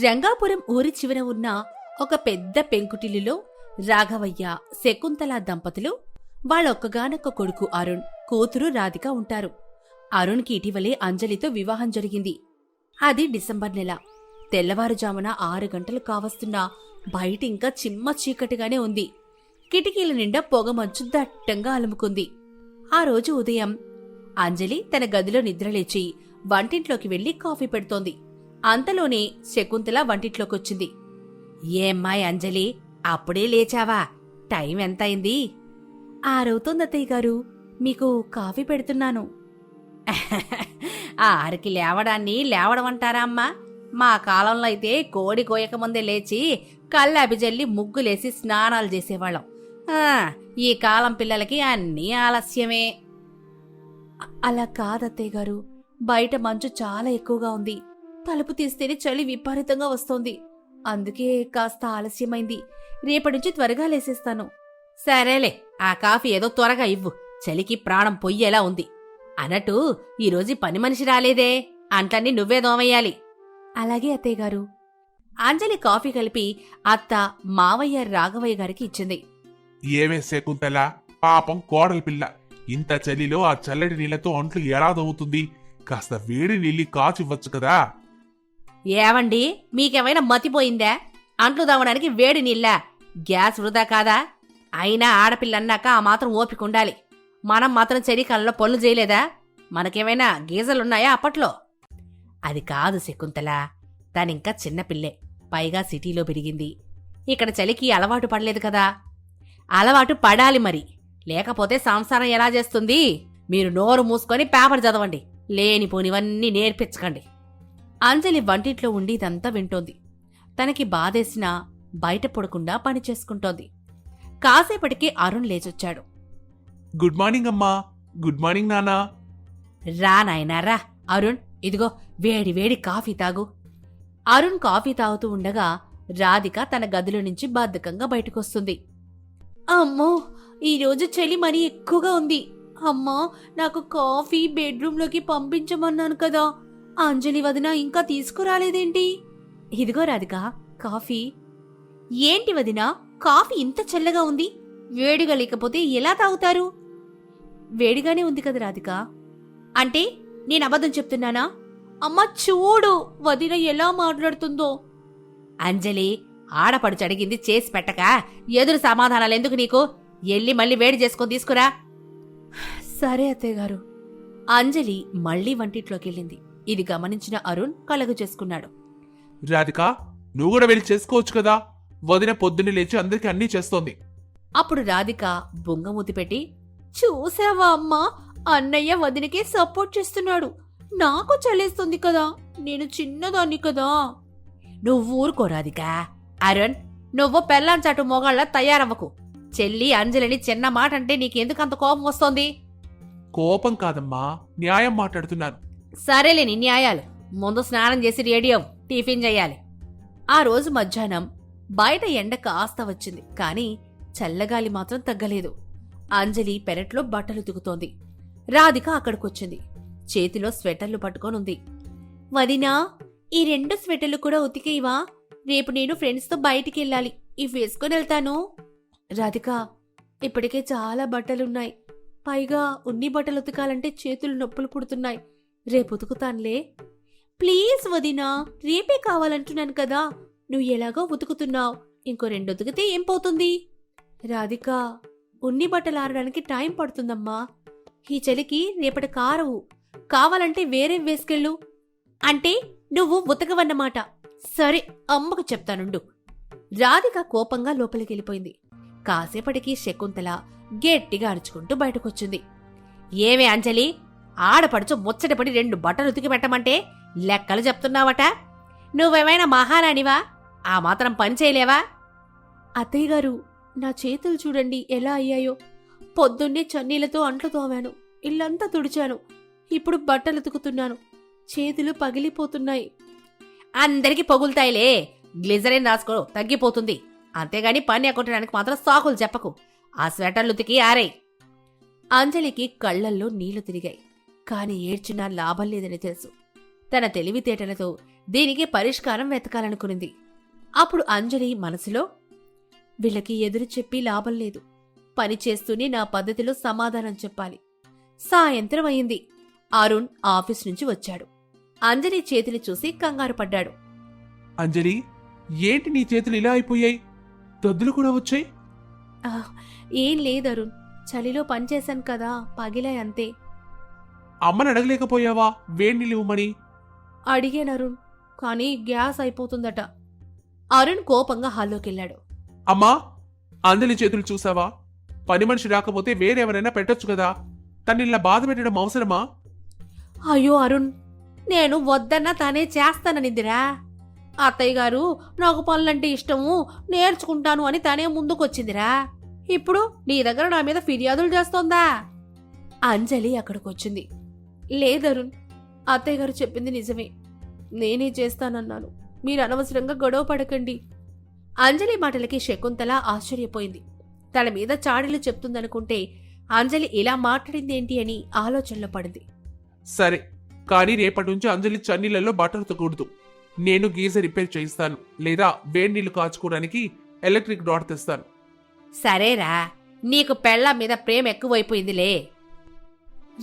రంగాపురం ఊరి చివర ఉన్న ఒక పెద్ద పెంకుటిల్లులో రాఘవయ్య, శకుంతల దంపతులు వాళ్ళొక్కగానొక్క కొడుకు అరుణ్, కూతురు రాధిక ఉంటారు. అరుణ్కి ఇటీవలే అంజలితో వివాహం జరిగింది. అది డిసెంబర్ నెల. తెల్లవారుజామున 6 గంటలు కావస్తున్నా బయట ఇంకా చిమ్మ చీకటిగానే ఉంది. కిటికీల నిండా పొగమంచు దట్టంగా అలుముకుంది. ఆ రోజు ఉదయం అంజలి తన గదిలో నిద్రలేచి వంటింట్లోకి వెళ్లి కాఫీ పెడుతోంది. అంతలోనే శకుంతల వంటింట్లోకొచ్చింది. ఏమ్మాయ్ అంజలి, అప్పుడే లేచావా? టైం ఎంతైంది? 6 అత్తయ్య గారు, మీకు కాఫీ పెడుతున్నాను. 6కి లేవడాన్ని లేవడమంటారా అమ్మా? మా కాలంలో అయితే కోడి కోయకముందే లేచి కళ్ళాబిజల్లి ముగ్గులేసి స్నానాలు చేసేవాళ్ళం. ఈ కాలం పిల్లలకి అన్నీ ఆలస్యమే. అలా కాదత్తయ్య గారు, బయట మంచు చాలా ఎక్కువగా ఉంది. తలుపు తీస్తేనే చలి విపరీతంగా వస్తోంది. అందుకే కాస్త ఆలస్యమైంది. రేపటి నుంచి త్వరగా లేసేస్తాను. సరేలే, ఆ కాఫీ ఏదో త్వరగా ఇవ్వు, చలికి ప్రాణం పొయ్యేలా ఉంది. అన్నట్టు ఈరోజు పని మనిషి రాలేదే, అంట్లన్నీ నువ్వే దోమయ్యాలి. అలాగే అత్తయ్య గారు. అంజలి కాఫీ కలిపి అత్త, మావయ్య, రాఘవయ్య గారికి ఇచ్చింది. ఏమే శకుంతల, పాపం కోడలి పిల్ల, ఇంత చలిలో ఆ చల్లటి నీళ్లతో ఒంట్లు ఎలా దవ్వుతుంది? కాస్త వేడి నీళ్ళు కాచివ్వచ్చు కదా. ఏవండి, మీకేమైనా మతిపోయిందా? అంట్లు దావడానికి వేడి నీళ్ళ? గ్యాస్ వృధా కాదా? అయినా ఆడపిల్లన్నాక ఆ మాత్రం ఓపిక ఉండాలి. మనం మాత్రం చలికాలంలో పనులు చేయలేదా? మనకేమైనా గీజలున్నాయా అప్పట్లో? అది కాదు శకుంతల, తనింకా చిన్నపిల్లే, పైగా సిటీలో పెరిగింది. ఇక్కడ చలికి అలవాటు పడలేదు కదా. అలవాటు పడాలి మరి, లేకపోతే సంసారం ఎలా చేస్తుంది? మీరు నోరు మూసుకొని పేపర్ చదవండి, లేనిపోనివన్నీ నేర్పించకండి. అంజలి వంటింట్లో ఉండి ఇదంతా వింటోంది. తనకి బాధేసినా బయట పడకుండా పని చేసుకుంటోంది. కాసేపటికి అరుణ్ లేచొచ్చాడు. గుడ్ మార్నింగ్ అమ్మా. గుడ్ మార్నింగ్ నాన్నా. రా నాయనా రా. అరుణ్, ఇదిగో వేడి వేడి కాఫీ తాగు. అరుణ్ కాఫీ తాగుతూ ఉండగా రాధిక తన గదిలో నుంచి బద్ధకంగా బయటకొస్తుంది. అమ్మో, ఈరోజు చలి మరీ ఎక్కువగా ఉంది. అమ్మా, నాకు కాఫీ బెడ్రూంలోకి పంపించమన్నాను కదా, అంజలి వదిన ఇంకా తీసుకురాలేదేంటి? ఇదిగో రాధిక కాఫీ. ఏంటి వదిన, కాఫీ ఇంత చల్లగా ఉంది? వేడిగా లేకపోతే ఎలా తాగుతారు? వేడిగానే ఉంది కదా రాధిక. అంటే నేను అబద్ధం చెప్తున్నానా? అమ్మ చూడు వదిన ఎలా మాట్లాడుతుందో. అంజలి, ఆడపడుచు అడిగింది చేసి పెట్టక ఎదురు సమాధానాలు ఎందుకు నీకు? ఎల్లి మళ్ళీ వేడి చేసుకొని తీసుకురా. సరే అత్తయ్య గారు. అంజలి మళ్లీ వంటింట్లోకెళ్ళింది. ఇది గమనించిన అరుణ్ కలగు చేసుకున్నాడు. రాధిక, నువ్వు కూడా వెళ్ళి చేసుకోవచ్చు కదా. వదిన పొద్దున్నే లేచి అందరికి అన్నీ చేస్తోంది. అప్పుడు రాధిక బొంగమూతి పెట్టి, చూసావా అమ్మా, అన్నయ్య వదినకే సపోర్ట్ చేస్తున్నాడు. నాకు చలేస్తుంది కదా, నేను చిన్నదాన్ని కదా. నువ్వు ఊరుకో రాధిక. అరుణ్, నువ్వు పెళ్ళాంచాటు మొగాళ్ళ తయారవ్వకు. చెల్లి అంజలిని చిన్న మాట అంటే నీకెందుకంత కోపం వస్తోంది? కోపం కాదమ్మా, న్యాయం మాట్లాడుతున్నాను. సరేలేని న్యాయాలు. ముందు స్నానం చేసి రెడీ అవ్వు, టిఫిన్ చెయ్యాలి. ఆ రోజు మధ్యాహ్నం బయట ఎండ కాస్త వచ్చింది, కాని చల్లగాలి మాత్రం తగ్గలేదు. అంజలి పెరట్లో బట్టలు ఉతుకుతోంది. రాధిక అక్కడికొచ్చింది. చేతిలో స్వెటర్లు పట్టుకొనుంది. వదినా, ఈ 2 స్వెటర్లు కూడా ఉతికేవా? రేపు నేను ఫ్రెండ్స్తో బయటికెళ్ళాలి, ఇవి వేసుకొని వెళ్తాను. రాధిక, ఇప్పటికే చాలా బట్టలున్నాయి. పైగా ఉన్ని బట్టలు ఉతకాలంటే చేతులు నొప్పులు పుడుతున్నాయి. రేపు ఉతుకుతానులే. ప్లీజ్ వదినా, రేపే కావాలంటున్నాను కదా. నువ్వు ఎలాగో ఉతుకుతున్నావు, ఇంకో 2 ఉతికితే ఏం పోతుంది? రాధిక, ఉన్ని బట్టలు ఆరడానికి టైం పడుతుందమ్మా. ఈ చలికి రేపటి కారవు. కావాలంటే వేరే వేసుకెళ్ళు. అంటే నువ్వు ఉతకవన్నమాట. సరే, అమ్మకు చెప్తానుండు. రాధిక కోపంగా లోపలికెళ్ళిపోయింది. కాసేపటికి శకుంతల గట్టిగా అరుచుకుంటూ బయటకొచ్చింది. ఏమే అంజలి, ఆడపడుచు ముచ్చటపడి 2 బట్టలు ఉతికి పెట్టమంటే లెక్కలు చెప్తున్నావట. నువ్వేమైనా మహారాణివా? ఆ మాత్రం పని చేయలేవా? అత్తయ్య గారు, నా చేతులు చూడండి ఎలా అయ్యాయో. పొద్దున్నే చన్నీళ్లతో అంట్లు తోమాను, ఇల్లంతా తుడిచాను. ఇప్పుడు బట్టలు ఉతుకుతున్నాను, చేతులు పగిలిపోతున్నాయి. అందరికీ పగులుతాయిలే, గ్లిజరిన్ రాసుకో, తగ్గిపోతుంది. అంతేగాని పని కొట్టడానికి మాత్రం సాకులు చెప్పకు. ఆ స్వెటర్లు ఉతికి ఆరేయ్. అంజలికి కళ్లల్లో నీళ్లు తిరిగాయి. కాని ఏడ్చినా లాభం లేదని తెలుసు. తన తెలివితేటలతో దీనికి పరిష్కారం వెతకాలనుకునింది. అప్పుడు అంజలి మనసులో, వీళ్ళకి ఎదురు చెప్పి లాభం లేదు, పని చేస్తూనే నా పద్ధతిలో సమాధానం చెప్పాలి. సాయంత్రం అయింది. అరుణ్ ఆఫీస్ నుంచి వచ్చాడు. అంజలి చేతులు చూసి కంగారు పడ్డాడు. అంజలి, ఏంటి నీ చేతులు ఇలా అయిపోయాయి? దద్దులు కూడా వచ్చాయి. ఏం లేదు అరుణ్, చలిలో పనిచేశాను కదా, పగిలాయి అంతే. అమ్మని అడగలేకపోయావా వేడి నీళ్ళు ఇవ్వమని? అడిగాను అరుణ్, కానీ గ్యాస్ అయిపోతుందట. అరుణ్ కోపంగా హాల్లోకెళ్ళాడు. అమ్మా, అంజలి చేతులు చూసావా? పని మనిషి రాకపోతే వేరెవరైనా పెట్టొచ్చు కదా, తన్ని ఇలా బాధ పెట్టడం అవసరమా? అయ్యో అరుణ్, నేను వద్దన్నా తానే చేస్తాననిద్దిరా. అత్తయ్య గారు నాకు పనులంటే ఇష్టము, నేర్చుకుంటాను అని తానే ముందుకొచ్చిందిరా. ఇప్పుడు నీ దగ్గర నా మీద ఫిర్యాదులు చేస్తోందా? అంజలి అక్కడికొచ్చింది. లేదరుణ్, అత్తయ్య గారు చెప్పింది నిజమే, నేనే చేస్తానన్నాను, మీరు అనవసరంగా గొడవ పడకండి. అంజలి మాటలకి శకుంతల ఆశ్చర్యపోయింది. తన మీద చాడీలు చెప్తుందనుకుంటే అంజలి ఇలా మాట్లాడిందేంటి అని ఆలోచనలో పడింది. సరే, కానీ రేపటి నుంచి అంజలి చన్నీళ్లలో బట్టలు ఉతకూడదు. నేను గీజర్ రిపేర్ చేయిస్తాను, లేదా వేడి నీళ్లు కాచుకోవడానికి ఎలక్ట్రిక్ డాట్ తెస్తాను. సరేరా, నీకు పెళ్ళాం మీద ప్రేమ ఎక్కువైపోయిందిలే.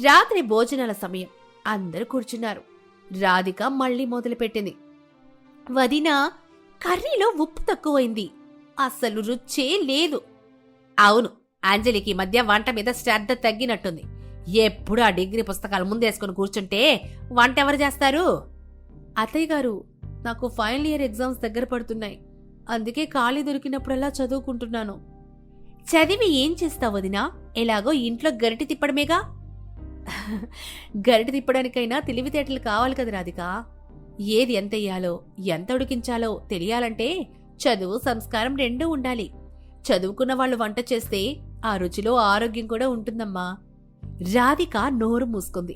రాత్రి భోజనాల సమయం. అందరూ కూర్చున్నారు. రాధిక మళ్లీ మొదలుపెట్టింది. వదినా, కర్రీలో ఉప్పు తక్కువైంది, అస్సలు రుచే లేదు. అవును, అంజలికి మధ్య వంట మీద శ్రద్ధ తగ్గినట్టుంది. ఎప్పుడు ఆ డిగ్రీ పుస్తకాలు ముందేసుకుని కూర్చుంటే వంట ఎవరు చేస్తారు? అత్తయ్య గారు, నాకు ఫైనల్ ఇయర్ ఎగ్జామ్స్ దగ్గర పడుతున్నాయి, అందుకే ఖాళీ దొరికినప్పుడల్లా చదువుకుంటున్నాను. చదివి ఏం చేస్తావు వదినా? ఎలాగో ఇంట్లో గరిటి తిప్పడమేగా. గరిటి తిప్పడానికైనా తెలివితేటలు కావాలి కదా రాధిక. ఏది ఎంత వేయాలో, ఎంత ఉడికించాలో తెలియాలంటే చదువు, సంస్కారం రెండూ ఉండాలి. చదువుకున్న వాళ్ళు వంట చేస్తే ఆ రుచిలో ఆరోగ్యం కూడా ఉంటుందమ్మా. రాధిక నోరు మూసుకుంది.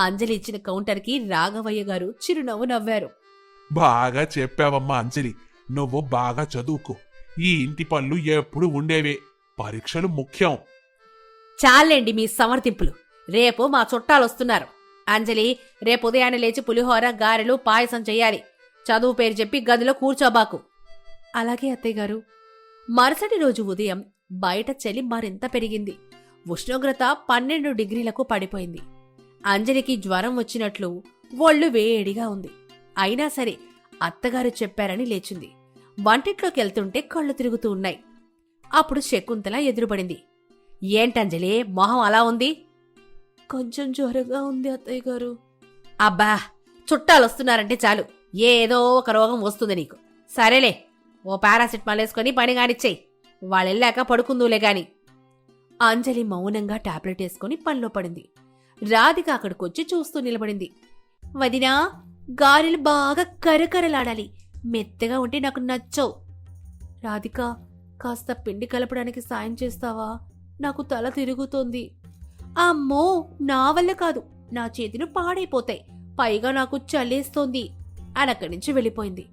అంజలి ఇచ్చిన కౌంటర్కి రాఘవయ్య గారు చిరునవ్వు నవ్వారు. బాగా చెప్పావమ్మా అంజలి, నువ్వు బాగా చదువుకో. ఈ ఇంటి పనులు ఎప్పుడు ఉండేవే, పరీక్షలు ముఖ్యం. చాలండి మీ సమర్థింపులు. రేపు మా చుట్టాలొస్తున్నారు. అంజలి, రేపు ఉదయాన్నే లేచి పులిహోర, గారెలు, పాయసం చెయ్యాలి. చదువు పేరు చెప్పి గదిలో కూర్చోబాకు. అలాగే అత్తయ్య గారు. మరుసటి రోజు ఉదయం బయట చలి మరింత పెరిగింది. ఉష్ణోగ్రత 12 డిగ్రీలకు పడిపోయింది. అంజలికి జ్వరం వచ్చినట్లు ఒళ్ళు వేడిగా ఉంది. అయినా సరే అత్తగారు చెప్పారని లేచింది. వంటింట్లోకెళ్తుంటే కళ్ళు తిరుగుతూ ఉన్నాయి. అప్పుడు శకుంతల ఎదురుపడింది. ఏంటంజలి, మొహం అలా ఉంది? కొంచెం జ్వరంగా ఉంది అత్తయ్య గారు. అబ్బా, చుట్టాలొస్తున్నారంటే చాలు ఏదో ఒక రోగం వస్తుంది నీకు. సరేలే, ఓ పారాసిటమాల్ వేసుకొని పని కానిచ్చేయి, వాళ్ళెళ్ళాక పడుకుందూలే గాని. అంజలి మౌనంగా టాబ్లెట్ వేసుకుని పనిలో పడింది. రాధిక అక్కడికొచ్చి చూస్తూ నిలబడింది. వదినా, గారెలు బాగా కరకరలాడాలి, మెత్తగా ఉంటే నాకు నచ్చవు. రాధిక, కాస్త పిండి కలపడానికి సాయం చేస్తావా? నాకు తల తిరుగుతోంది. అమ్మో, నా వల్ల కాదు, నా చేతులు పాడైపోతాయి, పైగా నాకు చలేస్తోంది అని అక్కడి నుంచి వెళ్ళిపోయింది.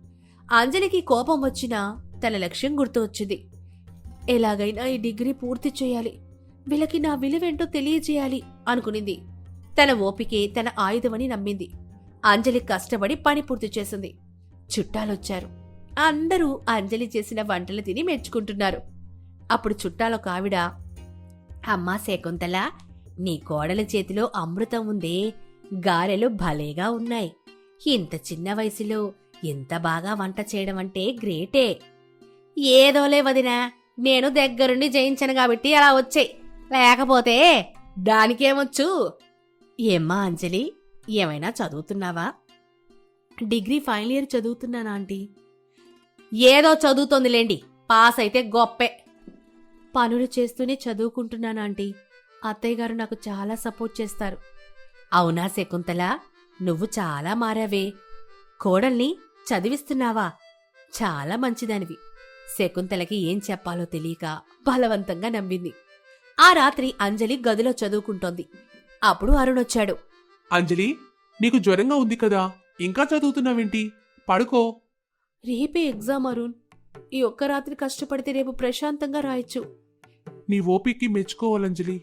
అంజలికి కోపం వచ్చినా తన లక్ష్యం గుర్తు వచ్చింది. ఎలాగైనా ఈ డిగ్రీ పూర్తి చేయాలి, వీళ్ళకి నా విలువేంటో తెలియజేయాలి అనుకునింది. తన ఓపికే తన ఆయుధమని నమ్మింది. అంజలి కష్టపడి పని పూర్తి చేసింది. చుట్టాలొచ్చారు. అందరూ అంజలి చేసిన వంటలు తిని మెచ్చుకుంటున్నారు. అప్పుడు చుట్టాలొక ఆవిడ, అమ్మా శకుంతల, నీ కోడల చేతిలో అమృతం ఉందే, గారెలు భలేగా ఉన్నాయి. ఇంత చిన్న వయసులో ఇంత బాగా వంట చేయడం అంటే గ్రేటే. ఏదోలే వదినా, నేను దగ్గరుండి జయించను కాబట్టి అలా వచ్చాయి, లేకపోతే దానికేమొచ్చు. ఏమ్మా అంజలి, ఏమైనా చదువుతున్నావా? డిగ్రీ ఫైనల్ ఇయర్ చదువుతున్నానా ఆంటీ? ఏదో చదువుతోందిలేండి, పాస్ అయితే గొప్పే. పనులు చేస్తూనే చదువుకుంటున్నాను ఆంటీ, అత్తయ్య గారు నాకు చాలా సపోర్ట్ చేస్తారు. అవునా శకుంతల, నువ్వు చాలా మారావే. కోడల్ని చదివిస్తున్నావా? చాలా మంచిదానివి. శకుంతలకి ఏం చెప్పాలో తెలియక బలవంతంగా నమ్మింది. ఆ రాత్రి అంజలి గదిలో చదువుకుంటోంది. అప్పుడు అరుణొచ్చాడు. అంజలి, నీకు జ్వరంగా ఉంది కదా, ఇంకా చదువుతున్నావేంటి? పడుకో. రేపే ఎగ్జామ్ అరుణ్, ఈ ఒక్క రాత్రి కష్టపడితే రేపు ప్రశాంతంగా రాయొచ్చు. నీ ఓపికి మెచ్చుకోవాలంజలి.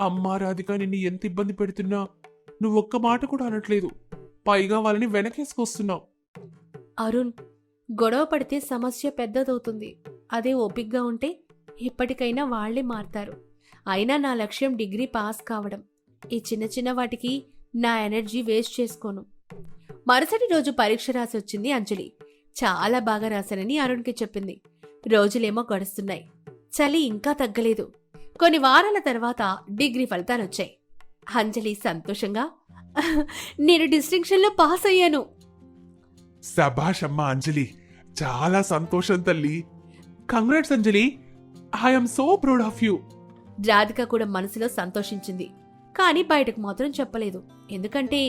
అమ్మా రాధిక నిన్ను ఎంత ఇబ్బంది పెడుతున్నా నువ్వొక్క మాట కూడా అనట్లేదు. పైగా వాళ్ళని వెనకేసుకొస్తున్నావు. అరుణ్, గొడవ పడితే సమస్య పెద్దదవుతుంది. అదే ఓపిగ్గా ఉంటే ఎప్పటికైనా వాళ్లే మారతారు. అయినా నా లక్ష్యం డిగ్రీ పాస్ కావడం. ఈ చిన్న చిన్న వాటికి నా ఎనర్జీ వేస్ట్ చేసుకోను. మరుసటి రోజు పరీక్ష రాసి వచ్చింది అంజలి. చాలా బాగా రాశానని అరుణ్కి చెప్పింది. రోజులేమో గడుస్తున్నాయి. చలి ఇంకా తగ్గలేదు. కొన్ని వారాల తర్వాత డిగ్రీ ఫలితాలొచ్చాయి. అంజలి సంతోషంగా, నేను డిస్టింక్షన్లో పాస్ అయ్యాను. శభాష్ అమ్మా అంజలి, చాలా సంతోషం తల్లి. Congrats Anjali, I'm so proud of you. Radhika కూడా మనసులో సంతోషించింది. కానీ బయటకు మాత్రం చెప్పలేదు. ఎందుకంటే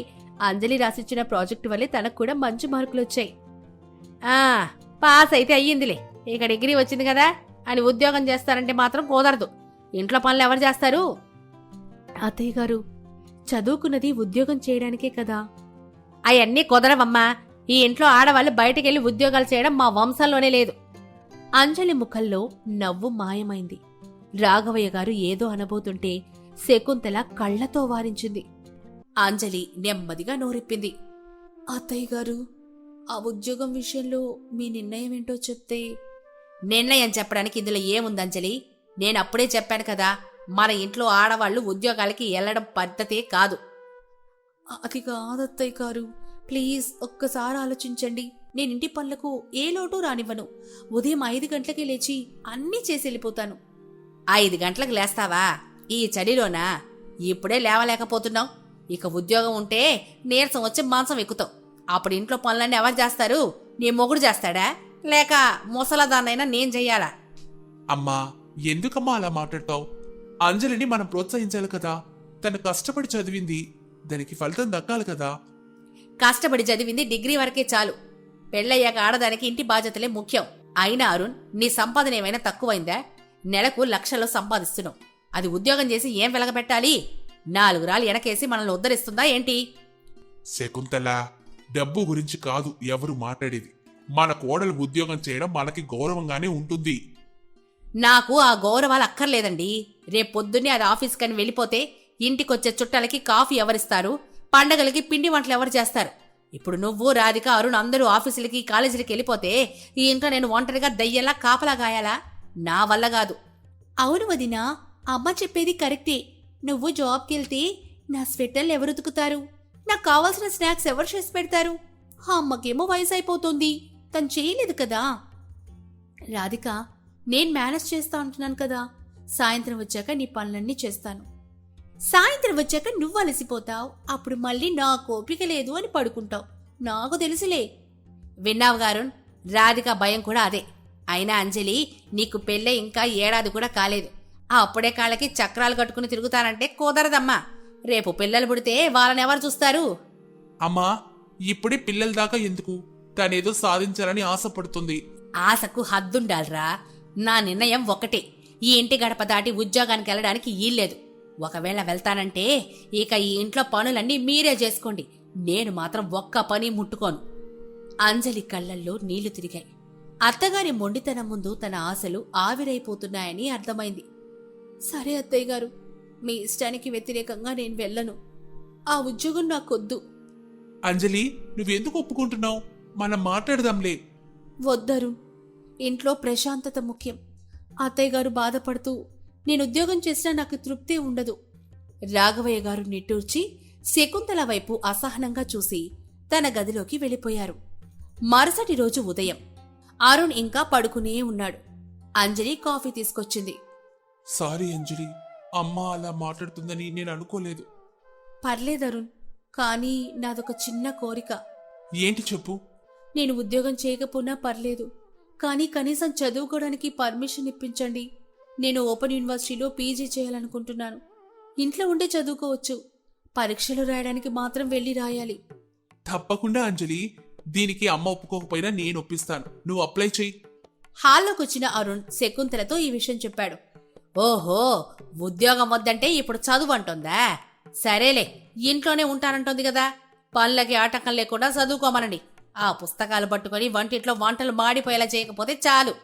అంజలి రాసిచ్చిన ప్రాజెక్టు వల్లే తనకు కూడా మంచి మార్కులొచ్చాయి. పాస్ అయితే అయ్యిందిలే, ఇక డిగ్రీ వచ్చింది కదా అని ఉద్యోగం చేస్తారంటే మాత్రం కుదరదు. ఇంట్లో పనులు ఎవరు చేస్తారు? అత్తయ్య గారు, చదువుకున్నది ఉద్యోగం చేయడానికే కదా. అవన్నీ కుదరవమ్మా. ఈ ఇంట్లో ఆడవాళ్ళు బయటకెళ్లి ఉద్యోగాలు చేయడం మా వంశంలోనే లేదు. అంజలి ముఖంలో నవ్వు మాయమైంది. రాఘవయ్య గారు ఏదో అనబోతుంటే శకుంతల కళ్లతో వారించింది. అంజలి నెమ్మదిగా నోరెప్పింది. అత్తయ్య గారు, ఆ ఉద్యోగం విషయంలో మీ నిర్ణయం ఏంటో చెప్తే. నిర్ణయం చెప్పడానికి ఇందులో ఏముంది అంజలి? నేనప్పుడే చెప్పాను కదా, మన ఇంట్లో ఆడవాళ్లు ఉద్యోగాలకి వెళ్లడం పద్ధతే కాదు. అది కాదత్తయ్య గారు, ప్లీజ్ ఒక్కసారి ఆలోచించండి. నేనింటి పనులకు ఏ లోటు రానివ్వను. ఉదయం 5 గంటలకి లేచి అన్నీ చేసి వెళ్ళిపోతాను. 5 గంటలకు లేస్తావా? ఈ చలిలోనా? ఇప్పుడే లేవలేకపోతున్నావు. ఇక ఉద్యోగం ఉంటే నీరసం వచ్చి మాంసం ఎక్కుతావు. అప్పుడు ఇంట్లో పనులన్నీ ఎవరు చేస్తారు? నీ మొగుడు చేస్తాడా, లేక ముసలదాన్నైనా నేను చెయ్యాలా? అమ్మా, ఎందుకమ్మా అలా మాట్లాడతావు? అంజలిని మనం ప్రోత్సహించాలి కదా. తను కష్టపడి చదివింది, దానికి ఫలితం దక్కాలి కదా. కష్టపడి చదివింది డిగ్రీ వరకే చాలు. పెళ్ళయ్యాక ఆడదానికి ఇంటి బాధ్యతలే ముఖ్యం. అయినా అరుణ్, నీ సంపాదన ఏమైనా తక్కువైందా? నెలకు లక్షల్లో సంపాదిస్తున్నావు. అది ఉద్యోగం చేసి ఏం వెలగబెట్టాలి? 4 రాళ్ళు వెనకేసి మనల్ని ఉద్ధరిస్తుందా ఏంటి? శకుంతల, డబ్బు గురించి కాదు ఎవరు మాట్లాడేది. మన కోడలు ఉద్యోగం చేయడం మనకి గౌరవంగానే ఉంటుంది. నాకు ఆ గౌరవాలు అక్కర్లేదండి. రేపొద్దున్నే అది ఆఫీస్కని వెళ్ళిపోతే ఇంటికొచ్చే చుట్టాలకి కాఫీ ఎవరిస్తారు? పండగలకి పిండి వంటలు ఎవరు చేస్తారు? ఇప్పుడు నువ్వు, రాధిక, అరుణ్ అందరూ ఆఫీసులకి కాలేజీలకి వెళ్ళిపోతే ఈ ఇంట్లో నేను ఒంటరిగా దయ్యంలా కాపలా గాయాలా? నా వల్ల కాదు. అవును వదినా, అమ్మ చెప్పేది కరెక్టే. నువ్వు జాబ్కి వెళ్తే నా స్వెటర్లు ఎవరు ఉతుకుతారు? నాకు కావాల్సిన స్నాక్స్ ఎవరు చేసి పెడతారు? అమ్మకేమో వయసు అయిపోతుంది, తను చేయలేదు కదా. రాధిక, నేను మేనేజ్ చేస్తా అంటున్నాను కదా. సాయంత్రం వచ్చాక నీ పనులన్నీ చేస్తాను. సాయంత్రం వచ్చాక నువ్వు అలసిపోతావు. అప్పుడు మళ్ళీ నా కోపిక లేదు అని పడుకుంటావు. నాకు తెలుసులే. విన్నావు గారు, రాధిక భయం కూడా అదే. అయినా అంజలి, నీకు పెళ్ళే ఇంకా 1 ఏడాది కూడా కాలేదు. అప్పుడే కాళ్ళకి చక్రాలు కట్టుకుని తిరుగుతానంటే కుదరదమ్మా. రేపు పిల్లలు పుడితే వాళ్ళని ఎవరు చూస్తారు? అమ్మా, ఇప్పుడే పిల్లల దాకా ఎందుకు? తనేదో సాధించాలని ఆశపడుతుంది. ఆశకు హద్దుండాలిరా. నా నిర్ణయం ఒకటే, ఈ ఇంటి గడప దాటి ఉద్యోగానికి వెళ్ళడానికి ఈల్లేదు. ఒకవేళ వెళ్తానంటే ఇక ఈ ఇంట్లో పనులన్నీ మీరే చేసుకోండి. నేను మాత్రం ఒక్క పని ముట్టుకోను. అంజలి కళ్లల్లో నీళ్లు తిరిగాయి. అత్తగారి మొండితనం ముందు తన ఆశలు ఆవిరైపోతున్నాయని అర్థమైంది. సరే అత్తయ్య గారు, మీ ఇష్టానికి వ్యతిరేకంగా నేను వెళ్ళను. ఆ ఉద్యోగం నాకొద్దు. అంజలి, నువ్వెందుకు ఒప్పుకుంటున్నావు? మనం మాట్లాడదాంలే. వద్దరు, ఇంట్లో ప్రశాంతత ముఖ్యం. అత్తయ్య గారు బాధపడుతూ నేను ఉద్యోగం చేసినా నాకు తృప్తి ఉండదు. రాఘవయ్య గారు నిట్టూర్చి శకుంతల వైపు అసహనంగా చూసి తన గదిలోకి వెళ్ళిపోయారు. మరుసటి రోజు ఉదయం అరుణ్ ఇంకా పడుకునే ఉన్నాడు. అంజలి కాఫీ తీసుకొచ్చింది. సారీ అంజలి, అమ్మ అలా మాట్లాడుతుందని నేను అనుకోలేదు. పర్లేదు అరుణ్, కానీ నాదొక చిన్న కోరిక. ఏంటి చెప్పు. నేను ఉద్యోగం చేయకపోయినా పర్లేదు, కానీ కనీసం చదువుకోవడానికి పర్మిషన్ ఇప్పించండి. నేను ఓపెన్ యూనివర్సిటీలో పీజీ చేయాలనుకుంటున్నాను. ఇంట్లో ఉండే చదువుకోవచ్చు. పరీక్షలు రాయడానికి మాత్రం వెళ్ళి రాయాలి. తప్పకుండా అంజలి, దీనికి అమ్మ ఒప్పుకోకపోయినా నేను ఒప్పిస్తాను. నువ్వు అప్లై చెయ్యి. హాల్లోకొచ్చిన అరుణ్ శకుంతలతో ఈ విషయం చెప్పాడు. ఓహో, ఉద్యోగం వద్దంటే ఇప్పుడు చదువు అంటుందా? సరేలే, ఇంట్లోనే ఉంటానంటోంది కదా. పనులకి ఆటంకం లేకుండా చదువుకోమనండి. ఆ పుస్తకాలు పట్టుకొని వంటింట్లో వంటలు మాడిపోయేలా చేయకపోతే చాలు.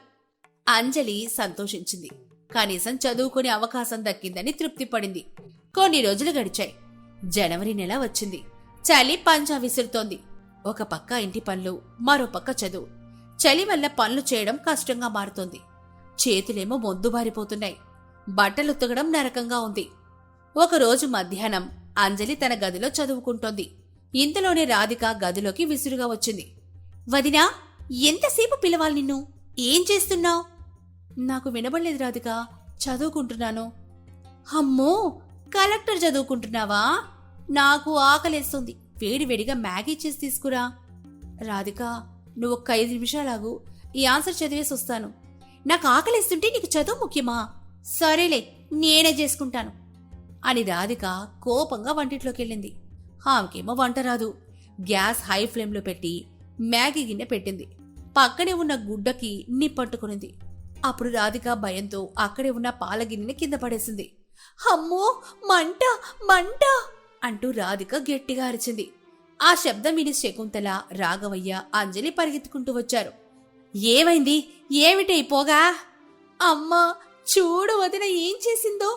అంజలి సంతోషించింది. కనీసం చదువుకునే అవకాశం దక్కిందని తృప్తిపడింది. కొన్ని రోజులు గడిచాయి. జనవరి నెల వచ్చింది. చలి పంజా విసురుతోంది. ఒక పక్క ఇంటి పనులు, మరో పక్క చదువు. చలి వల్ల పనులు చేయడం కష్టంగా మారుతోంది. చేతులేమో మొద్దుబారిపోతున్నాయి. బట్టలు ఉతకడం నరకంగా ఉంది. ఒకరోజు మధ్యాహ్నం అంజలి తన గదిలో చదువుకుంటోంది. ఇంతలోనే రాధిక గదిలోకి విసురుగా వచ్చింది. వదినా, ఎంతసేపు పిలవాలి నిన్ను? ఏం చేస్తున్నావు? నాకు వినబడలేదు రాధిక, చదువుకుంటున్నాను. అమ్మో, కలెక్టర్ చదువుకుంటున్నావా? నాకు ఆకలేస్తుంది. వేడివేడిగా మ్యాగీ చేసి తీసుకురా. రాధిక, నువ్వు ఒక్క 5 నిమిషాలాగు, ఈ ఆన్సర్ చదివేసి వస్తాను. నాకు ఆకలేస్తుంటే నీకు చదువు ముఖ్యమా? సరేలే, నేనే చేసుకుంటాను అని రాధిక కోపంగా వంటింట్లోకి వెళ్ళింది. ఆమెకేమో వంట రాదు. గ్యాస్ హై ఫ్లేమ్లో పెట్టి మ్యాగీ గిన్నె పెట్టింది. పక్కనే ఉన్న గుడ్డకి నిప్పట్టుకునింది. అప్పుడు రాధిక భయంతో అక్కడే ఉన్న పాల గిన్నెని కింద పడేసింది. అమ్మో, మంట మంట అంటూ రాధిక గట్టిగా అరిచింది. ఆ శబ్దం విని శకుంతల, రాఘవయ్య, అంజలి పరిగెత్తుకుంటూ వచ్చారు. ఏమైంది? ఏమిటి పోగా? అమ్మా, చూడు వదిన ఏం చేసిందో.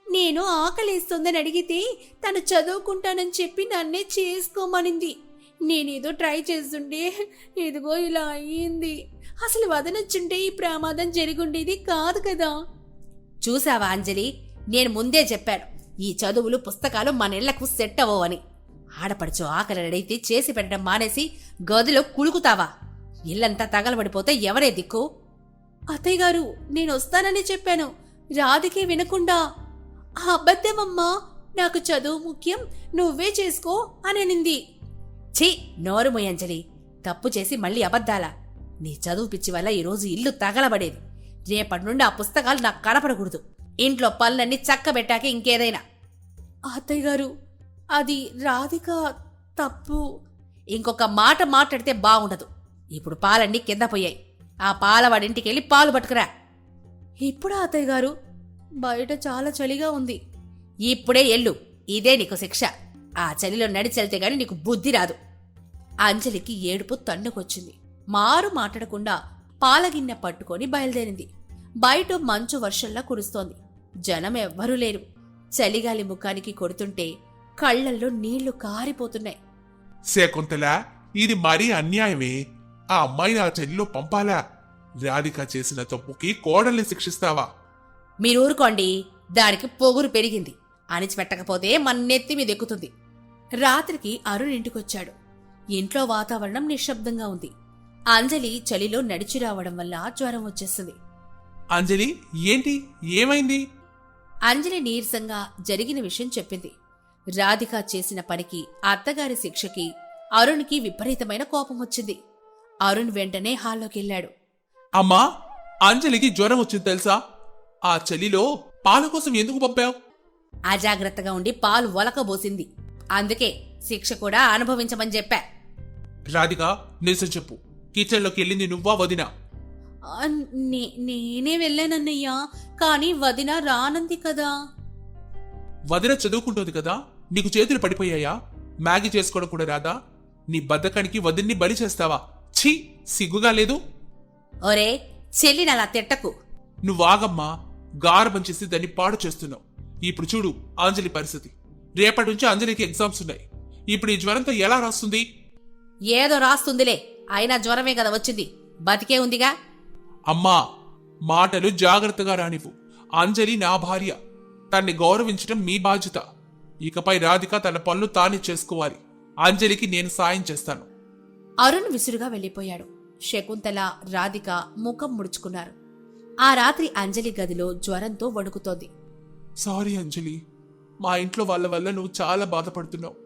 నేను ఆకలేస్తుందని అడిగితే తను చదువుకుంటానని చెప్పి నన్నే చేసుకోమనింది. నేనేదో ట్రై చేస్తుంటే ఇదిగో ఇలా అయ్యింది. అసలు వదనొచ్చుంటే ఈ ప్రమాదం జరిగుండేది కాదు కదా. చూసావా అంజలి, నేను ముందే చెప్పాను, ఈ చదువులు పుస్తకాలు మన ఇళ్లకు సెట్ అవ్వని. ఆడపడుచు ఆకలి అడిగితే చేసి పెట్టడం మానేసి గదిలో కులుకుతావా? ఇల్లంతా తగలబడిపోతే ఎవరే దిక్కు? అత్తయ్య గారు, నేను వస్తానని చెప్పాను. రాధికే వినకుండా, అబద్ధమమ్మా, నాకు చదువు ముఖ్యం, నువ్వే చేసుకో అననింది. ఛీ, నోరు మొయ్యంజలి, తప్పు చేసి మళ్ళీ అబద్ధాలా? నీ చదువు పిచ్చి వల్ల ఈరోజు ఇల్లు తగలబడేది. రేపటి నుండి ఆ పుస్తకాలు నాకు కనపడకూడదు. ఇంట్లో పనులన్నీ చక్కబెట్టాక ఇంకేదైనా. అత్తయ్య గారు, అది రాధిక తప్పు. ఇంకొక మాట మాట్లాడితే బాగుండదు. ఇప్పుడు పాలన్నీ కింద పోయాయి. ఆ పాలవాడింటికెళ్ళి పాలు పట్టుకురా. ఇప్పుడా అత్తయ్య గారు? బయట చాలా చలిగా ఉంది. ఇప్పుడే ఎల్లు, ఇదే నీకు శిక్ష. ఆ చలిలో నడిచెళ్తే గాని నీకు బుద్ధి రాదు. అంజలికి ఏడుపు తన్నుకొచ్చింది. మారు మాట్లాడకుండా పాలగిన్నె పట్టుకొని బయలుదేరింది. బయట మంచు వర్షంలా కురుస్తోంది. జనం ఎవ్వరూ లేరు. చలిగాలి ముఖానికి కొడుతుంటే కళ్లల్లో నీళ్లు కారిపోతున్నాయి. శకుంతల, ఇది మరీ అన్యాయమే. ఆ అమ్మాయిని ఆ చలిలో పంపాలా? రాధిక చేసిన తప్పుకి కోడల్ని శిక్షిస్తావా? మీరూరుకోండి, దానికి పొగురు పెరిగింది. అణిచిపెట్టకపోతే మన నెత్తి మీద ఎక్కుతుంది. రాత్రికి అరుణ్ ఇంటికొచ్చాడు. ఇంట్లో వాతావరణం నిశ్శబ్దంగా ఉంది. అంజలి చలిలో నడిచి రావడం వల్ల జ్వరం వచ్చేసింది. అంజలి, ఏంటి? ఏమైంది? అంజలి నీరసంగా జరిగిన విషయం చెప్పింది. రాధిక చేసిన పనికి, అత్తగారి శిక్షకి అరుణ్కి విపరీతమైన కోపం వచ్చింది. అరుణ్ వెంటనే హాల్లోకెళ్ళాడు. అమ్మా, అంజలికి జ్వరం వచ్చింది తెలుసా? ఆ చలిలో పాల కోసం ఎందుకు పంపావు? అజాగ్రత్తగా ఉండి పాలు ఒలకబోసింది. అందుకే శిక్ష కూడా అనుభవించమని చెప్పా. రాధిక, నిజం చెప్పు, కిచెన్లోకి వెళ్ళింది నువ్వా వదినా? నేనే వెళ్ళానన్నయ్యా, కానీ వదిన రానంది కదా. వదిన చదువుకుంటోంది కదా, నీకు చేతులు పడిపోయాయా? మ్యాగీ చేసుకోవడం కూడా రాదా? నీ బద్ధకానికి వదిన్ని బలి చేస్తావా? ఛీ, సిగ్గుగా లేదు? ఒరే, చెల్లినలా తిట్టకు. నువ్వాగమ్మా, గారబం చేసి దాన్ని పాడు చేస్తున్నావు. ఇప్పుడు చూడు అంజలి పరిస్థితి. రేపటి నుంచి అంజలికి ఎగ్జామ్స్ ఉన్నాయి. ఇప్పుడు ఈ జ్వరంతో ఎలా రాస్తుంది? ఏదో రాస్తుందిలే, అయినా జ్వరమే కదా వచ్చింది, బతికే ఉందిగా. అమ్మా, మాటలు జాగ్రత్తగా రానివ్వు. అంజలి నా భార్య, తన్ని గౌరవించడం మీ బాధ్యత. ఇకపై రాధిక తన పనులు తానే చేసుకోవాలి. అంజలికి నేను సాయం చేస్తాను. అరుణ్ విసురుగా వెళ్లిపోయాడు. శకుంతల, రాధిక ముఖం ముడుచుకున్నారు. ఆ రాత్రి అంజలి గదిలో జ్వరంతో వణుకుతోంది. సారీ అంజలి, మా ఇంట్లో వాళ్ళ వల్ల నువ్వు చాలా బాధపడుతున్నావు.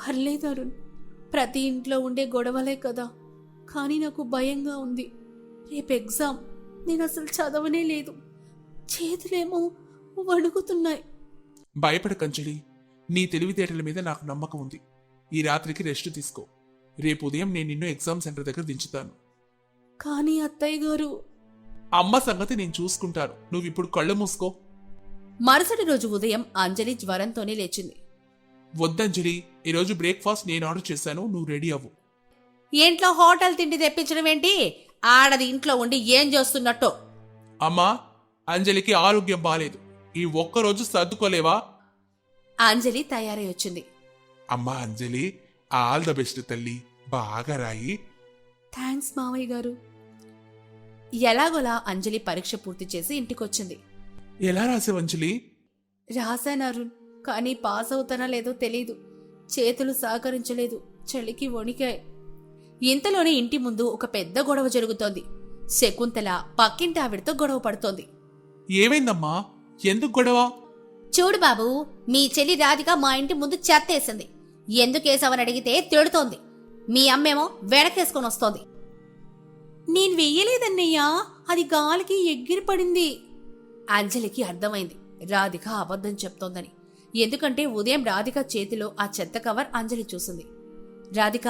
పర్లేదు అరుణ్, ప్రతి ఇంట్లో ఉండే గొడవలే కదా. కానీ నాకు భయంగా ఉంది. రేపు ఎగ్జామ్, నేను అసలు చదవనే లేదు. చేతులేమో వణుకుతున్నాయి. భయపడకంజలి, నీ తెలివితేటల మీద నాకు నమ్మకం ఉంది. ఈ రాత్రికి రెస్ట్ తీసుకో. రేపు ఉదయం నేను నిన్ను ఎగ్జామ్ సెంటర్ దగ్గర దించుతాను. కానీ అత్తయ్య గారు, అమ్మ సంగతి నేను చూసుకుంటాను. నువ్విప్పుడు కళ్ళు మూసుకో. మరుసటి రోజు ఉదయం అంజలి జ్వరంతోనే లేచింది. వద్దంజలి, ఈరోజు బ్రేక్ఫాస్ట్ నేను ఆర్డర్ చేశాను, నువ్వు రెడీ అవ్వు. ఇంట్లో హోటల్ తిండి తెప్పించడం ఏంటి? ఆడది ఇంట్లో ఉండి ఏం చేస్తున్నట్టో. అమ్మా, అంజలికి ఆరోగ్యం బాలేదు. ఈ ఒక్కరోజు సర్దుకోలేవా? అంజలి తయారై వచ్చింది. అమ్మా అంజలి, ఆల్ ద బెస్ట్ తల్లి, బాగా రాయి. థ్యాంక్స్ మావయ్య గారు. ఎలాగోలా అంజలి పరీక్ష పూర్తి చేసి ఇంటికొచ్చింది. ఎలా రాసావు అంజలి? రాశాను అరుణ్, కానీ పాస్ అవుతానా లేదో తెలీదు. చేతులు సహకరించలేదు, చలికి వణికాయి. ఇంతలోనే ఇంటి ముందు ఒక పెద్ద గొడవ జరుగుతోంది. శకుంతల పక్కింటి ఆవిడతో గొడవ పడుతోంది. ఏమైందమ్మా? ఎందుకు గొడవ? చూడు బాబు, మీ చెల్లి రాధిక మా ఇంటి ముందు చెత్తేసింది. ఎందుకేసావని అడిగితే తిడుతోంది. మీ అమ్మేమో వెనకేసుకొని వస్తోంది. నేను వెయ్యలేదన్నయ్యా, అది గాలికి ఎగిరి పడింది. అంజలికి అర్థమైంది రాధిక అబద్ధం చెప్తోందని. ఎందుకంటే ఉదయం రాధిక చేతిలో ఆ చెత్త కవర్ అంజలి చూసింది. రాధిక,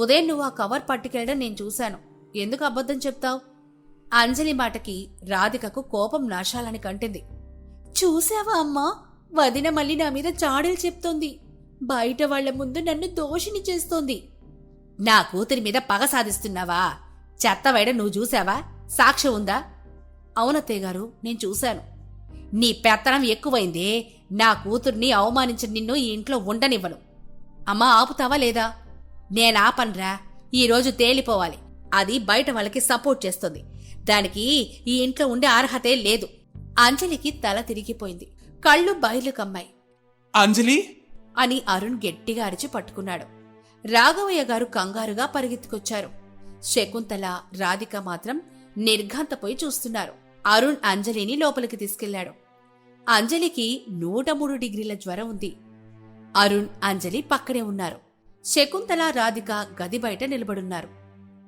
ఉదయం నువ్వు ఆ కవర్ పట్టుకెళ్ళడం నేను చూశాను. ఎందుకు అబద్ధం చెప్తావు? అంజలి మాటకి రాధికకు కోపం నాశాలని కంటింది. చూసావా అమ్మా, వదిన మళ్ళీ నా మీద చాడీలు చెప్తోంది. బయట వాళ్ల ముందు నన్ను దోషిని చేస్తోంది. నా కూతురి మీద పగ సాధిస్తున్నావా? చెత్త వేయడం నువ్వు చూసావా? సాక్ష్యం ఉందా? అవునత్తయ్య గారు, నేను చూశాను. నీ పెత్తనం ఎక్కువైందే. నా కూతుర్ని అవమానించిన నిన్ను ఈ ఇంట్లో ఉండనివ్వను. అమ్మా, ఆపుతావా లేదా? నేనాపన్రా. ఈరోజు తేలిపోవాలి. అది బయట వాళ్ళకి సపోర్ట్ చేస్తుంది. దానికి ఈ ఇంట్లో ఉండే అర్హతే లేదు. అంజలికి తల తిరిగిపోయింది. కళ్ళు బయలు కమ్మాయి. అంజలి అని అరుణ్ గట్టిగా అరిచి పట్టుకున్నాడు. రాఘవయ్య గారు కంగారుగా పరిగెత్తుకొచ్చారు. శకుంతల, రాధిక మాత్రం నిర్ఘాంతపోయి చూస్తున్నారు. అరుణ్ అంజలిని లోపలికి తీసుకెళ్లాడు. అంజలికి 103 డిగ్రీల జ్వరం ఉంది. అరుణ్, అంజలి పక్కనే ఉన్నారు. శకుంతల, రాధిక గది బయట నిలబడున్నారు.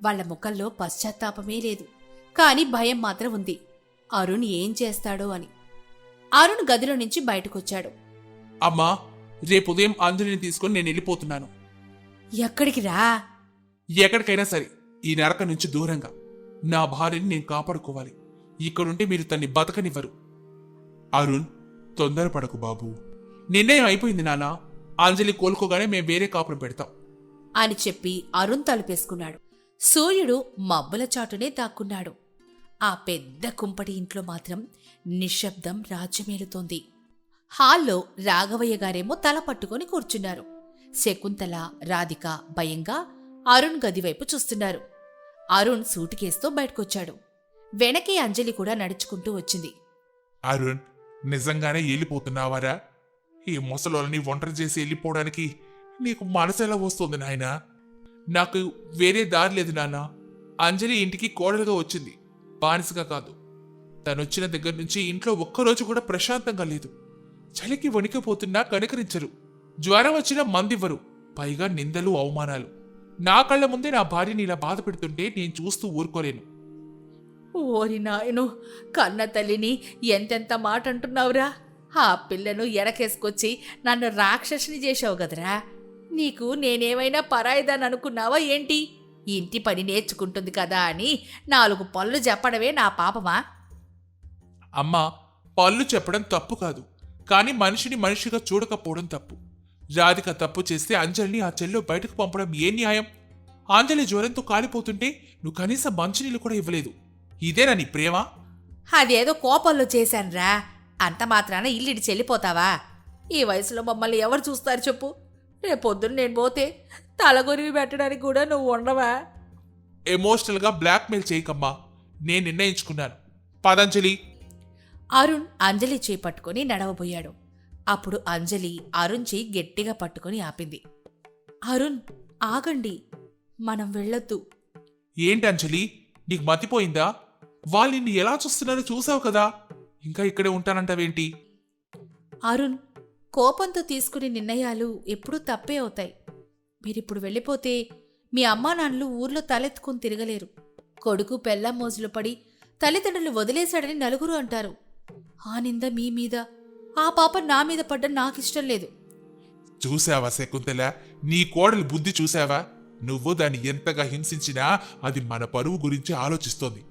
వాళ్ల ముఖంలో పశ్చాత్తాపమే లేదు, కాని భయం మాత్రం ఉంది. అరుణ్ ఏం చేస్తాడో అని. అరుణ్ గదిలో నుంచి బయటకొచ్చాడు. అమ్మా, రేపు ఉదయం అంజలిని తీసుకుని నేను వెళ్ళిపోతున్నాను. ఎక్కడికి రా? ఎక్కడికైనా సరే, ఈ నరక నుంచి దూరంగా. నా భార్యని నేను కాపాడుకోవాలి. ఇక్కడుంటే మీరు తన్ని బతకనివ్వరు. అరుణ్, తొందరపడకు బాబు. నిర్ణయం అయిపోయింది నాన్న. అంజలి కోలుకోగానే మేం వేరే కాపురం పెడతాం అని చెప్పి అరుణ్ తలుపేసుకున్నాడు. సూర్యుడు మబ్బుల చాటునే దాక్కున్నాడు. ఆ పెద్ద కుంపటి ఇంట్లో మాత్రం నిశ్శబ్దం రాజ్యమేలుతోంది. హాల్లో రాఘవయ్య గారేమో తల పట్టుకొని కూర్చున్నారు. శకుంతల, రాధిక భయంగా అరుణ్ గదివైపు చూస్తున్నారు. అరుణ్ సూటికేస్తో బయటకొచ్చాడు. వెనకే అంజలి కూడా నడుచుకుంటూ వచ్చింది. అరుణ్, నిజంగానే వెళ్ళిపోతున్నావారా? ఈ ముసలోళ్ళని ఒంటరి చేసి వెళ్ళిపోవడానికి నీకు మనసెలా వస్తుంది నాయనా? నాకు వేరే దారి లేదు నాన్న. అంజలి ఇంటికి కోడలుగా వచ్చింది, బానిసగా కాదు. తనొచ్చిన దగ్గర నుంచి ఇంట్లో ఒక్కరోజు కూడా ప్రశాంతంగా లేదు. చలికి వణికిపోతున్నా కనికరించరు. జ్వరం వచ్చినా మందివ్వరు. పైగా నిందలు, అవమానాలు. నా కళ్ళ ముందే నా భార్యని ఇలా బాధ పెడుతుంటే నేను చూస్తూ ఊరుకోలేను. ఓరి నాయను, కన్న తల్లిని ఎంతెంత మాట అంటున్నావురా? ఆ పిల్లను ఎరకేసుకొచ్చి నన్ను రాక్షసుని చేశావు గదరా. నీకు నేనేమైనా పరాయిదాన్ని అనుకున్నావా ఏంటి? ఇంటి పని నేర్చుకుంటుంది కదా అని 4 పళ్ళు చెప్పడమే నా పాపమా? అమ్మా, పళ్ళు చెప్పడం తప్పు కాదు, కానీ మనిషిని మనిషిగా చూడకపోవడం తప్పు. రాధిక తప్పు చేస్తే అంజలిని ఆ చెల్లో బయటకు పంపడం ఏ న్యాయం? అంజలి జ్వరంతో కాలిపోతుంటే నువ్వు కనీసం మంచినీళ్ళు కూడా ఇవ్వలేదు. ఇదేనా నీ ప్రేమ? అదేదో కోపంలో చేశానురా. అంత మాత్రాన ఇల్లిడి చెల్లిపోతావా? ఈ వయసులో మమ్మల్ని ఎవరు చూస్తారు చెప్పు? రేపొద్దున నేను పోతే తలగొరివి పెట్టడానికి కూడా నువ్వు ఉండవా? ఎమోషనల్గా బ్లాక్మెయిల్ చేయకమ్మా. నేను నిర్ణయించుకున్నాను. పదంజలి. అరుణ్ అంజలి చేయి పట్టుకుని నడవబోయాడు. అప్పుడు అంజలి అరుణ్ చేయి గట్టిగా పట్టుకుని ఆపింది. అరుణ్, ఆగండి, మనం వెళ్ళొద్దు. ఏంటి అంజలి, నీకు మతిపోయిందా? వాళ్ళు నిన్ను ఎలా చూస్తున్నారో చూసావు కదా. ఇంకా ఇక్కడే ఉంటానంటావేంటి? అరుణ్, కోపంతో తీసుకునే నిర్ణయాలు ఎప్పుడూ తప్పే అవుతాయి. మీరిప్పుడు వెళ్ళిపోతే మీ అమ్మా నాన్నలు ఊర్లో తలెత్తుకుని తిరగలేరు. కొడుకు పెళ్ళాం మోజులు పడి తల్లిదండ్రులు వదిలేశాడని నలుగురు అంటారు. ఆ నింద మీ మీద, ఆ పాప నా మీద పడ్డం నాకిష్టం లేదు. చూసావా శకుంతల, నీ కోడలి బుద్ధి చూసావా? నువ్వు దాన్ని ఎంతగా హింసించినా అది మన పరువు గురించి ఆలోచిస్తోంది.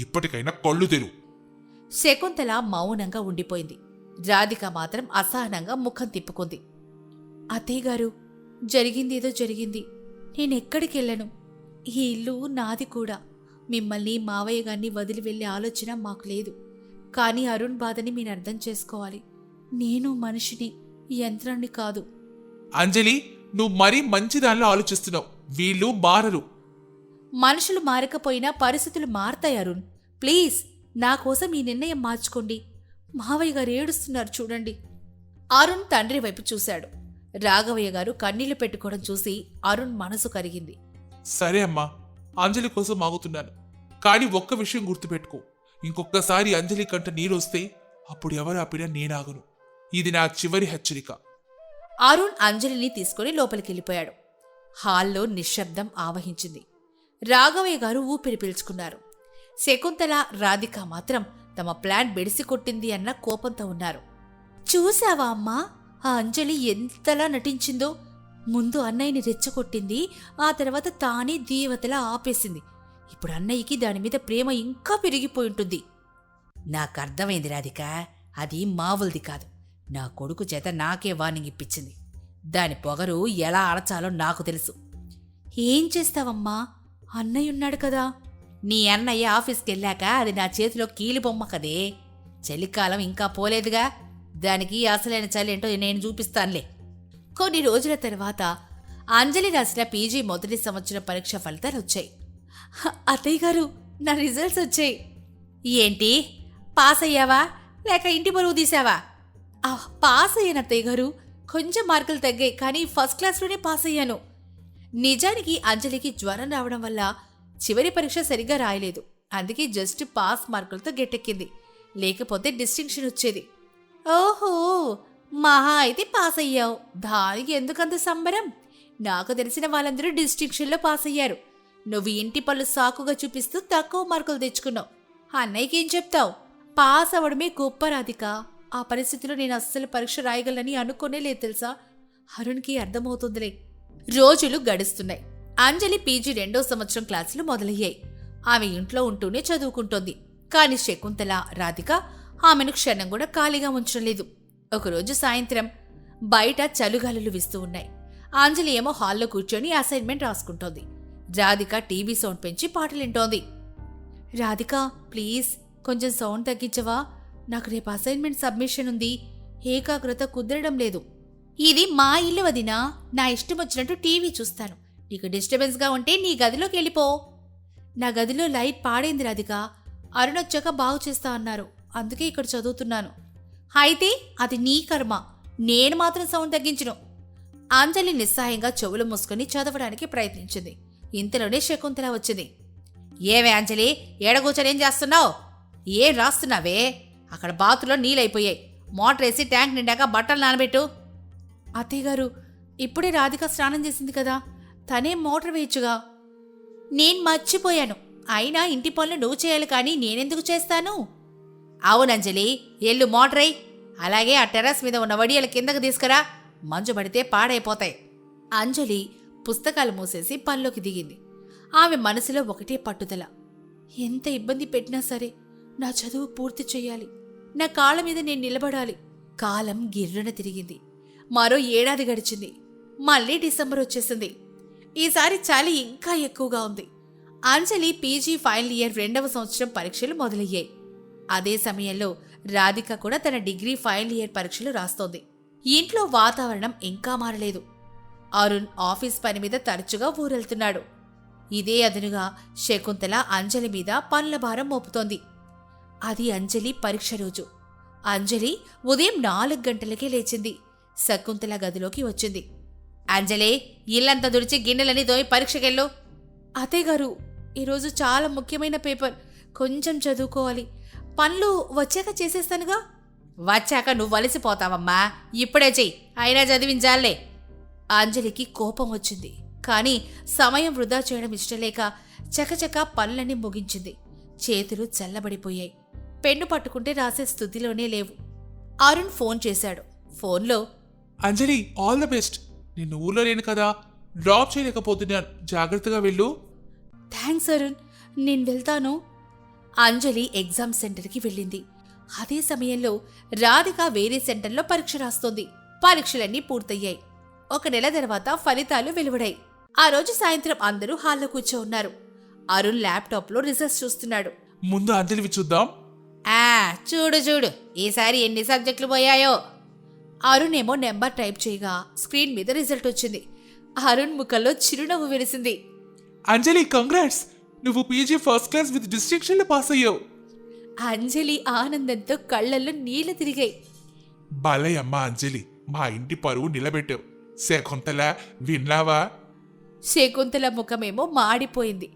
ఇప్పటికైనా కళ్ళు తెరు. శకుంతల మౌనంగా ఉండిపోయింది. రాధిక మాత్రం అసహనంగా ముఖం తిప్పుకుంది. అత్తయ్యగారు, జరిగిందేదో జరిగింది. నేనెక్కడికెళ్ళను. ఈ ఇల్లు నాది కూడా. మిమ్మల్ని, మావయ్య గారిని వదిలి వెళ్లే ఆలోచన మాకు లేదు. కానీ అరుణ్ బాధని మీరు అర్థం చేసుకోవాలి. నేను మనిషిని, యంత్రాన్ని కాదు. అంజలి, నువ్వు మరీ మంచి దానిలో ఆలోచిస్తున్నావు. వీళ్ళు మారరు. మనుషులు మారకపోయినా పరిస్థితులు మారతాయి అరుణ్. ప్లీజ్ నా కోసం ఈ నిర్ణయం మార్చుకోండి. మావయ్య గారు ఏడుస్తున్నారు చూడండి. అరుణ్ తండ్రి వైపు చూశాడు. రాఘవయ్య గారు కన్నీళ్లు పెట్టుకోవడం చూసి అరుణ్ మనసు కరిగింది. సరే అమ్మా, అంజలి కోసం ఆగుతున్నాను. కానీ ఒక్క విషయం గుర్తుపెట్టుకో, ఇంకొకసారి అంజలి కంట నీరొస్తే అప్పుడు ఎవరు ఆపినా నేనాగను. ఇది నా చివరి హెచ్చరిక. అరుణ్ అంజలిని తీసుకుని లోపలికెళ్ళిపోయాడు. హాల్లో నిశ్శబ్దం ఆవహించింది. రాఘవయ్య గారు ఊపిరి పీల్చుకున్నారు. శకుంతల, రాధిక మాత్రం తమ ప్లాన్ బెడిసి కొట్టింది అన్న కోపంతో ఉన్నారు. చూశావా అమ్మా, ఆ అంజలి ఎంతలా నటించిందో. ముందు అన్నయ్యని రెచ్చగొట్టింది, ఆ తర్వాత తానే దేవతలా ఆపేసింది. ఇప్పుడు అన్నయ్యకి దానిమీద ప్రేమ ఇంకా పెరిగిపోయింటుంది. నాకర్థమైంది రాధిక, అది మామూలుది కాదు. నా కొడుకు చేత నాకే వార్నింగ్ ఇప్పించింది. దాని పొగరు ఎలా అడచాలో నాకు తెలుసు. ఏం చేస్తావమ్మా, అన్నయ్య ఉన్నాడు కదా. నీ అన్నయ్య ఆఫీస్కి వెళ్ళాక అది నా చేతిలో కీలిబొమ్మ కదే. చలికాలం ఇంకా పోలేదుగా, దానికి అసలైన చలేంటో నేను చూపిస్తానులే. కొన్ని రోజుల తర్వాత అంజలి రాసిన పీజీ మొదటి సంవత్సరం పరీక్ష ఫలితాలు వచ్చాయి. అత్తయ్య గారు, నా రిజల్ట్స్ వచ్చాయి. ఏంటి, పాస్ అయ్యావా లేక ఇంటి బరువు తీసావా? పాస్ అయ్యాను అత్తయ్య గారు. కొంచెం మార్కులు తగ్గాయి, కానీ ఫస్ట్ క్లాస్లోనే పాస్ అయ్యాను. నిజానికి అంజలికి జ్వరం రావడం వల్ల చివరి పరీక్ష సరిగ్గా రాయలేదు. అందుకే జస్ట్ పాస్ మార్కులతో గెట్టెక్కింది. లేకపోతే డిస్టింక్షన్ వచ్చేది. ఓహో, మహా అయితే పాస్ అయ్యావు. దానికి ఎందుకంత సంబరం? నాకు తెలిసిన వాళ్ళందరూ డిస్టింక్షన్లో పాస్ అయ్యారు. నువ్వు ఇంటి పళ్ళు సాకుగా చూపిస్తూ తక్కువ మార్కులు తెచ్చుకున్నావు. అన్నయ్యకి ఏం చెప్తావు? పాస్ అవడమే గొప్ప రాధిక. ఆ పరిస్థితిలో నేను అస్సలు పరీక్ష రాయగలని అనుకోనే లేదు తెలుసా. అరుణ్కి అర్థమవుతుందిలే. రోజులు గడుస్తున్నాయి. అంజలి పీజీ 2వ సంవత్సరం క్లాసులు మొదలయ్యాయి. ఆమె ఇంట్లో ఉంటూనే చదువుకుంటోంది. కాని శకుంతల, రాధిక ఆమెను క్షణం కూడా ఖాళీగా ఉంచడం లేదు. ఒకరోజు సాయంత్రం బయట చలుగాలులు వీస్తూ ఉన్నాయి. అంజలి ఏమో హాల్లో కూర్చొని అసైన్మెంట్ రాసుకుంటోంది. రాధిక టీవీ సౌండ్ పెంచి పాటలింటోంది. రాధిక, ప్లీజ్ కొంచెం సౌండ్ తగ్గించవా? నాకు రేపు అసైన్మెంట్ సబ్మిషన్ ఉంది. ఏకాగ్రత కుదరడం లేదు. ఇది మా ఇల్లు వదినా. నా ఇష్టం వచ్చినట్టు టీవీ చూస్తాను. నీకు డిస్టర్బెన్స్గా ఉంటే నీ గదిలోకి వెళ్ళిపో. నా గదిలో లైట్ పాడైంది రాధిక. అరుణ్ వచ్చాక బాగు చేస్తా అన్నారు. అందుకే ఇక్కడ చదువుతున్నాను. అయితే అది నీ కర్మ. నేను మాత్రం సౌండ్ తగ్గించను. అంజలి నిస్సహాయంగా చెవులు మూసుకొని చదవడానికి ప్రయత్నించింది. ఇంతలోనే శకుంతల వచ్చింది. ఏవే అంజలి, ఏడగూచనేం చేస్తున్నావు? ఏం రాస్తున్నావే? అక్కడ బాతులో నీళ్ళైపోయాయి. మోటార్ వేసి ట్యాంక్ నిండాక బట్టలు నానబెట్టు. అత్తయ్యగారు, ఇప్పుడే రాధిక స్నానం చేసింది కదా, తనే మోటార్ వేయచ్చుగా. నేను మర్చిపోయాను. అయినా ఇంటి పనులు నువ్వు చేయాలి కానీ నేనెందుకు చేస్తాను? అవునంజలి, ఎల్లు మోటరై. అలాగే ఆ టెర్రస్ మీద ఉన్న వడియల కిందకు తీసుకురా. మంచు పడితే పాడైపోతాయి. అంజలి పుస్తకాలు మూసేసి పనిలోకి దిగింది. ఆమె మనసులో ఒకటే పట్టుదల. ఎంత ఇబ్బంది పెట్టినా సరే నా చదువు పూర్తి చెయ్యాలి. నా కాళ్ళ మీద నేను నిలబడాలి. కాలం గిర్రున తిరిగింది. మరో ఏడాది గడిచింది. మళ్ళీ డిసెంబర్ వచ్చేసింది. ఈసారి చలి ఇంకా ఎక్కువగా ఉంది. అంజలి పీజీ ఫైనల్ ఇయర్ 2వ సంవత్సరం పరీక్షలు మొదలయ్యాయి. అదే సమయంలో రాధిక కూడా తన డిగ్రీ ఫైనల్ ఇయర్ పరీక్షలు రాస్తోంది. ఇంట్లో వాతావరణం ఇంకా మారలేదు. అరుణ్ ఆఫీస్ పని మీద తరచుగా ఊరెళ్తున్నాడు. ఇదే అదనుగా శకుంతల అంజలి మీద పనుల భారం మోపుతోంది. అది అంజలి పరీక్ష రోజు. అంజలి ఉదయం 4 గంటలకే లేచింది. శకుంతల గదిలోకి వచ్చింది. అంజలి, ఇల్లంతా దుడిచి గిన్నెలని దోయి పరీక్షకెళ్ళు. అత్తయ్యగారు, ఈరోజు చాలా ముఖ్యమైన పేపర్, కొంచెం చదువుకోవాలి. పనులు వచ్చాక చేసేస్తానుగా. వచ్చాక నువ్వు వలిసిపోతావమ్మా. ఇప్పుడే చెయ్యి, అయినా చదివించాలే. అంజలికి కోపం వచ్చింది. కానీ సమయం వృధా చేయడం ఇష్టలేక చకచక పనులన్నీ ముగించింది. చేతులు చల్లబడిపోయాయి. పెన్ను పట్టుకుంటే రాసే స్థితిలోనే లేవు. అరుణ్ ఫోన్ చేశాడు. ఫోన్లో, అంజలి, ఆల్ ద బెస్ట్. నిన్ను ఊర్లో లేను కదా, డ్రాప్ చేయలేకపోతున్నాను. జాగ్రత్తగా వెళ్ళు. థ్యాంక్స్ అరుణ్, నేను వెళ్తాను. అంజలి ఎగ్జామ్ సెంటర్కి వెళ్ళింది. అదే సమయంలో రాధిక వేరే సెంటర్లో పరీక్ష రాస్తోంది. పరీక్షలన్నీ పూర్తయ్యాయి. 1 నెల తర్వాత ఫలితాలు వెలువడాయి. ఆ రోజు సాయంత్రం అందరూ హాల్లో కూర్చో ఉన్నారు. అరుణ్ ల్యాప్టాప్లో రిజల్ట్స్ చూస్తున్నాడు. ముందు అంజలివి చూద్దాం. చూడు చూడు, ఈసారి ఎన్ని సబ్జెక్టులు పోయాయో. అరుణ్ ఏమో నెంబర్ టైప్ చేయగా స్క్రీన్ మీద రిజల్ట్ వచ్చింది. అరుణ్ ముఖంలో చిరునవ్వు వెలిసింది. అంజలి కంగ్రాట్స్, నువ్వు పీజీ ఫస్ట్ క్లాస్ విత్ డిస్టింక్షన్లో పాస్ అయ్యావు. అంజలి ఆనందంతో కళ్ళల్లో నీళ్లు తిరిగాయి. భలే అమ్మా అంజలి, మా ఇంటి పరువు నిలబెట్టావు. శకుంతల విన్నావా? శకుంతల ముఖమేమో మాడిపోయింది.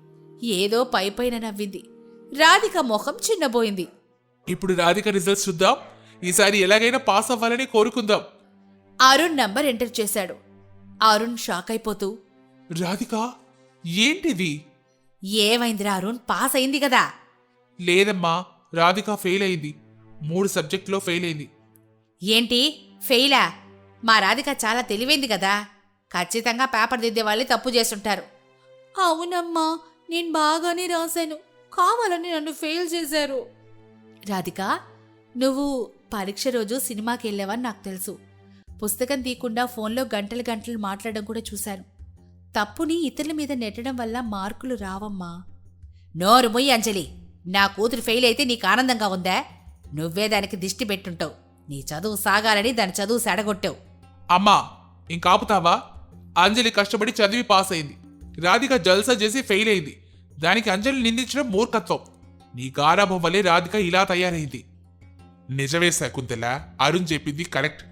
ఏదో పైపైన నవ్వింది. రాధిక ముఖం చిన్నబోయింది. ఇప్పుడు రాధిక రిజల్ట్స్ చూద్దాం. ఈసారి ఎలాగైనా పాస్ అవ్వాలని కోరుకుందాం. అరుణ్ నంబర్ ఎంటర్ చేశాడు. అరుణ్ షాక్ అయిపోతూ, రాధిక ఏంటిది? ఏమైందిరా అరుణ్, పాస్ అయింది కదా? లేదమ్మా, రాధిక ఫెయిల్ అయింది. 3 సబ్జెక్టులో ఫెయిల్ అయింది. ఏంటి ఫెయిలా? మా రాధిక చాలా తెలివైంది కదా, ఖచ్చితంగా పేపర్ దిద్దే వాళ్ళే తప్పు చేస్తుంటారు. అవునమ్మా, నేను బాగానే రాశాను, కావాలని నన్ను ఫెయిల్ చేశారు. రాధిక, నువ్వు పరీక్ష రోజు సినిమాకి వెళ్ళావని నాకు తెలుసు. పుస్తకం తీయకుండా ఫోన్లో గంటలు గంటలు మాట్లాడడం కూడా చూశాను. తప్పుని ఇతరుల మీద నెట్టడం వల్ల మార్కులు రావమ్మా. నోరు మొయ్యి అంజలి, నా కూతురు ఫెయిల్ అయితే నీకు ఆనందంగా ఉందా? నువ్వే దానికి దిష్టి పెట్టుంటావు. నీ చదువు సాగాలని దాని చదువు సెడగొట్టావు. అమ్మా ఇంకాపుతావా? అంజలి కష్టపడి చదివి పాస్ అయింది. రాధిక జల్సా చేసి ఫెయిల్ అయింది. దానికి అంజలి నిందించడం మూర్ఖత్వం. నీ గారాభం వల్లే రాధిక ఇలా తయారైంది. నిజమే శకుంతల, అరుణ్ చెప్పింది కరెక్ట్.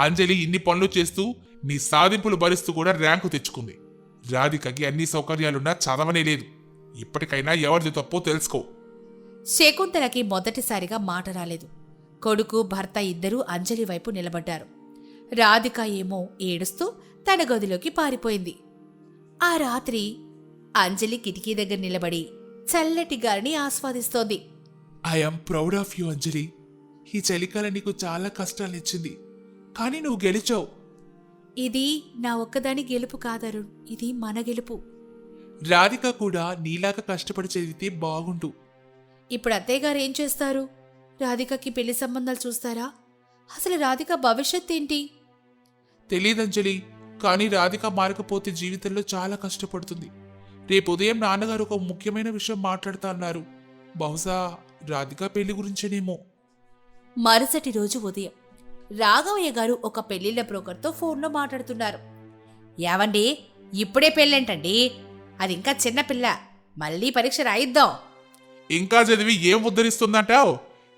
అంజలి ఇన్ని పనులు చేస్తూ నీ సాధింపులు భరిస్తూ కూడా ర్యాంకు తెచ్చుకుంది. రాధికకి అన్ని సౌకర్యాలున్నా చదవనే లేదు. ఇప్పటికైనా ఎవరిది తప్పో తెలుసుకో. శకుంతలకి మొదటిసారిగా మాట రాలేదు. కొడుకు భర్త ఇద్దరూ అంజలి వైపు నిలబడ్డారు. రాధిక ఏమో ఏడుస్తూ తన గదిలోకి పారిపోయింది. ఆ రాత్రి అంజలి కిటికీ దగ్గర నిలబడి చల్లటి గాలిని ఆస్వాదిస్తోంది. ఐఎమ్ ప్రౌడ్ ఆఫ్ యూ అంజలి. ఈ చలికాలం నీకు చాలా కష్టాలిచ్చింది, కానీ నువ్వు గెలిచావు. ఇది నా ఒక్కదాని గెలుపు కాదరు, ఇది మన గెలుపు. రాధిక కూడా నీలాగా కష్టపడి చదివితే బాగుండు. ఇప్పుడు అత్తయ్య గారు ఏం చేస్తారు? రాధికకి పెళ్లి సంబంధాలు చూస్తారా? అసలు రాధిక భవిష్యత్ ఏంటి? తెలీదంజలి, కానీ రాధిక మారకపోతే జీవితంలో చాలా కష్టపడుతుంది. రేపు ఉదయం నాన్నగారు ఒక ముఖ్యమైన విషయం మాట్లాడుతా అన్నారు. బహుశా రాధిక పెళ్లి గురించేనేమో. మరుసటి రోజు ఉదయం రాఘవయ్య గారు ఒక పెళ్లిళ్ల బ్రోకర్తో ఫోన్లో మాట్లాడుతున్నారు. ఏవండి, ఇప్పుడే పెళ్ళేంటండి? అది ఇంకా చిన్నపిల్ల, మళ్ళీ పరీక్ష రాయిద్దాం. ఇంకా చదివి ఏం ఉద్ధరిస్తుందంటావు?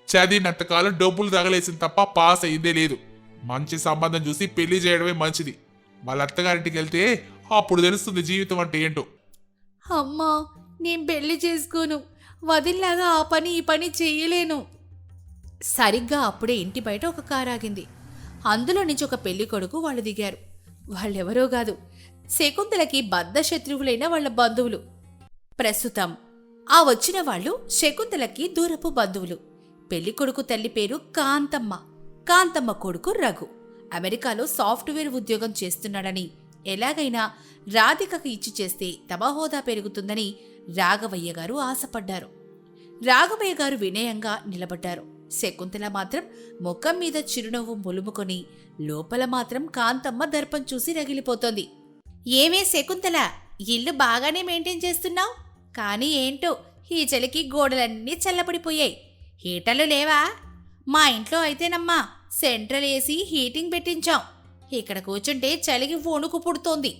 చదివినంతకాలం డబ్బులు తగలేసింది తప్ప పాస్ అయ్యిందే లేదు. మంచి సంబంధం చూసి పెళ్లి చేయడమే మంచిది. వాళ్ళ అత్తగారింటికి వెళ్తే అప్పుడు తెలుస్తుంది జీవితం అంటే ఏంటో. అమ్మా, నేను పెళ్లి చేసుకోను. వదిలిలాగా ఆ పని ఈ పని చెయ్యలేను. సరిగ్గా అప్పుడే ఇంటి బయట ఒక కారు ఆగింది. అందులో నుంచి ఒక పెళ్లి కొడుకు వాళ్ళు దిగారు. వాళ్ళెవరో కాదు, శకుంతలకి బద్ధ శత్రువులైన వాళ్ళ బంధువులు. ప్రస్తుతం ఆ వచ్చిన వాళ్ళు శకుంతలకి దూరపు బంధువులు. పెళ్లి కొడుకు తల్లి పేరు కాంతమ్మ. కాంతమ్మ కొడుకు రఘు అమెరికాలో సాఫ్ట్వేర్ ఉద్యోగం చేస్తున్నాడని, ఎలాగైనా రాధికకు ఇచ్చి చేస్తే తమ హోదా పెరుగుతుందని రాఘవయ్య గారు ఆశపడ్డారు. రాఘవయ్య గారు వినయంగా నిలబడ్డారు. శకుంతల మాత్రం ముఖం మీద చిరునవ్వు ములుముకొని లోపల మాత్రం కాంతమ్మ దర్పం చూసి రగిలిపోతోంది. ఏమే శకుంతల, ఇల్లు బాగానే మెయింటైన్ చేస్తున్నావు, కానీ ఏంటో ఈ చలికి గోడలన్నీ చల్లబడిపోయాయి. హీటర్లు లేవా? మా ఇంట్లో అయితేనమ్మా సెంట్రల్ ఏసీ హీటింగ్ పెట్టించాం. ఇక్కడ కూర్చుంటే చలికి వణుకు పుడుతోంది.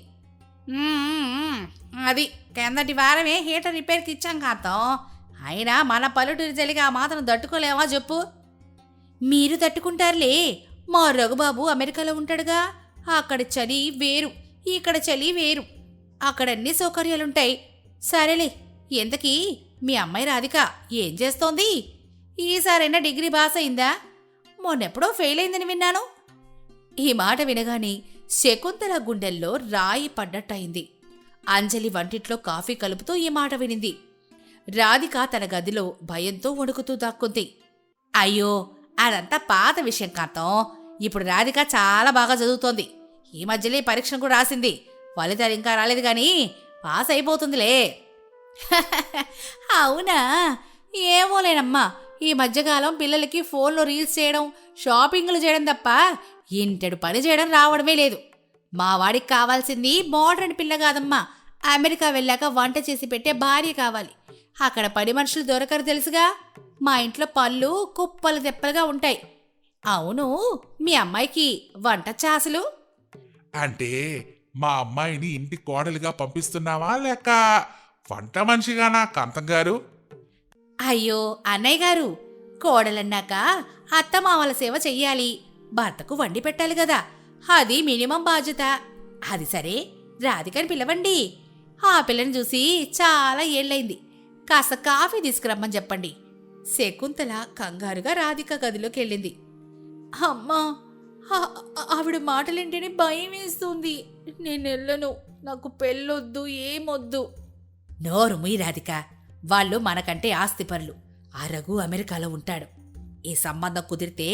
అది కిందటి వారమే హీటర్ రిపేర్కి ఇచ్చాం కాంతం. అయినా మన పల్లెటూరి చలికి ఆ మాత్రం తట్టుకోలేవా చెప్పు? మీరు తట్టుకుంటారులే, మా రఘుబాబు అమెరికాలో ఉంటాడుగా. అక్కడ చలి వేరు, ఇక్కడ చలి వేరు. అక్కడ అన్ని సౌకర్యాలుంటాయి. సరేలే, ఎంతకీ మీ అమ్మాయి రాధిక ఏం చేస్తోంది? ఈసారైనా డిగ్రీ పాస్ అయిందా? మొన్నెప్పుడో ఫెయిల్ అయిందని విన్నాను. ఈ మాట వినగానే శకుంతల గుండెల్లో రాయి పడ్డట్టయింది. అంజలి వంటిట్లో కాఫీ కలుపుతూ ఈ మాట వినింది. రాధిక తన గదిలో భయంతో వణుకుతూ దాక్కుంది. అయ్యో, అదంతా పాత విషయం కాంతం. ఇప్పుడు రాధిక చాలా బాగా చదువుతోంది. ఈ మధ్యలో పరీక్షను కూడా రాసింది. ఫలితాలు ఇంకా రాలేదు కానీ పాస్ అయిపోతుందిలే. అవునా? ఏమోలేనమ్మా, ఈ మధ్యకాలం పిల్లలకి ఫోన్లో రీల్స్ చేయడం, షాపింగ్లు చేయడం తప్ప ఇంటెడు పని చేయడం రావడమే లేదు. మా వాడికి కావాల్సింది మోడర్న్ పిల్ల కాదమ్మా, అమెరికా వెళ్ళాక వంట చేసి పెట్టే భార్య కావాలి. అక్కడ పని మనుషులు దొరకరు తెలుసుగా. మా ఇంట్లో పళ్ళు కుప్పలు తెప్పలుగా ఉంటాయి. అవును, మీ అమ్మాయికి వంట చాసలు? అంటే మా అమ్మాయిని ఇంటి కోడలిగా పంపిస్తున్నావా లేక వంట మనిషిగానా కాంతం గారు? అయ్యో అన్నయ్య గారు, కోడలన్నాక అత్తమామల సేవ చెయ్యాలి, భర్తకు వండి పెట్టాలి కదా, అది మినిమం బాధ్యత. అది సరే, రాధికని పిలవండి. ఆ పిల్లని చూసి చాలా ఏళ్ళైంది, కాస్త కాఫీ తీసుకురమ్మని చెప్పండి. శకుంతల కంగారుగా రాధిక గదిలోకి వెళ్ళింది. అమ్మా, ఆవిడ మాటలేంటేనే భయం వేస్తుంది. నేను వెళ్ళను, నాకు పెళ్ళొద్దు, ఏమొద్దు. నోరు ముయ్యి రాధిక, వాళ్ళు మనకంటే ఆస్తిపరులు. ఆ రఘు అమెరికాలో ఉంటాడు. ఈ సంబంధం కుదిరితే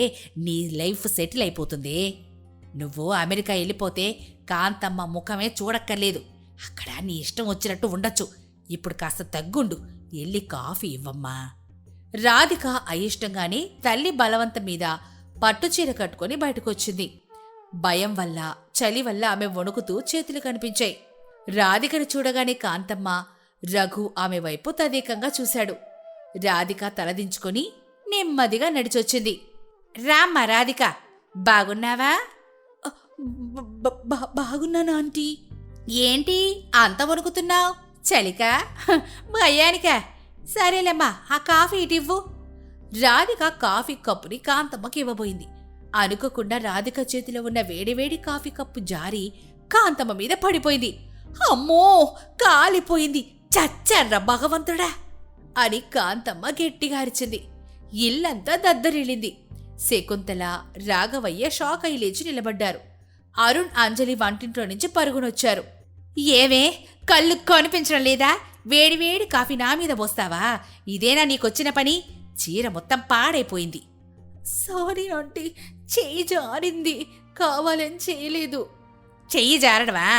నీ లైఫ్ సెటిల్ అయిపోతుంది. నువ్వు అమెరికా వెళ్ళిపోతే కాంతమ్మ ముఖమే చూడక్కర్లేదు. అక్కడ నీ ఇష్టం వచ్చినట్టు ఉండొచ్చు. ఇప్పుడు కాస్త తగ్గుండు, వెళ్ళి కాఫీ ఇవ్వమ్మా. రాధిక అయిష్టంగానే తల్లి బలవంతం మీద పట్టుచీర కట్టుకుని బయటకొచ్చింది. భయం వల్ల, చలి వల్ల ఆమె వణుకుతూ చేతులు కనిపించాయి. రాధికను చూడగానే కాంతమ్మ, రఘు ఆమె వైపు తదేకంగా చూశాడు. రాధిక తలదించుకొని నెమ్మదిగా నడిచొచ్చింది. రామ్మా రాధిక, బాగున్నావా? బాగున్నాను ఆంటీ. ఏంటి అంత వణుకుతున్నావు? చలికా భయానికా? సరేలేమ్మా, ఆ కాఫీ ఇటివ్వు. రాధిక కాఫీ కప్పుని కాంతమ్మకి ఇవ్వబోయింది. అనుకోకుండా రాధిక చేతిలో ఉన్న వేడివేడి కాఫీ కప్పు జారి కాంతమ్మ మీద పడిపోయింది. అమ్మో, కాలిపోయింది, చచ్చాన్రా భగవంతుడా అని కాంతమ్మ గట్టిగా అరిచింది. ఇల్లంతా దద్దరిల్లింది. శకుంతల, రాఘవయ్య షాక్ అయి లేచి నిలబడ్డారు. అరుణ్, అంజలి వంటింట్లో నుంచి పరుగునొచ్చారు. ఏవే, కళ్ళు కనిపించడం లేదా? వేడివేడి కాఫీ నా మీద పోస్తావా? ఇదేనా నీకొచ్చిన పని? చీర మొత్తం పాడైపోయింది. సారీ ఆంటీ, చెయ్యి జారింది, కావాలని చేయలేదు. చెయ్యి జారడవా?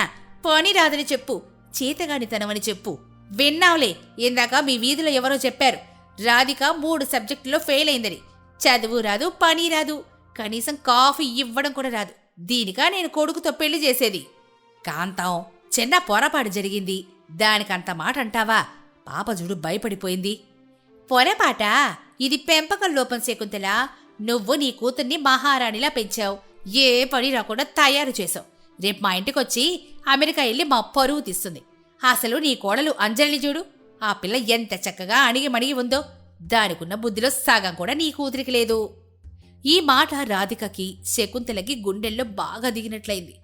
పోనీ రాదని చెప్పు, చేతగానితనమని చెప్పు. విన్నావులే, ఇందాక మీ వీధిలో ఎవరో చెప్పారు, రాధిక 3 సబ్జెక్టులో ఫెయిల్ అయిందని. చదువు రాదు, పని రాదు, కనీసం కాఫీ ఇవ్వడం కూడా రాదు. దీనికా నేను కొడుకుతో పెళ్లి చేసేది? కాంతం, చిన్న పొరపాటు జరిగింది, దానికంత మాట అంటావా? పాప చూడు భయపడిపోయింది. పొరపాట? ఇది పెంపకం లోపం శకుంతల. నువ్వు నీ కూతుర్ని మహారాణిలా పెంచావు, ఏ పని రాకుండా తయారు చేసావు. రేపు మా ఇంటికొచ్చి అమెరికా వెళ్ళి మా పరువు తీస్తుంది. అసలు నీ కోడలు అంజలిని చూడు, ఆ పిల్ల ఎంత చక్కగా అణిగి ఉందో. దానికున్న బుద్ధిలో సగం కూడా నీ కూతురికి లేదు. ఈ మాట రాధికకి, శకుంతలకి గుండెల్లో బాగా దిగినట్లయింది.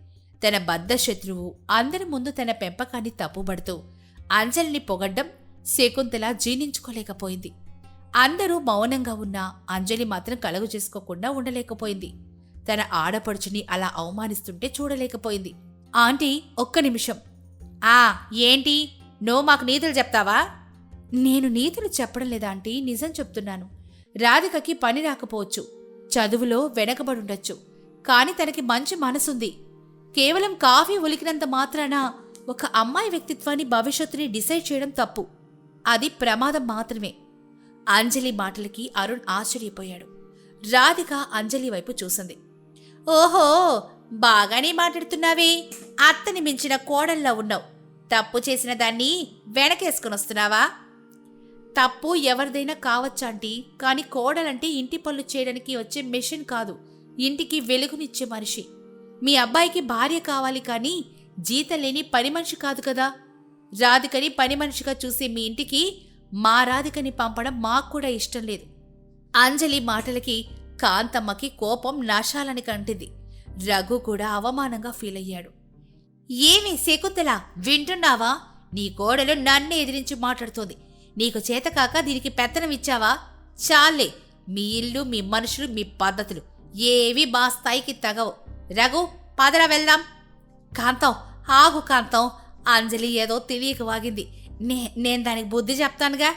తన బద్ధ శత్రువు అందరి ముందు తన పెంపకాన్ని తప్పుబడుతూ అంజలిని పొగడ్డం శకుంతల జీర్ణించుకోలేకపోయింది. అందరూ మౌనంగా ఉన్నా అంజలి మాత్రం కలుగు చేసుకోకుండా ఉండలేకపోయింది. తన ఆడపడుచుని అలా అవమానిస్తుంటే చూడలేకపోయింది. ఆంటీ, ఒక్క నిమిషం. ఏంటి, నువ్వు మాకు నీతులు చెప్తావా? నేను నీతులు చెప్పడం లేదా ఆంటీ, నిజం చెప్తున్నాను. రాధికకి పని రాకపోవచ్చు, చదువులో వెనకబడుండొచ్చు, కాని తనకి మంచి మనసుంది. కేవలం కాఫీ ఒలికినంత మాత్రాన ఒక అమ్మాయి వ్యక్తిత్వాన్ని, భవిష్యత్తుని డిసైడ్ చేయడం తప్పు. అది ప్రమాదం మాత్రమే. అంజలి మాటలకి అరుణ్ ఆశ్చర్యపోయాడు. రాధిక అంజలి వైపు చూసింది. ఓహో, బాగానే మాట్లాడుతున్నావే, అత్తని మించిన కోడల్లా ఉన్నావు. తప్పు చేసిన దాన్ని వెనకేసుకునొస్తున్నావా? తప్పు ఎవరిదైనా కావచ్చాంటీ, కాని కోడలంటే ఇంటి పనులు చేయడానికి వచ్చే మెషిన్ కాదు, ఇంటికి వెలుగునిచ్చే మనిషి. మీ అబ్బాయికి భార్య కావాలి కానీ జీతం లేని పని మనిషి కాదు కదా. రాధికని పని మనిషిగా చూసి మీ ఇంటికి మా రాధికని పంపడం మాకు కూడా ఇష్టం లేదు. అంజలి మాటలకి కాంతమ్మకి కోపం నాశాలని కంటింది. రఘు కూడా అవమానంగా ఫీల్ అయ్యాడు. ఏమి శకుంతల, వింటున్నావా? నీ కోడలు నన్ను ఎదిరించి మాట్లాడుతోంది. నీకు చేతకాక దీనికి పెత్తనం ఇచ్చావా? చాలే, మీ ఇల్లు, మీ మనుషులు, మీ పద్ధతులు ఏవి మా స్థాయికి తగవు. రఘు, పదరా వెళ్దాం. కాంతం, ఆగు కాంతం. అంజలి ఏదో తెలియక వాగింది. నేను దానికి బుద్ధి చెప్తానుగా.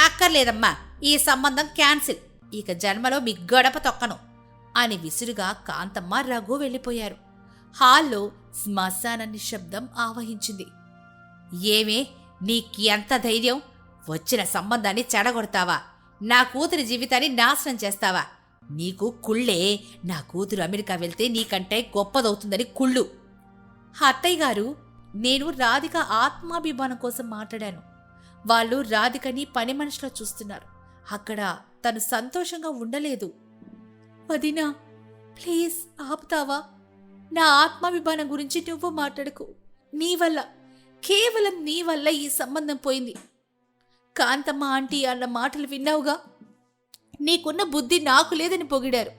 అక్కర్లేదమ్మా, ఈ సంబంధం క్యాన్సిల్. ఇక జన్మలో మీ గడప తొక్కను అని విసురుగా కాంతమ్మ, రఘు వెళ్ళిపోయారు. హాల్లో శ్మశాన నిశ్శబ్దం ఆవహించింది. ఏమే, నీకెంత ధైర్యం? వచ్చిన సంబంధాన్ని చెడగొడతావా? నా కూతురి జీవితాన్ని నాశనం చేస్తావా? నీకు కుళ్ళే. నా కూతురు అమెరికా వెళ్తే నీకంటే గొప్పదవుతుందని కుళ్ళు. అత్తయ్య గారు, నేను రాధిక ఆత్మాభిమానం కోసం మాట్లాడాను. వాళ్ళు రాధికని పని మనిషిలో చూస్తున్నారు. అక్కడ తను సంతోషంగా ఉండలేదు. వదినా, ప్లీజ్ ఆపుతావా? నా ఆత్మాభిమానం గురించి నువ్వు మాట్లాడుకో. నీ వల్ల, కేవలం నీ వల్ల ఈ సంబంధం పోయింది. కాంతమ్మ ఆంటీ అన్న మాటలు విన్నావుగా. నీకున్న బుద్ధి నాకు లేదని పొగిడారు.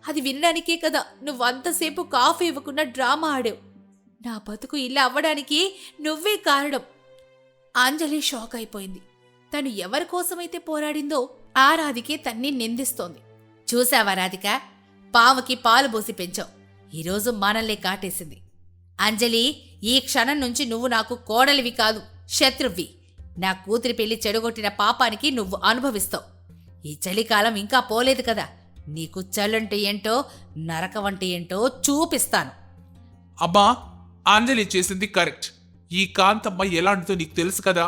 అది వినడానికే కదా నువ్వంతసేపు కాఫీ ఇవ్వకుండా డ్రామా ఆడావు. నా బతుకు ఇలా అవ్వడానికి నువ్వే కారణం. అంజలి షాక్ అయిపోయింది. తను ఎవరి కోసమైతే పోరాడిందో ఆ రాధికే తన్ని నిందిస్తోంది. చూసావా రాధిక, పావుకి పాలు పోసి పెంచావు. ఈరోజు మనల్ని కాటేసింది. అంజలి, ఈ క్షణం నుంచి నువ్వు నాకు కోడలివి కాదు, శత్రువి. నా కూతురి పెళ్లి చెడగొట్టిన పాపానికి నువ్వు అనుభవిస్తావు. ఈ చలికాలం ఇంకా పోలేదు కదా. నీకు చలంటే ఏంటో, నరకమంటే ఏంటో చూపిస్తాను. అమ్మా, అంజలి చేసింది కరెక్ట్. ఈ కాంతమ్మ ఎలాంటిదో నీకు తెలుసు కదా.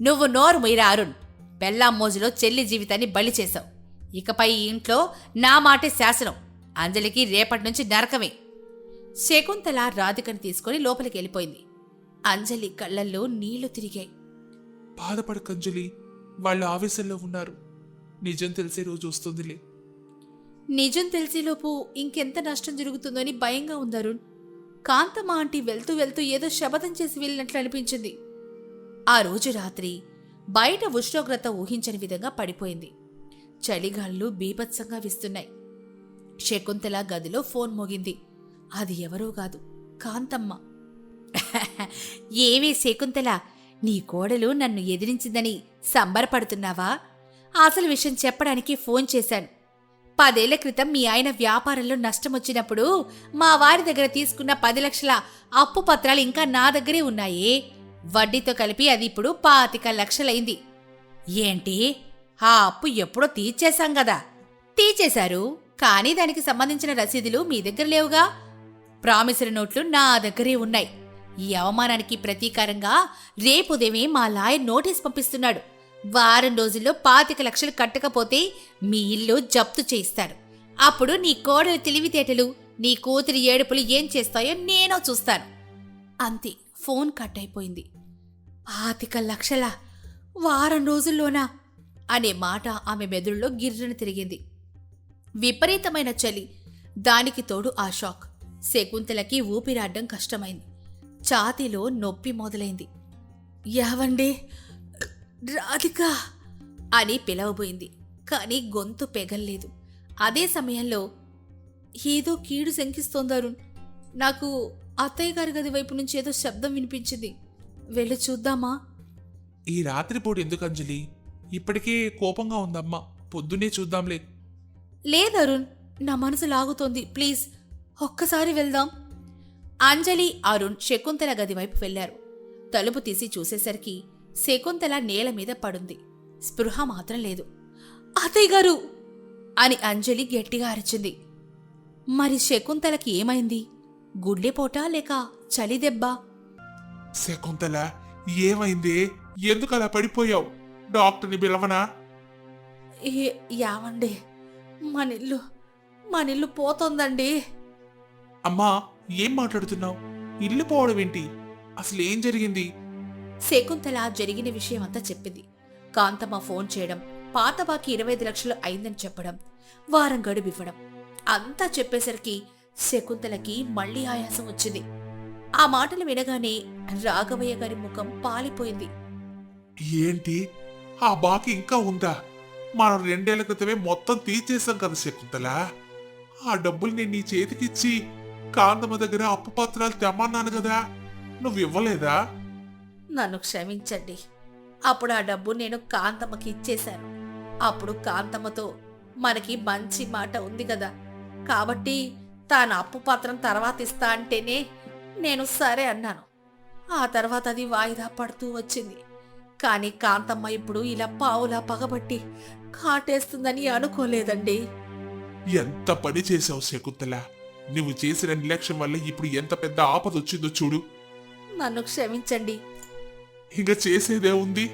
నువ్వు నోరు మొయ్యరా అరుణ్. పెళ్ళాం మోజులో చెల్లి జీవితాన్ని బలి చేశావు. ఇకపై ఈ ఇంట్లో నా మాటే శాసనం. అంజలికి రేపటి నుంచి నరకమే. శకుంతల రాధికను తీసుకుని లోపలికి వెళ్ళిపోయింది. అంజలి కళ్ళల్లో నీళ్లు తిరిగాయి. బాధపడకు అంజలి, వాళ్ళు ఆవేశంలో ఉన్నారు. నిజం తెలిసే రోజు వస్తుందిలే. నిజం తెలిసేలోపు ఇంకెంత నష్టం జరుగుతుందో అని భయంగా ఉంది అరుణ్. కాంతమ్మ ఆంటీ వెళ్తూ వెళ్తూ ఏదో శపథం చేసి వెళ్ళినట్లు అనిపించింది. ఆ రోజు రాత్రి బయట ఉష్ణోగ్రత ఊహించని విధంగా పడిపోయింది. చలిగాళ్ళు బీభత్సంగా వీస్తున్నాయి. శకుంతల గదిలో ఫోన్ మోగింది. అది ఎవరో కాదు, కాంతమ్మ. ఏవే శకుంతల, నీ కోడలు నన్ను ఎదిరించిందని సంబరపడుతున్నావా? అసలు విషయం చెప్పడానికి ఫోన్ చేశాను. 10 ఏళ్ల క్రితం మీ ఆయన వ్యాపారంలో నష్టమొచ్చినప్పుడు మా వారి దగ్గర తీసుకున్న 10 లక్షల అప్పు పత్రాలు ఇంకా నా దగ్గరే ఉన్నాయే. వడ్డీతో కలిపి అది ఇప్పుడు 25 లక్షలైంది. ఏంటి, ఆ అప్పు ఎప్పుడో తీర్చేశాం కదా? తీర్చేశారు, కానీ దానికి సంబంధించిన రసీదులు మీ దగ్గర లేవుగా. ప్రామిసరీ నోట్లు నా దగ్గరే ఉన్నాయి. ఈ అవమానానికి ప్రతీకారంగా రేపు ఉదయమే మా లాయర్ నోటీస్ పంపిస్తున్నాడు. వారం రోజుల్లో 25 లక్షలు కట్టకపోతే మీ ఇల్లు జప్తు చేయిస్తాడు. అప్పుడు నీ కోడలి తెలివితేటలు, నీ కూతురి ఏడుపులు ఏం చేస్తాయో నేనో చూస్తాను. అంతే, ఫోన్ కట్ అయిపోయింది. 25 లక్షలా? వారం రోజుల్లోనా అనే మాట ఆమె మెదడులో గిర్రన తిరిగింది. విపరీతమైన చలి, దానికి తోడు ఆ షాక్. శకుంతలకి ఊపిరాడ్డం కష్టమైంది. ఛాతీలో నొప్పి మొదలైంది. యావండి రాధిక అని పిలవబోయింది, కానీ గొంతు పెగల్లేదు. అదే సమయంలో ఏదో కీడు శంకిస్తోందారు. నాకు అత్తయ్య గారి గది వైపు నుంచి ఏదో శబ్దం వినిపించింది. వెళ్ళి చూద్దామా? ఈ రాత్రిపూట ఎందుకు అంజలి? ఇప్పటికే కోపంగా ఉందమ్మా. పొద్దున్నే చూద్దాంలే. లేదరుణ్, నా మనసు లాగుతోంది. ప్లీజ్ ఒక్కసారి వెళ్దాం. అంజలి, అరుణ్ శకుంతల గది వైపు వెళ్లారు. తలుపు తీసి చూసేసరికి శకుంతల నేల మీద పడుంది. స్పృహ మాత్రం లేదు. అత్తయ్య గారు అని అంజలి గట్టిగా అరిచింది. మరి శకుంతలకి ఏమైంది? గుండెపోటా లేక చలి దెబ్బా? శకుంతల, ఏమైంది? ఎందుకు అలా పడిపోయావు? డాక్టర్ని పిలవనా? యావండి, మనిల్లు పోతోందండి. అమ్మా, ఏం మాట్లాడుతున్నావు? ఇల్లు పోవడం ఏంటి? అసలు ఏం జరిగింది? శకుంతల జరిగిన విషయం అంతా చెప్పింది. కాంతమ్మ ఫోన్ చేయడం, పాత బాకి 25 లక్షలు అయిందని చెప్పడం, వారం గడువివ్వడం, అంతా చెప్పేసరికి శకుంతలకి మళ్లీ ఆయాసం వచ్చింది. ఆ మాటలు వినగానే రాఘవయ్య గారి ముఖం పాలిపోయింది. ఏంటి, ఆ బాకీ ఇంకా ఉందా? మనం 2 ఏళ్ల క్రితమే మొత్తం తీర్చేశాం కదా శకుంతల. ఆ డబ్బులు నేను నీ చేతికిచ్చి కాంతమ్మ దగ్గర అప్పు పత్రాలు తెమ్మన్నాను కదా, నువ్వు ఇవ్వలేదా? నన్ను క్షమించండి. అప్పుడు ఆ డబ్బు నేను కాంతమ్మకి ఇచ్చేశాను. అప్పుడు కాంతమ్మతో మనకి మంచి మాట ఉంది కదా, కాబట్టి తాను అప్పు పత్రం తర్వాత ఇస్తా అంటేనే నేను సరే అన్నాను. ఆ తర్వాత అది వాయిదా పడుతూ వచ్చింది. కానీ కాంతమ్మ ఇప్పుడు ఇలా పావులా పగబట్టి కాటేస్తుందని అనుకోలేదండి. ఎంత పని చేశావు శకుంతల. నువ్వు చేసిన నిర్లక్ష్యం వల్ల ఇప్పుడు ఎంత పెద్ద ఆపద వచ్చిందో చూడు. నన్ను క్షమించండి. ఇంకా చేసేదే ఉంది.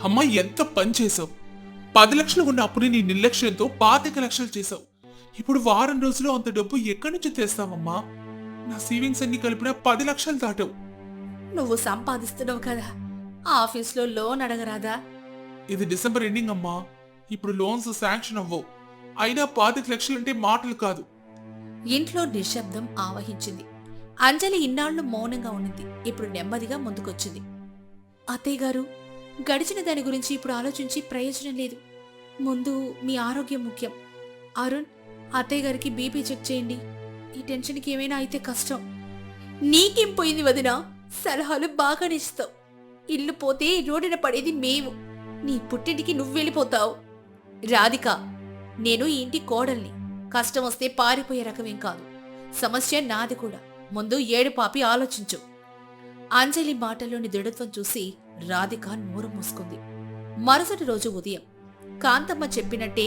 అమ్మా, ఎంత పని చేసావు. 10 లక్షలు ఉన్న అప్పుని నీ నిర్లక్ష్యంతో 25 లక్షలు చేసావు. ఇప్పుడు వారం రోజుల్లో అంత డబ్బు ఎక్కడి నుంచి తెస్తావమ్మా? నా సేవింగ్స్ అన్ని కలిపినా 10 లక్షలు దాటావు. నువ్వు సంపాదిస్తున్నావు కదా, ఆఫీస్లో లోన్ అడగరాదా? ఇది డిసెంబర్ ఎండింగ్ అమ్మా. ఇప్పుడు లోన్స్ శాంక్షన్ అవ్వవు. అయినా 25 లక్షలంటే మాటలు కాదు. ఇంట్లో నిశ్శబ్దం ఆవహించింది. అంజలి ఇన్నాళ్లు మౌనంగా ఉన్నింది. ఇప్పుడు నెమ్మదిగా ముందుకొచ్చింది. అత్తయ్య గారు, గడిచిన దాని గురించి ఇప్పుడు ఆలోచించి ప్రయోజనం లేదు. ముందు మీ ఆరోగ్యం ముఖ్యం. అరుణ్, అత్తయ్య గారికి బీపీ చెక్ చేయండి. ఈ టెన్షన్కి ఏమైనా అయితే కష్టం. నీకేం పోయింది వదినా? సలహాలు బాగానే ఇస్తావు. ఇల్లు పోతే రోడ్డున పడేది మేము. నీ పుట్టింటికి నువ్వు వెళ్ళిపోతావు. రాధిక, నేను ఈ ఇంటి కోడల్ని. కష్టం వస్తే పారిపోయే రకమేం కాదు. సమస్య నాది కూడా. ముందు ఏడు పాపి ఆలోచించు. అంజలి మాటల్లోని దృఢత్వం చూసి రాధిక నోరు మూసుకుంది. మరుసటి రోజు ఉదయం కాంతమ్మ చెప్పినట్టే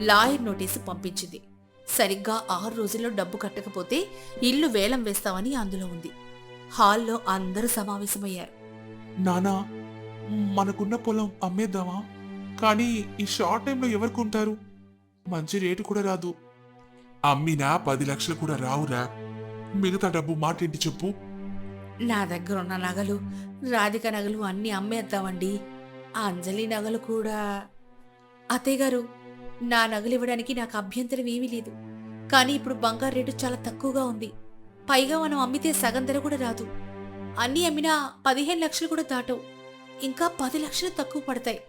లాయర్ నోటీసు పంపించింది. సరిగ్గా 6 రోజుల్లో డబ్బు కట్టకపోతే ఇల్లు వేలం వేస్తామని అందులో ఉంది. హాల్లో అందరూ సమావేశమయ్యారు. నానా, మనకున్న పొలం అమ్మేద్దామా? కానీ ఈ షార్ట్ టైంలో ఎవరు కొంటారు? మంచి రేటు కూడా రాదు. అమ్మినా 10 లక్షలు కూడా రావురా. మిగతా డబ్బు మాటేంటి చెప్పు. నా దగ్గర ఉన్న నగలు, రాధిక నగలు అన్నీ అమ్మేద్దామండి. అంజలి నగలు కూడా. అత్తయ్య గారు, నా నగలు ఇవ్వడానికి నాకు అభ్యంతరం ఏమీ లేదు. కానీ ఇప్పుడు బంగారు రేటు చాలా తక్కువగా ఉంది. పైగా మనం అమ్మితే సగం ధర కూడా రాదు. అన్నీ అమ్మినా 15 లక్షలు కూడా దాటవు. ఇంకా 10 లక్షలు తక్కువ పడతాయి.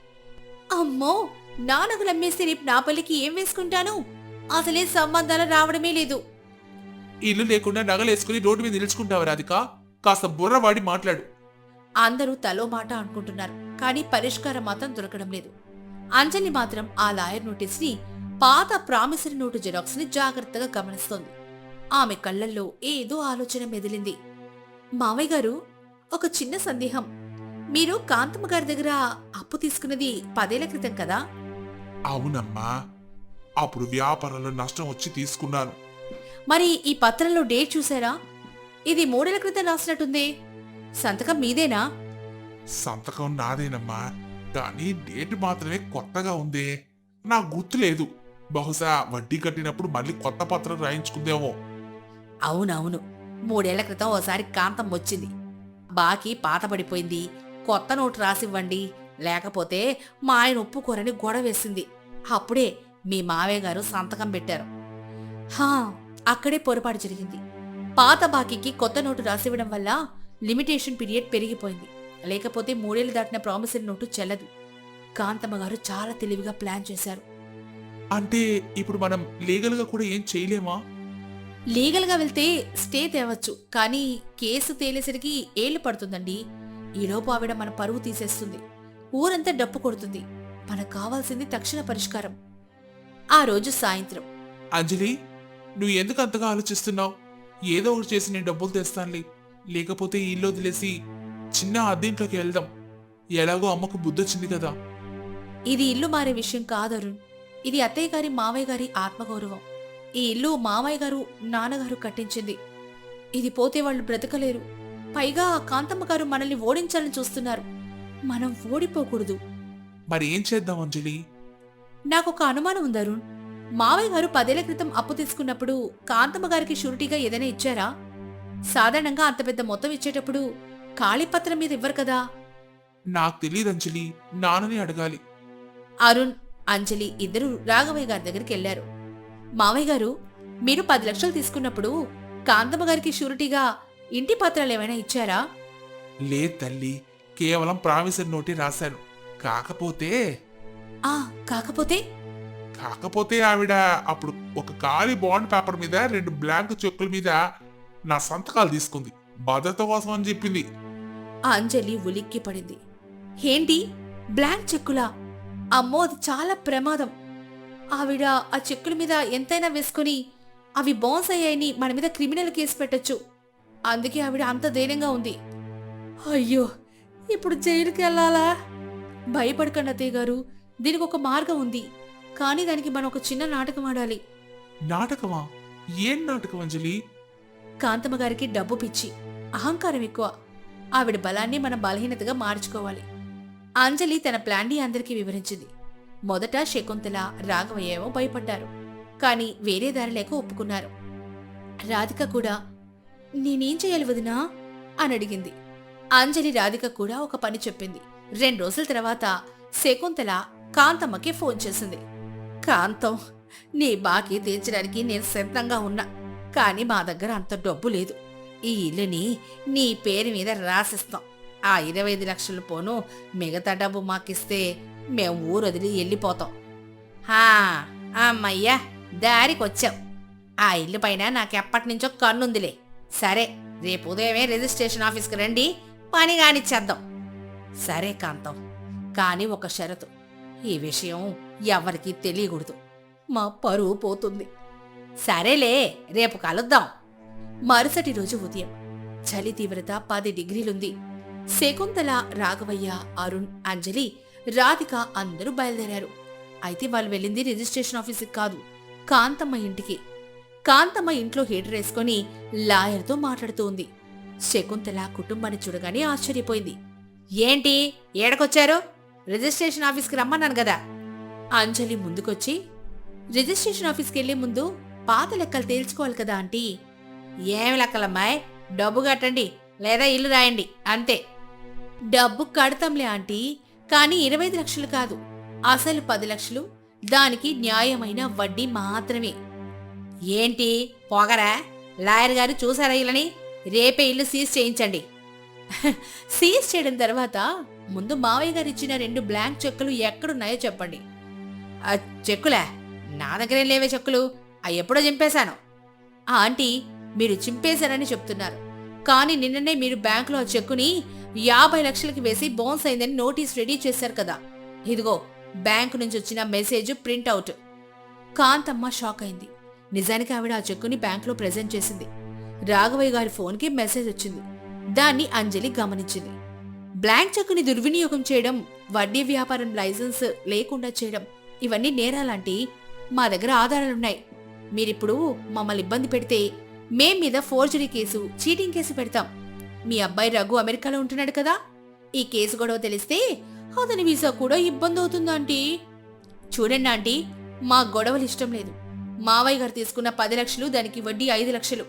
అమ్మో, నా నగలు అమ్మేస్తే రేపు నా పల్లికి ఏం వేసుకుంటాను? అసలే సంబంధాలు రావడమే లేదు. ఇల్లు లేకుండా నగలేసుకుని రోడ్డు మీద నిలుచుకుంటావు రాధిక? కాస్త బుర్రవాడి మాట్లాడు. అందరూ తలో మాట అనుకుంటున్నారు. కానీ పరిష్కారం మాత్రం దొరకడం లేదు. అంజలి మాత్రం ఆ లాయర్ నోటీస్ ని, పాత ప్రామిసరీ నోటు జెరాక్స్ ని జాగ్రత్తగా గమనిస్తోంది. ఆమె కళ్లల్లో ఏదో ఆలోచన మెదిలింది. మావయ్య గారు, ఒక చిన్న సందేహం. మీరు కాంతమ్మ గారి దగ్గర అప్పు తీసుకున్నది 10 ఏళ్ల క్రితం కదా? అవునమ్మా, అప్పుడు వ్యాపారంలో నష్టం వచ్చి తీసుకున్నాను. మరి ఈ పత్రంలో డేట్ చూసారా? ఇది 3 ఏళ్ల క్రితం రాసినట్టుందే. సంతకం మీదేనా? సంతకం నాదేనమ్మా, కానీ డేట్ మాత్రమే కొత్తగా ఉందే. నాకు గుర్తులేదు. బహుశా వడ్డీ కట్టినప్పుడు మళ్ళీ కొత్త పత్రం రాయించుకుందేమో. అవునవును, 3 ఏళ్ల క్రితం ఓసారి కాంతం వచ్చింది. బాకీ పాతబడిపోయింది, కొత్త నోటు రాసివ్వండి, లేకపోతే మా ఆయన ఒప్పుకోరని గొడవ వేసింది. అప్పుడే మీ మావయ్య గారు సంతకం పెట్టారు. హా, అక్కడే పొరపాటు జరిగింది. పాత బాకీకి కొత్త నోటు రాసివ్వడం వల్ల లిమిటేషన్ పీరియడ్ పెరిగిపోయింది. లేకపోతే 3 ఏళ్లు దాటిన ప్రామిసరీ నోటు చెల్లదు. కాంతమ్మ గారు చాలా తెలివిగా ప్లాన్ చేశారు. అంటే ఇప్పుడు మనం లీగల్గా కూడా ఏం చేయలేమా? లీగల్గా వెళ్తే స్టే తేవచ్చు, కానీ కేసు తేలేసరికి ఏళ్లు పడుతుందండి. ఈలోపు ఆవిడ మన పరువు తీసేస్తుంది. ఊరంతా డప్పు కొడుతుంది. మనకు కావాల్సింది తక్షణ పరిష్కారం. ఆ రోజు సాయంత్రం, అంజలి, నువ్వు ఎందుకు అంతగా ఆలోచిస్తున్నావు? ఏదో ఒకటి చేసి నేను డబ్బులు తెస్తానులే. లేకపోతే ఈ ఇల్లు వదిలేసి చిన్న అద్దెంట్లోకి వెళ్దాం. ఎలాగో అమ్మకు బుద్ధొచ్చింది కదా. ఇది ఇల్లు మారే విషయం కాదరుణ్. ఇది అత్తయ్య గారి, మావయ్య గారి ఆత్మగౌరవం. ఈ ఇల్లు మామయ్య గారు, నాన్నగారు కట్టించింది. ఇది పోతే వాళ్ళు బ్రతకలేరు. పైగా కాంతమ్మ గారు మనల్ని ఓడించాలని చూస్తున్నారు. మనం ఓడిపోకూడదు. మరి ఏం చేద్దాం అంజలి? నాకొక అనుమానం ఉంది అరుణ్. మావయ్య గారు 10 ఏళ్ల క్రితం అప్పు తీసుకున్నప్పుడు కాంతమ్మ గారికి షూరిటీగా ఏదైనా ఇచ్చారా? సాధారణంగా అంత పెద్ద మొత్తం ఇచ్చేటప్పుడు ఖాళీపత్రం మీద ఇవ్వరు కదా. నాకు తెలియదు అంజలి, నాన్నని అడగాలి. అరుణ్, అంజలి ఇద్దరు రాఘవయ్య గారి దగ్గరికి వెళ్లారు. మావయ్య గారు, మీరు 10 లక్షలు తీసుకున్నప్పుడు కాంతమ్మ గారికి షూరిటీగా ఇంటి పత్రాలు ఏమైనా ఇచ్చారా? లేదు తల్లి, కేవలం ప్రామిసరీ నోటే రాశాను. కాకపోతే కాకపోతే ఆవిడ అప్పుడు ఒక ఖాళీ బాండ్ పేపర్ మీద 2 బ్లాంక్ చెక్కుల మీద నా సంతకాలు తీసుకుంది. భద్రత కోసం అని చెప్పింది. అంజలి ఉలిక్కి పడింది. ఏంటి, బ్లాంక్ చెక్కులా? అమ్మో, అది చాలా ప్రమాదం. ఆవిడ ఆ చెక్కుల మీద ఎంతైనా వేసుకుని అవి బౌన్స్ అయ్యాయని మన మీద క్రిమినల్ కేసు పెట్టొచ్చు. అందుకే ఆవిడ అంత ధైర్యంగా ఉంది. అయ్యో, ఇప్పుడు జైలుకి వెళ్ళాలా? భయపడకండి అత్తయ్య గారు, దీనికి ఒక మార్గం ఉంది. కానీ దానికి మనం ఒక చిన్న నాటకం ఆడాలి. నాటకమా? ఏం నాటకం అంజలి? కాంతమ్మ గారికి డబ్బు పిచ్చి, అహంకారం ఎక్కువ. ఆవిడ బలాన్ని మనం బలహీనతగా మార్చుకోవాలి. అంజలి తన ప్లాన్ని అందరికీ వివరించింది. మొదట శకుంతల, రాఘవయ్య ఏమో భయపడ్డారు. కానీ వేరే దారి లేక ఒప్పుకున్నారు. రాధిక కూడా, నేనేం చేయాలి వదినా అని అడిగింది. అంజలి రాధిక కూడా ఒక పని చెప్పింది. 2 రోజుల తర్వాత శకుంతల కాంతమ్మకి ఫోన్ చేసింది. కాంతం, నీ బాకీ తీర్చడానికి నేను సిద్ధంగా ఉన్నా. కానీ మా దగ్గర అంత డబ్బు లేదు. ఈ ఇల్లుని నీ పేరు మీద రాసిస్తాం. ఆ 25 లక్షలు పోను మిగతా డబ్బు మాకిస్తే మేం ఊరొదిలి వెళ్ళిపోతాం. హా, అమ్మయ్యా, దారికొచ్చాం. ఆ ఇల్లు పైన నాకెప్పటినుంచో కన్నుందిలే. సరే, రేపు ఉదయమే రిజిస్ట్రేషన్ ఆఫీస్కి రండి, పని కానిచ్చేద్దాం. సరే కాంతం, కానీ ఒక షరతు. ఈ విషయం ఎవరికీ తెలియకూడదు. మా పరువు పోతుంది. సరేలే, రేపు కలుద్దాం. మరుసటి రోజు ఉదయం చలి తీవ్రత 10 డిగ్రీలుంది. శకుంతల, రాఘవయ్య, అరుణ్, అంజలి, రాధిక అందరూ బయలుదేరారు. అయితే వాళ్ళు వెళ్ళింది రిజిస్ట్రేషన్ ఆఫీస్కి కాదు, కాంతమ్మ ఇంటికి. కాంతమ్మ ఇంట్లో హీటర్ వేసుకుని లాయర్తో మాట్లాడుతూ ఉంది. శకుంతల కుటుంబాన్ని చూడగానే ఆశ్చర్యపోయింది. ఏంటి, ఏడకొచ్చారు? రిజిస్ట్రేషన్ ఆఫీస్కి రమ్మన్నాను కదా. అంజలి ముందుకొచ్చి, రిజిస్ట్రేషన్ ఆఫీస్కి వెళ్లే ముందు పాత లెక్కలు తేల్చుకోవాలి కదా ఆంటీ. ఏమి లెక్కలమ్మాయి? డబ్బు కట్టండి లేదా ఇల్లు రాయండి, అంతే. డబ్బు కడతాంలే ఆంటీ, కానీ 25 లక్షలు కాదు, అసలు 10 లక్షలు, దానికి న్యాయమైన వడ్డీ మాత్రమే. ఏంటి పొగరా? లాయర్ గారు చూసారా ఇల్లని? రేపే ఇల్లు సీజ్ చేయించండి. సీజ్ చేయడం తర్వాత ముందు మావయ్య గారు ఇచ్చిన 2 బ్లాంక్ చెక్కులు ఎక్కడున్నాయో చెప్పండి. చెక్కులే? నా దగ్గరేం లేవే చెక్కులు, అవి ఎప్పుడో చింపేశాను. ఆంటీ, మీరు చింపేశారని చెప్తున్నారు, కానీ నిన్ననే మీరు బ్యాంకులో ఆ చెక్కుని 50 లక్షలకి వేసి బౌన్స్ అయిందని నోటీస్ రెడీ చేశారు కదా. ఇదిగో బ్యాంకు నుంచి వచ్చిన మెసేజ్ ప్రింట్అవుట్. కాంతమ్మ షాక్ అయింది. నిజానికి ఆవిడ ఆ చెక్కుని బ్యాంకులో ప్రెజెంట్ చేసింది. రాఘవయ్య గారి ఫోన్కి మెసేజ్ వచ్చింది. దాన్ని అంజలి గమనించింది. బ్లాంక్ చెక్కుని దుర్వినియోగం చేయడం, వడ్డీ వ్యాపారం లైసెన్స్ లేకుండా చేయడం, ఇవన్నీ నేరాలంటే మా దగ్గర ఆధారాలున్నాయి. మీరిప్పుడు మమ్మల్ని ఇబ్బంది పెడితే మేం మీద ఫోర్జరీ కేసు, చీటింగ్ కేసు పెడతాం. మీ అబ్బాయి రఘు అమెరికాలో ఉంటున్నాడు కదా, ఈ కేసు గొడవ తెలిస్తే అతని వీసా కూడా ఇబ్బంది అవుతుందంటీ. చూడండి ఆంటీ, మా గొడవలు ఇష్టం లేదు. మావయ్య గారు తీసుకున్న 10 లక్షలు, దానికి వడ్డీ 5 లక్షలు,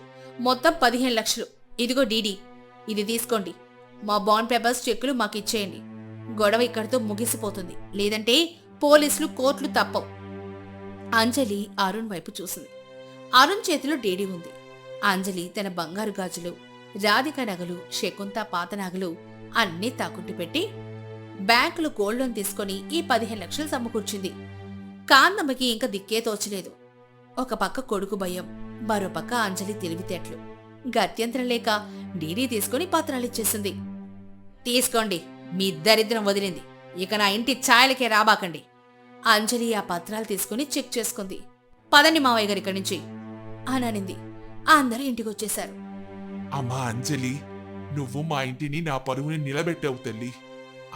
మొత్తం 15 లక్షలు. ఇదిగో డీడీ, ఇది తీసుకోండి. మా బాండ్ పేపర్స్, చెక్కులు మాకు ఇచ్చేయండి. గొడవ ఇక్కడితో ముగిసిపోతుంది, లేదంటే పోలీసులు, కోర్టులు తప్పవు. అంజలి అరుణ్ వైపు చూసింది. అరుణ్ చేతిలో డీడీ ఉంది. అంజలి తన బంగారు గాజులు, రాధిక నగలు, శకుంత పాత నగలు అన్నీ తాకట్టు పెట్టి బ్యాంకులో గోల్డ్ లోన్ తీసుకుని ఈ 15 లక్షలు సమకూర్చింది. కాంతమ్మకి ఇంకా దిక్కే తోచలేదు. ఒక పక్క కొడుకు భయం, మరో పక్క అంజలి తెలివితేటలు. గత్యంతరం లేక డీడీ తీసుకుని పత్రాలిచ్చేసింది. తీసుకోండి, మీ దరిద్రం వదిలింది, ఇక నా ఇంటి ఛాయలకే రాబాకండి. అంజలి ఆ పత్రాలు తీసుకుని చెక్ చేసుకుంది. పదండి మావయ్య గారి ఇక్కడి నుంచి అననింది. అందరూ ఇంటికొచ్చేశారు. అమ్మా అంజలి, నువ్వు మా ఇంటిని, నా పరువుని నిలబెట్టావు తల్లి.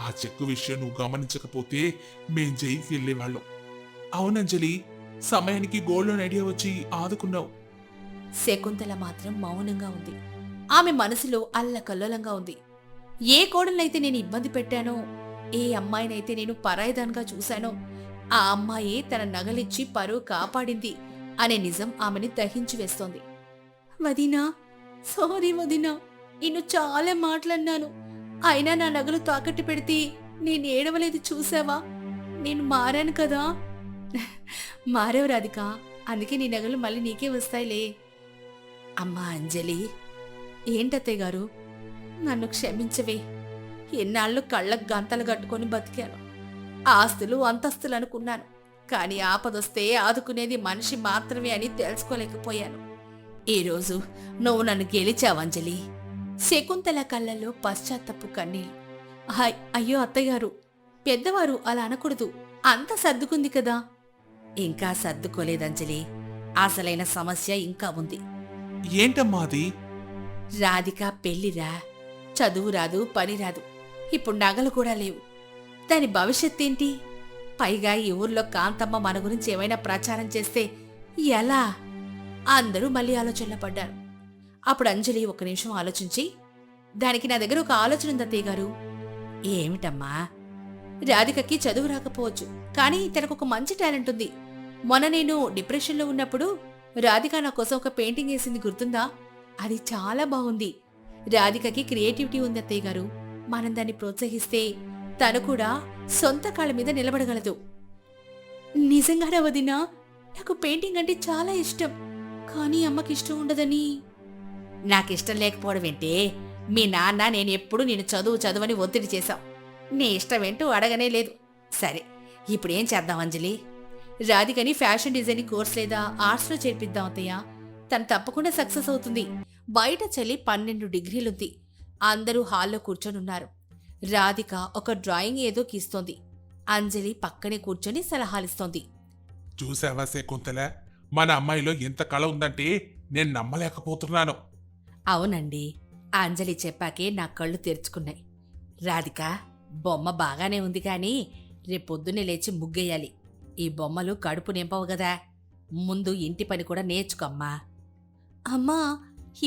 ఆ చెక్కు విషయం నువ్వు గమనించకపోతే మేం జైలుకి వెళ్ళేవాళ్ళం. అవునంజలి, సమయానికి గోల్డ్ లోన్ ఐడియా వచ్చి ఆదుకున్నావు. శకుంతల మాత్రం మౌనంగా ఉంది. ఆమె మనసులో అల్లకల్లోలంగా ఉంది. ఏ కోడలనైతే నేను ఇబ్బంది పెట్టానో, ఏ అమ్మాయినైతే నేను పరాయిదాన్గా చూశానో, ఆ అమ్మాయే తన నగలిచ్చి పరువు కాపాడింది అనే నిజం ఆమెని దహించి వేస్తోంది. వదినా, సారీ వదినా, నిన్ను చాలా మాట్లాడినాను. అయినా నా నగలు తాకట్టు పెడితే నేను ఏడవలేదు చూసావా? నేను మారాను కదా. మారేవు రాధిక, అందుకే నీ నగలు మళ్ళీ నీకే వస్తాయిలే. అమ్మా అంజలి. ఏంటత్తయ్య గారు, నన్ను క్షమించవే. ఎన్నాళ్ళు కళ్ళకు గంతలు కట్టుకొని బతికాను. ఆస్తులు, అంతస్తులు అనుకున్నాను, కానీ ఆపదొస్తే ఆదుకునేది మనిషి మాత్రమే అని తెలుసుకోలేకపోయాను. ఈరోజు నువ్వు నన్ను గెలిచావంజలి. శకుంతల కళ్ళల్లో పశ్చాత్తపు కన్నీళ్లు. అయ్యో అత్తయ్యారు, పెద్దవారు అలా అనకూడదు, అంతా సర్దుకుంది కదా. ఇంకా సర్దుకోలేదంజలి, అసలైన సమస్య ఇంకా ఉంది. ఏంటమ్మా అది? రాధిక పెళ్లిరా. చదువు రాదు, పని రాదు, ఇప్పుడు నగలు కూడా లేవు. దాని భవిష్యత్తేంటి? పైగా ఈ ఊర్లో కాంతమ్మ మన గురించి ఏమైనా ప్రచారం చేస్తే ఎలా? అందరూ మళ్ళీ ఆలోచనలో పడ్డారు. అప్పుడు అంజలి ఒక నిమిషం ఆలోచించి, దానికి నా దగ్గర ఒక ఆలోచన ఉంది అత్తయ్య గారు. ఏమిటమ్మా? రాధికకి చదువు రాకపోవచ్చు, కానీ తనకొక మంచి టాలెంట్ ఉంది. మొన్న నేను డిప్రెషన్లో ఉన్నప్పుడు రాధిక నా కోసం ఒక పెయింటింగ్ వేసింది, గుర్తుందా? అది చాలా బాగుంది. రాధికకి క్రియేటివిటీ ఉంది అత్తయ్య గారు. మనం దాన్ని ప్రోత్సహిస్తే తను కూడా సొంత కాళ్ళ మీద నిలబడగలదు. నిజంగానే వదినా, నాకు పెయింటింగ్ అంటే చాలా ఇష్టం. కానీ అమ్మకి ఇష్టం ఉండదని. నాకిష్టం లేకపోవడం ఏంటే? మీ నాన్న నేను ఎప్పుడు నేను చదువని ఒత్తిడి చేశాం. నీ ఇష్టమేంటో అడగనే లేదు. సరే, ఇప్పుడేం చేద్దాం అంజలి? రాధికని ఫ్యాషన్ డిజైనింగ్ కోర్స్ లేదా ఆర్ట్స్లో చేర్పిద్దాం అత్తయ్య. తను తప్పకుండా సక్సెస్ అవుతుంది. బయట చలి 12 డిగ్రీలుంది. అందరూ హాల్లో కూర్చొనున్నారు. రాధిక ఒక డ్రాయింగ్ ఏదో గీస్తోంది. అంజలి పక్కనే కూర్చొని సలహాలిస్తోంది. చూసావా శకుంతల, మన అమ్మాయిలో ఎంత కళ ఉందంటే నేను నమ్మలేకపోతున్నాను. అవునండి, అంజలి చెప్పాకే నా కళ్ళు తెరుచుకున్నాయి. రాధిక, బొమ్మ బాగానే ఉంది కానీ రేపొద్దున్నే లేచి ముగ్గేయాలి. ఈ బొమ్మలు కడుపు నింపవు గదా. ముందు ఇంటి పని కూడా నేర్చుకోమ్మా. అమ్మా,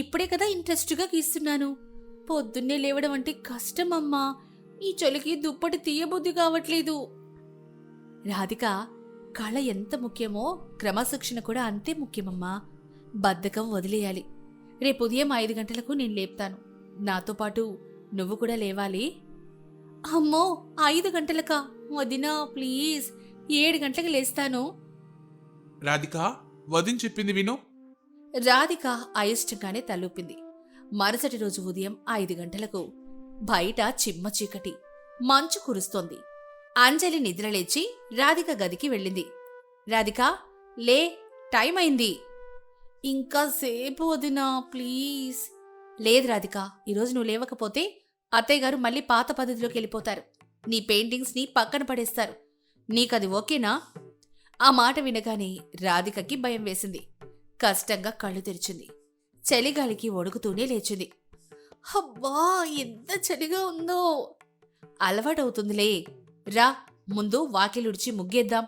ఇప్పుడే కదా ఇంట్రెస్ట్గా గీస్తున్నాను. పొద్దున్నే లేవడం అంటే కష్టమమ్మా. ఈ చలికి దుప్పటి తీయబుద్ధి కావట్లేదు. రాధిక, కళ ఎంత ముఖ్యమో క్రమశిక్షణ కూడా అంతే ముఖ్యమమ్మా. బద్ధకం వదిలేయాలి. రేపు ఉదయం 5 గంటలకు నేను లేపుతాను. నాతో పాటు నువ్వు కూడా లేవాలి. అమ్మో, 5 గంటలకా? వదినా ప్లీజ్, 7 గంటలకు లేస్తాను. రాధిక, వదిన చెప్పింది విను. రాధిక అయిష్టంగానే తలూపింది. మరుసటి రోజు ఉదయం 5 గంటలకు బయట చిమ్మ చీకటి, మంచు కురుస్తోంది. అంజలి నిద్రలేచి రాధిక గదికి వెళ్ళింది. రాధిక, లే, టైం అయింది. ఇంకా సేపు వదినా ప్లీజ్. లేదు రాధిక, ఈరోజు నువ్వు లేవకపోతే అత్తయ్య గారు మళ్ళీ పాత పద్ధతిలోకి వెళ్ళిపోతారు. నీ పెయింటింగ్స్ని పక్కన పడేస్తారు. నీకది ఓకేనా? ఆ మాట వినగానే రాధికకి భయం వేసింది. కష్టంగా కళ్ళు తెరిచింది. చలిగాలికి వణుకుతూనే లేచింది. అబ్బా, ఎంత చలిగా ఉందో. అలవాటవుతుందిలే. రా, ముందు వాకిలుడిచి ముగ్గేద్దాం.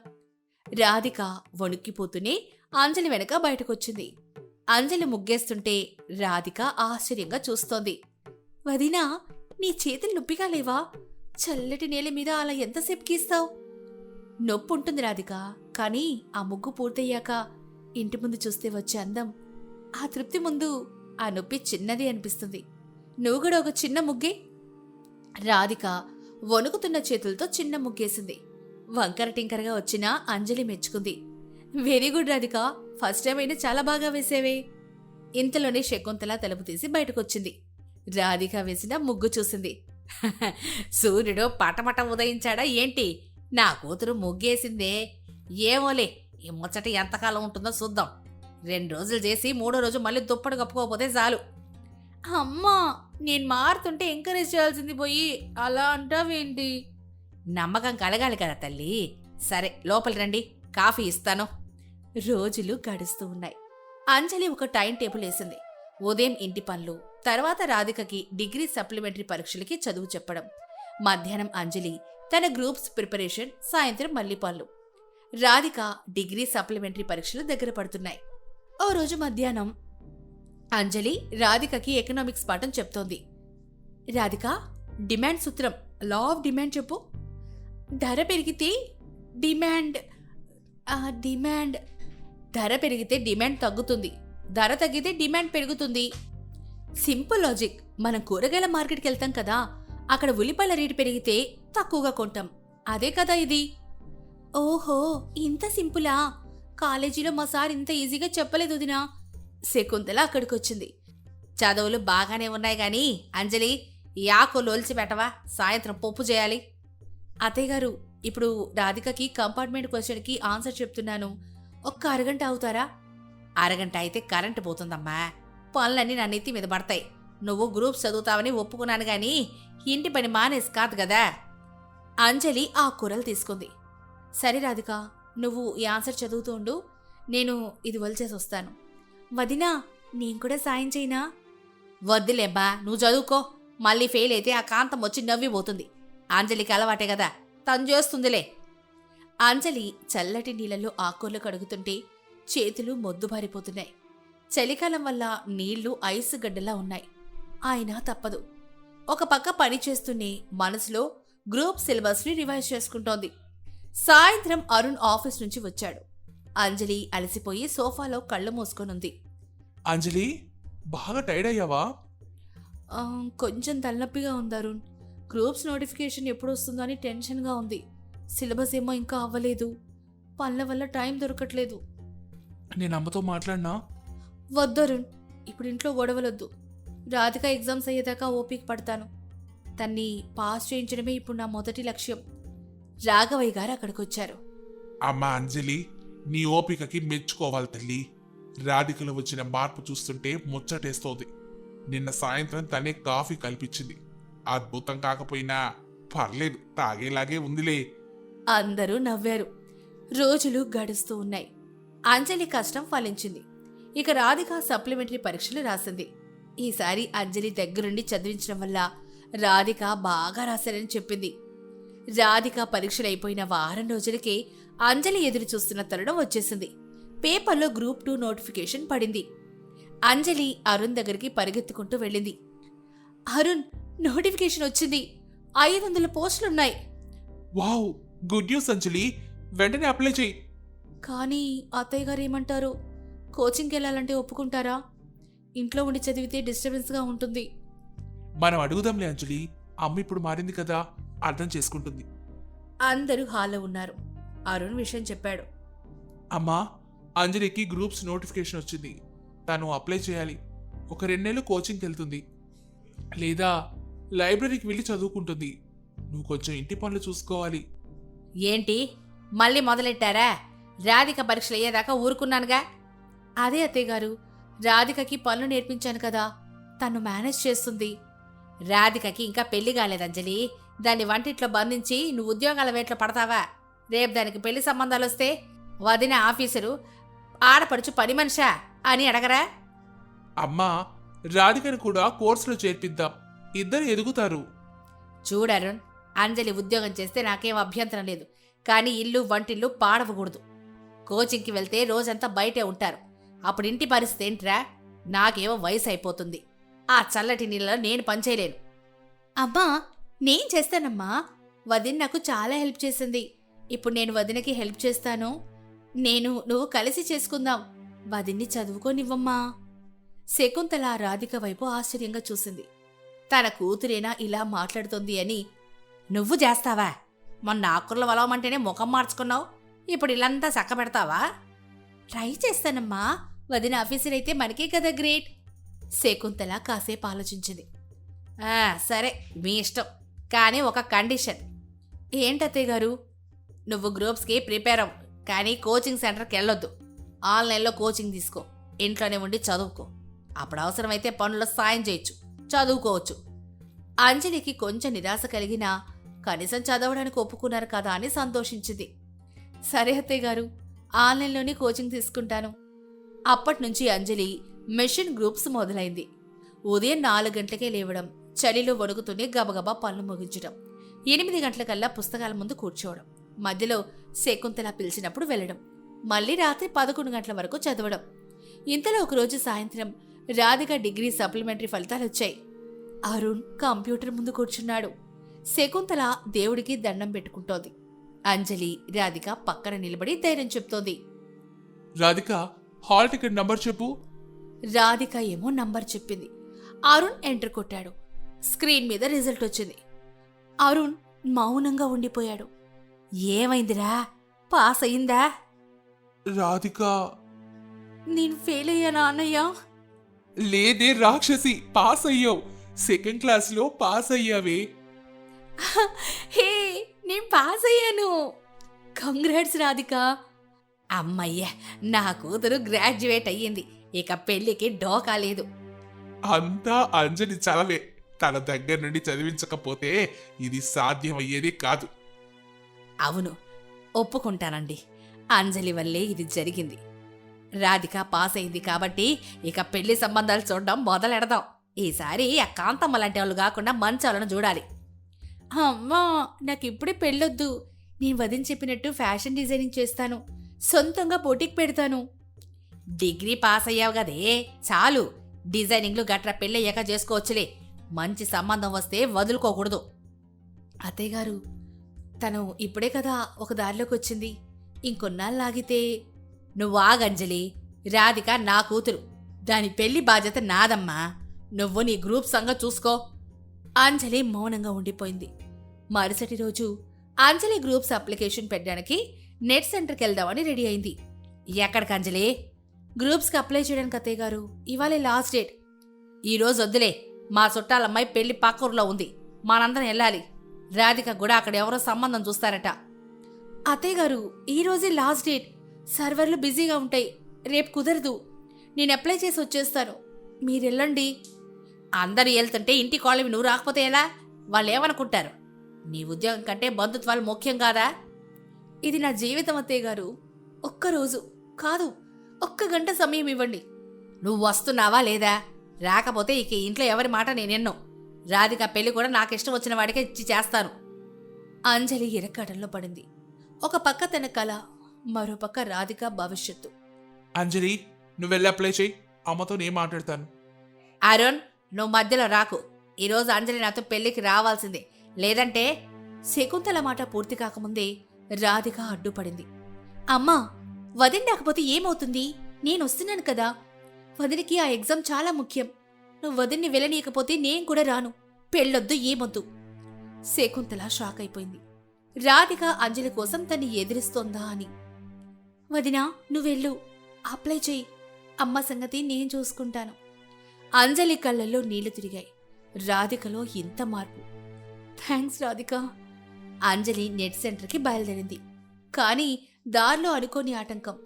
రాధిక వణుక్కిపోతూనే అంజలి వెనక బయటకొచ్చింది. అంజలి ముగ్గేస్తుంటే రాధిక ఆశ్చర్యంగా చూస్తోంది. వదినా, నీ చేతులు నొప్పిగా లేవా? చల్లటి నేల మీద అలా ఎంతసేపు గీస్తావు? నొప్పుంటుంది రాధిక, కానీ ఆ ముగ్గు పూర్తయ్యాక ఇంటి ముందు చూస్తే వచ్చే అందం, ఆ తృప్తి ముందు ఆ నొప్పి చిన్నది అనిపిస్తుంది. నువ్వు కూడా ఒక చిన్న ముగ్గే. రాధిక వణుకుతున్న చేతులతో చిన్న ముగ్గేసింది. వంకర టింకరగా వచ్చిన అంజలి మెచ్చుకుంది. Very good Radhika, first time అయినా చాలా బాగా వేసేవే. ఇంతలోనే శకుంతల తలుపు తీసి బయటకొచ్చింది. రాధిక వేసిన ముగ్గు చూసింది. సూర్యుడు పటపట ఉదయించాడా ఏంటి? నా కూతురు ముగ్గేసిందే. ఏమోలే, ఈ ముచ్చట ఎంతకాలం ఉంటుందో చూద్దాం. 2 రోజులు చేసి 3వ రోజు మళ్ళీ దుప్పటి కప్పుకోకపోతే చాలు. అమ్మా, నేను మారుతుంటే ఎంకరేజ్ చేయాల్సింది పోయి అలా అంటావేంటి? నమ్మకం కలగాలి కదా తల్లి. సరే, లోపలి రండి, కాఫీ ఇస్తాను. రోజులు గడుస్తూ ఉన్నాయి. అంజలి ఒక టైం టేబుల్ వేసింది. ఉదయం ఇంటి పనులు, తర్వాత రాధికకి డిగ్రీ సప్లిమెంటరీ పరీక్షలకి చదువు చెప్పడం, మధ్యాహ్నం అంజలి తన గ్రూప్స్ ప్రిపరేషన్, సాయంత్రం మళ్ళీ పనులు. రాధిక డిగ్రీ సప్లిమెంటరీ పరీక్షలు దగ్గర పడుతున్నాయి. ఓ రోజు మధ్యాహ్నం అంజలి రాధికకి ఎకనామిక్స్ పాఠం చెప్తోంది. రాధిక, డిమాండ్ సూత్రం, లా ఆఫ్ డిమాండ్ చెప్పు. ధర పెరిగితే డిమాండ్ ధర పెరిగితే డిమాండ్ తగ్గుతుంది, ధర తగ్గితే డిమాండ్ పెరుగుతుంది. Simple logic. మనం కూరగాయల మార్కెట్కి వెళ్తాం కదా, అక్కడ ఉల్లిపాయల రేటు పెరిగితే తక్కువగా కొంటాం. అదే కదా ఇది. ఓహో, ఇంత సింపులా? కాలేజీలో మా సార్ ఇంత ఈజీగా చెప్పలేదు వదినా. శకుంతల అక్కడికొచ్చింది. చదువులు బాగానే ఉన్నాయి గాని అంజలి, ఈ ఆకులు ఒలిచి పెట్టవా? సాయంత్రం పప్పు చేయాలి. అత్తయ్య గారు, ఇప్పుడు రాధికకి కంపార్ట్మెంట్ క్వశ్చన్కి ఆన్సర్ చెప్తున్నాను. ఒక్క అరగంట అవుతారా? అరగంట అయితే కరెంటు పోతుందమ్మా. పనులన్నీ నా నెత్తి మీద పడతాయి. నువ్వు గ్రూప్స్ చదువుతావని ఒప్పుకున్నాను గాని ఇంటి పని మానేసి కాదు కదా. అంజలి ఆ కూరలు తీసుకుంది. సరే రాధిక, నువ్వు ఈ ఆన్సర్ చదువుతూ ఉండు, నేను ఇది వలిచేసి వస్తాను. వదినా, నేను కూడా సాయం చేయనా? వద్దులేబ్బా, నువ్వు చదువుకో. మళ్ళీ ఫెయిల్ అయితే ఆ కాంతం వచ్చి నవ్విపోతుంది. అంజలికి అలవాటే కదా, తను చేస్తుందిలే. అంజలి చల్లటి నీళ్ళలో ఆకూరలు కడుగుతుంటే చేతులు మొద్దుబారిపోతున్నాయి. చలికాలం వల్ల నీళ్లు ఐసు గడ్డలా ఉన్నాయి. ఆయన తప్పదు. ఒక పక్క పని చేస్తూనే మనసులో గ్రూప్ సిలబస్ని రివైజ్ చేసుకుంటోంది. సాయంత్రం అరుణ్ ఆఫీస్ నుంచి వచ్చాడు. అంజలి అలసిపోయి సోఫాలో కళ్ళు మూసుకొనుంది. అంజలి, బాగా టైర్డ్ అయ్యావా? కొంచెం తలనొప్పిగా ఉంది అరుణ్. గ్రూప్స్ నోటిఫికేషన్ ఎప్పుడు వస్తుందో అని టెన్షన్గా ఉంది. సిలబస్ ఏమో ఇంకా అవ్వలేదు. పనుల వల్ల టైం దొరకట్లేదు. నేను అమ్మతో మాట్లాడినా? వద్దరుణ్, ఇప్పుడు ఇంట్లో గొడవలొద్దు. రాధిక ఎగ్జామ్స్ అయ్యేదాకా ఓపిక పడతాను. తన్ని పాస్ చేయించడమే ఇప్పుడు నా మొదటి లక్ష్యం. రాఘవయ్య గారు అక్కడికొచ్చారు. అమ్మా అంజలి, నీ ఓపికకి మెచ్చుకోవాలి తల్లి. రాధికలో వచ్చిన మార్పు చూస్తుంటే ముచ్చటేస్తోంది. నిన్న సాయంత్రం తనే కాఫీ కల్పించింది. అద్భుతం కాకపోయినా పర్లేదు, తాగేలాగే ఉందిలే. అందరూ నవ్వారు. రోజులు గడుస్తూ ఉన్నాయి. అంజలి కష్టం ఫలించింది. ఇక రాధిక సప్లిమెంటరీ పరీక్షలు రాసింది. ఈసారి అంజలి దగ్గరుండి చదివించడం వల్ల రాధిక బాగా రాశారని చెప్పింది. రాధిక పరీక్షలు అయిపోయిన వారం రోజులకే అంజలి ఎదురు చూస్తున్న తరుణం వచ్చేసింది. పేపర్లో గ్రూప్ 2 నోటిఫికేషన్ పడింది. అంజలి అరుణ్ దగ్గరికి పరిగెత్తుకుంటూ వెళ్ళింది. అరుణ్, నోటిఫికేషన్ వచ్చింది. 500 పోస్టులున్నాయి. వావ్, గుడ్ న్యూస్ అంజలి, వెంటనే అప్లై చేయి. కానీ అత్తయ్య గారు ఏమంటారు? కోచింగ్కి వెళ్ళాలంటే ఒప్పుకుంటారా? ఇంట్లో ఉండి చదివితే డిస్టర్బెన్స్గా ఉంటుంది. మనం అడుగుదాంలే అంజలి, అమ్మ ఇప్పుడు మారింది కదా, అర్థం చేసుకుంటుంది. అందరూ హాల్లో ఉన్నారు. అరుణ్ విషయం చెప్పాడు. అమ్మా, అంజలికి గ్రూప్స్ నోటిఫికేషన్ వచ్చింది. తను అప్లై చేయాలి. ఒక 2 నెలలు కోచింగ్కి వెళ్తుంది, లేదా లైబ్రరీకి వెళ్ళి చదువుకుంటుంది. నువ్వు కొంచెం ఇంటి పనులు చూసుకోవాలి. ఏంటి, మళ్ళీ మొదలెట్టారా? రాధిక పరీక్షలు అయ్యేదాకా ఊరుకున్నానుగా. అదే అత్తయ్య గారు, రాధికకి పనులు నేర్పించాను కదా, తను మేనేజ్ చేస్తుంది. రాధికకి ఇంకా పెళ్లి కాలేదు అంజలి. దాన్ని వంటింట్లో బంధించి నువ్వు ఉద్యోగాల వేట్లో పడతావా? రేపు దానికి పెళ్లి సంబంధాలు వస్తే వదిన ఆఫీసరు, ఆడపడుచు పని మనిషా అని అడగరా? అమ్మా, రాధికను కూడా కోర్సులో చేర్పిద్దాం, ఇద్దరు ఎదుగుతారు. చూడరుణ్, అంజలి ఉద్యోగం చేస్తే నాకేం అభ్యంతరం లేదు. కానీ ఇల్లు వంటిల్లు పాడవకూడదు. కోచింగ్కి వెళ్తే రోజంతా బయటే ఉంటారు. అప్పుడు ఇంటి పరిస్థితి ఏంట్రా? నాకేమో వయసు అయిపోతుంది. ఆ చల్లటి నీళ్ళలో నేను పనిచేయలేను. అమ్మా, నేను చేస్తానమ్మా. వదిన నాకు చాలా హెల్ప్ చేసింది. ఇప్పుడు నేను వదినకి హెల్ప్ చేస్తాను. నువ్వు కలిసి చేసుకుందాం. వదిన్ని చదువుకోనివ్వమ్మా. శకుంతల రాధిక వైపు ఆశ్చర్యంగా చూసింది. తన కూతురేనా ఇలా మాట్లాడుతోంది అని. నువ్వు చేస్తావా? మొన్న ఆకుర్ల వలవమంటేనే ముఖం మార్చుకున్నావు. ఇప్పుడు ఇల్లంతా చక్క పెడతావా? ట్రై చేస్తానమ్మా. వదిన ఆఫీసర్ అయితే మనకే కదా గ్రేట్. శకుంతల కాసేపు ఆలోచించింది. సరే, మీ ఇష్టం. కానీ ఒక కండిషన్. ఏంటత్తయ్య గారు? నువ్వు గ్రూప్స్కి ప్రిపేర్ అవ్వు, కానీ కోచింగ్ సెంటర్కి వెళ్ళొద్దు. ఆన్లైన్లో కోచింగ్ తీసుకో. ఇంట్లోనే ఉండి చదువుకో. అప్పుడు అవసరమైతే పనుల్లో సాయం చేయొచ్చు, చదువుకోవచ్చు. అంజలికి కొంచెం నిరాశ కలిగినా కనీసం చదవడానికి ఒప్పుకున్నారు కదా అని సంతోషించింది. సరే అత్తయ్య గారు, ఆన్లైన్లోనే కోచింగ్ తీసుకుంటాను. అప్పట్నుంచి అంజలి మెషిన్ గ్రూప్స్ మొదలైంది. ఉదయం 4 గంటలకే లేవడం, చలిలో వణుకుతూనే గబగబా పనులు ముగించడం, 8 గంటలకల్లా పుస్తకాల ముందు కూర్చోవడం, మధ్యలో శకుంతల పిలిచినప్పుడు వెళ్ళడం, మళ్ళీ రాత్రి 11 గంటల వరకు చదవడం. ఇంతలో ఒకరోజు సాయంత్రం రాధిక డిగ్రీ సప్లిమెంటరీ ఫలితాలొచ్చాయి. అరుణ్ కంప్యూటర్ ముందు కూర్చున్నాడు. శకుంతల దేవుడికి దండం పెట్టుకుంటోంది. అంజలి, రాధిక పక్కన నిలబడి ధైర్యం చెప్తోంది. రాధిక, హాల్ టికెట్ నంబర్ చెప్పు. రాధిక ఏమో నంబర్ చెప్పింది. అరుణ్ ఎంటర్ కొట్టాడు. స్క్రీన్ మీద రిజల్ట్ వచ్చింది. అరుణ్ మౌనంగా ఉండిపోయాడు. ఏమైందిరా? పాస్ అయిందా? రాధిక, నేను ఫెయిల్ అయ్యానా అన్నయ్య? లేదే రాక్షసి, పాస్ అయ్యావు. 2nd క్లాస్లో పాస్ అయ్యావే. హే, నేను పాస్ అయ్యాను. కంగ్రాట్స్ రాధిక. అమ్మయ్య, నా కూతురు గ్రాడ్యుయేట్ అయ్యింది. ఇక పెళ్లికి డోకా లేదు. అంతా అంజలి చలవే. తన దగ్గర నుండి చదివించకపోతే ఇది సాధ్యమయ్యేది కాదు. అవును, ఒప్పుకుంటానండి. అంజలి వల్లే ఇది జరిగింది. రాధిక పాస్ అయింది కాబట్టి ఇక పెళ్లి సంబంధాలు చూడడం మొదలెడదాం. ఈసారి ఆ కాంతమ్మ లాంటి వాళ్ళు కాకుండా మంచాలను చూడాలి. అమ్మా, నాకిప్పుడే పెళ్ళొద్దు. నేను వదిన చెప్పినట్టు ఫ్యాషన్ డిజైనింగ్ చేస్తాను. సొంతంగా బొటిక్ పెడతాను. డిగ్రీ పాస్ అయ్యావు కదే, చాలు. డిజైనింగ్లు గట్రా పెళ్ళయ్యాక చేసుకోవచ్చులే. మంచి సంబంధం వస్తే వదులుకోకూడదు. అత్తయ్య గారు, తను ఇప్పుడే కదా ఒక దారిలోకి వచ్చింది. ఇంకొన్నాళ్ళు ఆగితే. నువ్వు ఆగంజలి. రాధిక నా కూతురు. దాని పెళ్లి బాధ్యత నాదమ్మా. నువ్వు నీ గ్రూప్ సంగతి చూసుకో. అంజలి మౌనంగా ఉండిపోయింది. మరుసటి రోజు అంజలి గ్రూప్స్ అప్లికేషన్ పెట్టడానికి నెట్ సెంటర్కి వెళ్దామని రెడీ అయింది. ఎక్కడికి అంజలి? గ్రూప్స్కి అప్లై చేయడానికి అత్తయ్య గారు. ఇవాళే లాస్ట్ డేట్. ఈరోజు వద్దులే, మా చుట్టాలమ్మాయి పెళ్లి పక్కూరులో ఉంది, మనందరం వెళ్ళాలి. రాధిక కూడా అక్కడ ఎవరో సంబంధం చూస్తారట. అత్తయ్య గారు, ఈరోజే లాస్ట్ డేట్. సర్వర్లు బిజీగా ఉంటాయి, రేపు కుదరదు. నేను అప్లై చేసి వచ్చేస్తాను, మీరెళ్ళండి. అందరూ వెళ్తుంటే ఇంటి కాళ్ళవి నువ్వు రాకపోతే ఎలా? వాళ్ళు ఏమనుకుంటారు? నీ ఉద్యోగం కంటే బంధుత్వాలు ముఖ్యం కాదా? ఇది నా జీవితం అత్తయ్య గారు. ఒక్కరోజు కాదు, ఒక్క గంట సమయం ఇవ్వండి. నువ్వు వస్తున్నావా లేదా? రాకపోతే ఇక ఇంట్లో ఎవరి మాట నేనెన్నో. రాధిక పెళ్లి కూడా నాకిష్టం వచ్చిన వాడికే ఇచ్చి చేస్తాను. అంజలి ఇరకాటంలో పడింది. ఒక పక్క తన కళ, మరో పక్క రాధిక భవిష్యత్తు. అంజలి, నువ్వు వెళ్ళి అప్లై చేయి, అమ్మతో నేను మాట్లాడతాను. అరుణ్, నువ్వు మధ్యలో రాకు. ఈరోజు అంజలి నాతో పెళ్లికి రావాల్సిందే, లేదంటే. శకుంతల మాట పూర్తి కాకముందే రాధిక అడ్డుపడింది. అమ్మా, వదిన రాకపోతే ఏమవుతుంది? నేను వస్తున్నాను కదా. వదినికి ఆ ఎగ్జామ్ చాలా ముఖ్యం. నువ్వు వదిన్ని వెళ్ళనీయకపోతే నేను కూడా రాను. పెళ్ళొద్దు, ఏమొద్దు. శకుంతల షాక్ అయిపోయింది. రాధిక అంజలి కోసం తన్ని ఎదిరిస్తోందా అని. వదినా, నువ్వెళ్ళు, అప్లై చెయ్యి. అమ్మ సంగతి నేను చూసుకుంటాను. అంజలి కళ్ళల్లో నీళ్లు తిరిగాయి. రాధికలో ఇంత మార్పు. థ్యాంక్స్ రాధిక. అంజలి నెట్ సెంటర్కి బయలుదేరింది. కానీ దారిలో అనుకోని ఆటంకం.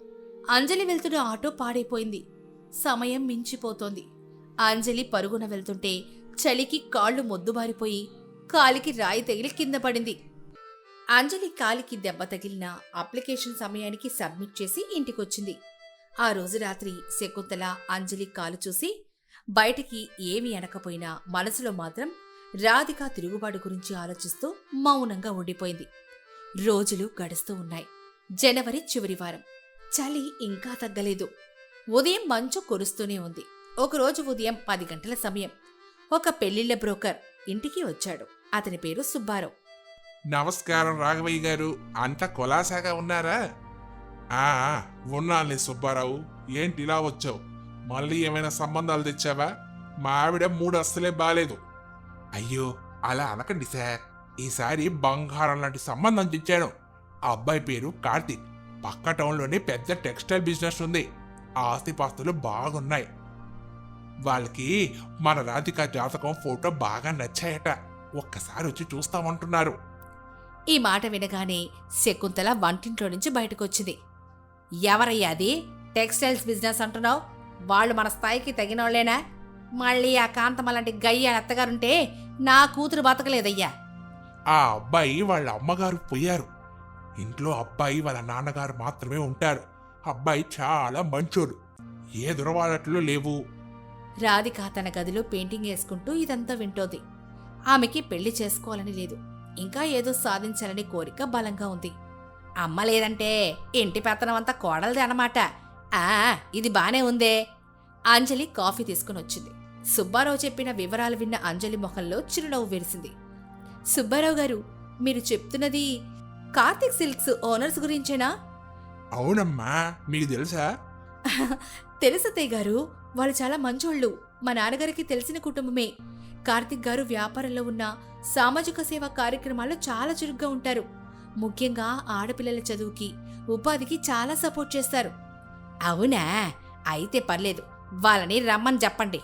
అంజలి వెళ్తున్న ఆటో పాడైపోయింది. సమయం మించిపోతోంది. అంజలి పరుగున వెళ్తుంటే చలికి కాళ్లు మొద్దుబారిపోయి కాలికి రాయి తగిలి కింద పడింది. అంజలి కాలికి దెబ్బ తగిలిన అప్లికేషన్ సమయానికి సబ్మిట్ చేసి ఇంటికొచ్చింది. ఆ రోజు రాత్రి శకుంతల అంజలి కాలు చూసి బయటికి ఏమీ అనకపోయినా మనసులో మాత్రం రాధిక తిరుగుబాటు గురించి ఆలోచిస్తూ మౌనంగా ఉండిపోయింది. రోజులు గడుస్తూ ఉన్నాయి. జనవరి చివరి వారం. చలి ఇంకా తగ్గలేదు. ఉదయం మంచు కురుస్తూనే ఉంది. ఒకరోజు ఉదయం 10 గంటల సమయం. ఒక పెళ్లిళ్ల బ్రోకర్ ఇంటికి వచ్చాడు. అతని పేరు సుబ్బారావు. నమస్కారం రాఘవయ్య గారు, అంత కులాసాగా ఉన్నారా? ఉన్నానులే సుబ్బారావు. ఏంటి ఇలా వచ్చావు? మళ్ళీ ఏమైనా సంబంధాలు తెచ్చావా? మా ఆవిడ మూడు అస్సలే బాలేదు. అయ్యో, అలా అనకండి సార్. ఈసారి బంగారం లాంటి సంబంధం తెచ్చాను. ఆ అబ్బాయి పేరు కార్తీక్. పక్క టౌన్లోనే పెద్ద టెక్స్టైల్ బిజినెస్ ఉంది. ఆస్తిపాస్తులు బాగున్నాయి. వాళ్ళకి మన రాధిక జాతకం ఫోటో బాగా నచ్చాయట. ఒక్కసారి వచ్చి చూస్తామంటున్నారు. ఈ మాట వినగానే శకుంతల వంటింట్లో నుంచి బయటకొచ్చింది. ఎవరయ్యా అది? టెక్స్టైల్స్ బిజినెస్ అంటున్నావు? వాళ్ళు మన స్థాయికి తగినోళ్లేనా? మళ్ళీ ఆ కాంతమ్మ లాంటి గయ్య అత్తగారుంటే నా కూతురు బతకలేదయ్యా. ఆ అబ్బాయి వాళ్ళ అమ్మగారు పోయారు. ఇంట్లో అబ్బాయి వాళ్ళ నాన్నగారు మాత్రమే ఉంటారు. అబ్బాయి చాలా మంచోడు. ఏ దురవాలట్లు లేవు. రాధిక తన గదిలో పెయింటింగ్ వేసుకుంటూ ఇదంతా వింటోంది. ఆమెకి పెళ్లి చేసుకోవాలని లేదు, ఇంకా ఏదో సాధించాలని కోరిక బలంగా ఉంది. అమ్మ లేదంటే ఇంటి పెత్తనం అంతా కోడలది అన్నమాట. ఇది బానే ఉందే. అంజలి కాఫీ తీసుకుని వచ్చింది. సుబ్బారావు చెప్పిన వివరాలు విన్న అంజలి మొహంలో చిరునవ్వు విరిసింది. సుబ్బారావు గారు, మీరు చెప్తున్నది కార్తిక్ సిల్క్స్ ఓనర్స్ గురించేనా? అవునమ్మా, మీకు తెలుసా? తెలుసతయ్య గారు, వాళ్ళు చాలా మంచోళ్ళు. మా నాన్నగారికి తెలిసిన కుటుంబమే. కార్తిక్ గారు వ్యాపారంలో ఉన్న సామాజిక సేవా కార్యక్రమాల్లో చాలా చురుగ్గా ఉంటారు. ముఖ్యంగా ఆడపిల్లల చదువుకి, ఉపాధికి చాలా సపోర్ట్ చేస్తారు. అవునా? అయితే పర్లేదు, వాళ్ళని రమ్మని చెప్పండి.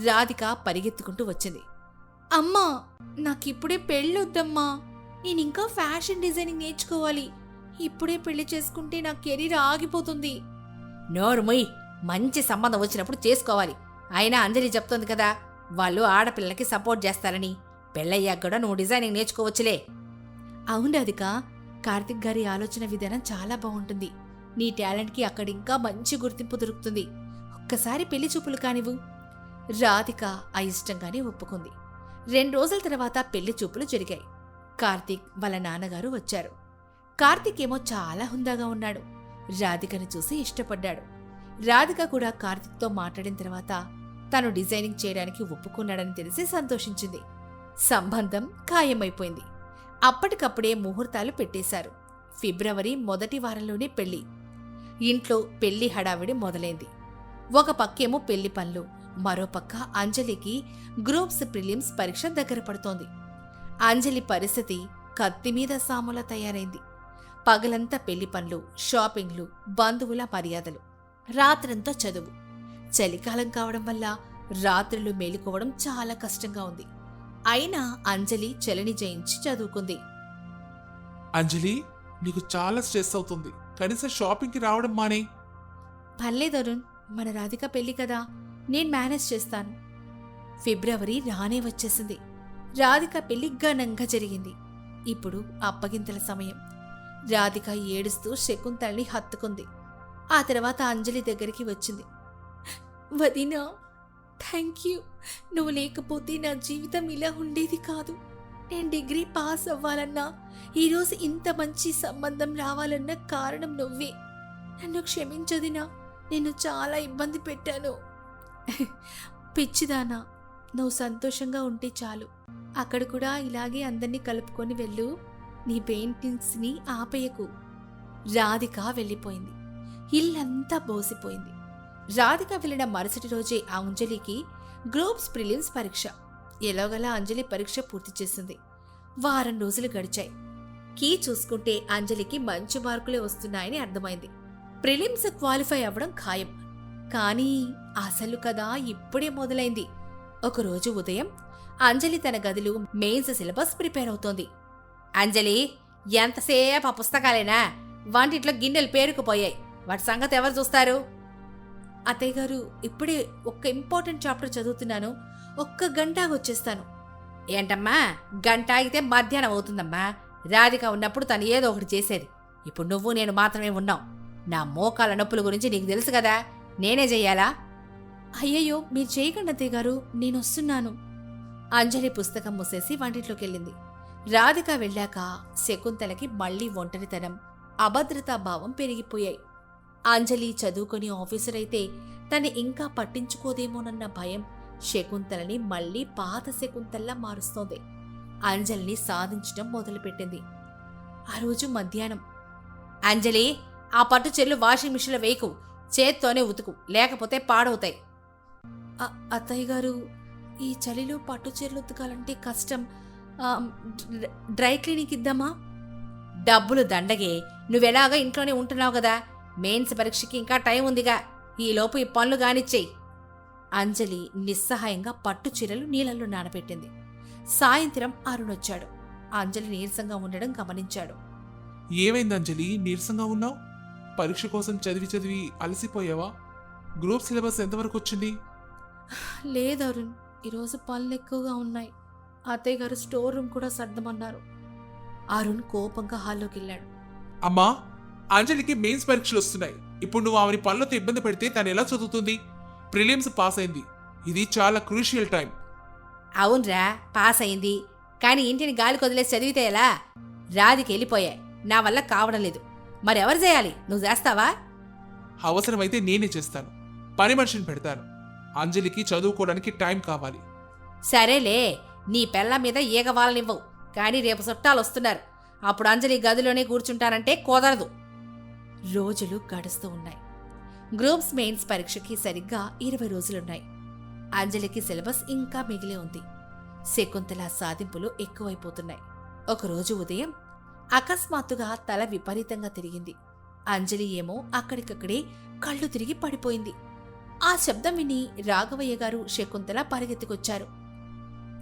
రాధిక పరిగెత్తుకుంటూ వచ్చింది. అమ్మా, నాకిప్పుడే పెళ్ళొద్దమ్మా. నేనింకా ఫ్యాషన్ డిజైనింగ్ నేర్చుకోవాలి. ఇప్పుడే పెళ్లి చేసుకుంటే నా కెరీర్ ఆగిపోతుంది. నోరుమొయ్, మంచి సంబంధం వచ్చినప్పుడు చేసుకోవాలి. అయినా అంజలి చెప్తోంది కదా, వాళ్ళు ఆడపిల్లలకి సపోర్ట్ చేస్తారని. పెళ్ళయ్యాక కూడా నువ్వు డిజైనింగ్ నేర్చుకోవచ్చులే. అవును రాధిక, కార్తిక్ గారి ఆలోచన విధానం చాలా బాగుంటుంది. నీ టాలెంట్కి అక్కడింకా మంచి గుర్తింపు దొరుకుతుంది. ఒక్కసారి పెళ్లి చూపులు కానివ్వు. రాధిక అయిష్టంగానే ఒప్పుకుంది. 2 రోజుల తర్వాత పెళ్లి చూపులు జరిగాయి. కార్తిక్ వాళ్ళ నాన్నగారు వచ్చారు. కార్తిక్ ఏమో చాలా హుందాగా ఉన్నాడు. రాధికను చూసి ఇష్టపడ్డాడు. రాధిక కూడా కార్తిక్తో మాట్లాడిన తర్వాత తను డిజైనింగ్ చేయడానికి ఒప్పుకున్నాడని తెలిసి సంతోషించింది. సంబంధం ఖాయమైపోయింది. అప్పటికప్పుడే ముహూర్తాలు పెట్టేశారు. ఫిబ్రవరి మొదటి వారంలోనే పెళ్లి. ఇంట్లో పెళ్లి హడావిడి మొదలైంది. ఒక పక్కేమో పెళ్లి పనులు, మరోపక్క అంజలికి గ్రూప్స్ ప్రిలిమ్స్ పరీక్ష దగ్గర పడుతోంది. అంజలి పరిస్థితి కత్తిమీద సాములా తయారైంది. పగలంతా పెళ్లి పనులు, షాపింగ్లు, బంధువుల మర్యాదలు. రాత్రంతా చదువు. చలికాలం కావడం వల్ల రాత్రులు మేలుకోవడం చాలా కష్టంగా ఉంది. అయినా అంజలి చలిని జయించి చదువుకుంది. అంజలి, నీకు చాలా స్ట్రెస్ అవుతుంది. కనీసం షాపింగ్కి రావడం మానే. పర్లేదు అరుణ్, మన రాధిక పెళ్లి కదా, నేను మేనేజ్ చేస్తాను. ఫిబ్రవరి రానే వచ్చేసింది. రాధిక పెళ్లి ఘనంగా జరిగింది. ఇప్పుడు అప్పగింతల సమయం. రాధిక ఏడుస్తూ శకుంతలని హత్తుకుంది. ఆ తర్వాత అంజలి దగ్గరికి వచ్చింది. వదినా, థ్యాంక్ యూ. నువ్వు లేకపోతే నా జీవితం ఇలా ఉండేది కాదు. నేను డిగ్రీ పాస్ అవ్వాలన్నా, ఈరోజు ఇంత మంచి సంబంధం రావాలన్న కారణం నువ్వే. నన్ను క్షమించదినా, నిన్ను చాలా ఇబ్బంది పెట్టాను. పిచ్చిదానా, నువ్వు సంతోషంగా ఉంటే చాలు. అక్కడ కూడా ఇలాగే అందరినీ కలుపుకొని వెళ్ళు. నీ పెయింటింగ్స్ని ఆపేయకు. రాధిక వెళ్ళిపోయింది. ఇల్లంతా బోసిపోయింది. రాధిక వెళ్ళిన మరుసటి రోజే అంజలికి గ్రూప్స్ ప్రిలిమ్స్ పరీక్ష. ఎలాగలా అంజలి పరీక్ష పూర్తి చేసింది. వారం రోజులు గడిచాయి. కీ చూసుకుంటే అంజలికి మంచి మార్కులే వస్తున్నాయని అర్థమైంది. ప్రిలిమ్స్ క్వాలిఫై అవ్వడం ఖాయం. కానీ అసలు కదా ఇప్పుడే మొదలైంది. ఒకరోజు ఉదయం అంజలి తన గదిలో మెయిన్స్ సిలబస్ ప్రిపేర్ అవుతోంది. అంజలి, ఎంతసేపు ఆ పుస్తకాలేనా? వంటింట్లో గిన్నెలు పేరుకుపోయాయి. వాటి సంగతి ఎవరు చూస్తారు? అత్తయ్య గారు, ఇప్పుడే ఒక్క ఇంపార్టెంట్ చాప్టర్ చదువుతున్నాను. ఒక్క గంట వచ్చేస్తాను. ఏంటమ్మా, గంట ఆగితే మధ్యాహ్నం అవుతుందమ్మా. రాధిక ఉన్నప్పుడు తను ఏదో ఒకటి చేసేది. ఇప్పుడు నువ్వు నేను మాత్రమే ఉన్నాం. నా మోకాల నొప్పుల గురించి నీకు తెలుసు కదా, నేనే చెయ్యాలా? అయ్యయ్యో, మీరు చేయకండి అత్తయ్య గారు, నేను వస్తున్నాను. అంజలి పుస్తకం మూసేసి వంటింట్లోకి వెళ్ళింది. రాధిక వెళ్ళాక శకుంతలకి మళ్లీ ఒంటరితనం, అభద్రతాభావం పెరిగిపోయాయి. అంజలి చదువుకొని ఆఫీసర్ అయితే తను ఇంకా పట్టించుకోదేమోనన్న భయం శకుంతలని మళ్లీ పాత శకుంతల్లా మారుస్తోంది. అంజలిని సాధించడం మొదలుపెట్టింది. ఆ రోజు మధ్యాహ్నం, అంజలి, ఆ పట్టు చెల్లు వాషింగ్ మిషన్లో వేయకు, చేత్తోనే ఉతుకు, లేకపోతే పాడవుతాయి. అత్తయ్య గారు, ఈ చలిలో పట్టు చీరలు ఉతకాలంటే కష్టం. డ్రై క్లీనింగ్ ఇద్దామా? డబ్బులు దండగే, నువ్వెలాగా ఇంట్లోనే ఉంటున్నావు కదా. మెయిన్స్ పరీక్షకి ఇంకా టైం ఉందిగా, ఈలోపు ఈ పనులు గానిచ్చేయి. అంజలి నిస్సహాయంగా పట్టు చీరలు నీళ్ళల్లో నానబెట్టింది. సాయంత్రం అరుణొచ్చాడు. అంజలి నీరసంగా ఉండడం గమనించాడు. ఏమైంది అంజలి, నీరసంగా ఉన్నావు? పరీక్ష కోసం చదివి చదివి అలసిపోయావా? గ్రూప్ సిలబస్ ఎంతవరకు వచ్చింది? లేదు అరుణ్, ఈరోజు పనులు ఎక్కువగా ఉన్నాయి. అత్తయ్య గారు స్టోర్ రూమ్ కూడా సర్దమన్నారు. అరుణ్ కోపంగా హాల్లోకి వెళ్ళాడు. అమ్మా, అంజలికి మెయిన్స్ పరీక్షలు వస్తున్నాయి. ఇప్పుడు నువ్వు ఆమెని పనులతో ఇబ్బంది పెడితే తను ఎలా చదువుతుంది? ప్రిలిమ్స్ పాస్ అయింది. ఇది చాలా క్రూషియల్ టైం. అవునరా, పాస్ అయింది. కానీ ఇంటిని గాలి కొదిలేసి చదివితే ఎలా? రాధికి వెళ్ళిపోయాయి. నా వల్ల కావడం లేదు. మరెవరు చేయాలి? నువ్వు చేస్తావా? అవసరమైతే నేనే చేస్తాను. పని మనిషిని పెడతాను. అంజలికి చదువుకోవడానికి టైం కావాలి. సరేలే, నీ పెళ్ళ మీద ఈగ వాళ్ళనివ్వవు. కానీ రేపు చుట్టాలు వస్తున్నారు. అప్పుడు అంజలి గదిలోనే కూర్చుంటానంటే కుదరదు. రోజులు గడుస్తూ ఉన్నాయి. గ్రూప్స్ మెయిన్స్ పరీక్షకి సరిగ్గా 20 రోజులున్నాయి. అంజలికి సిలబస్ ఇంకా మిగిలే ఉంది. శకుంతల సాధింపులు ఎక్కువైపోతున్నాయి. ఒకరోజు ఉదయం అకస్మాత్తుగా తల విపరీతంగా తిరిగింది. అంజలి ఏమో అక్కడికక్కడే కళ్ళు తిరిగి పడిపోయింది. ఆ శబ్దం విని రాఘవయ్య గారు, శకుంతల పరిగెత్తుకొచ్చారు.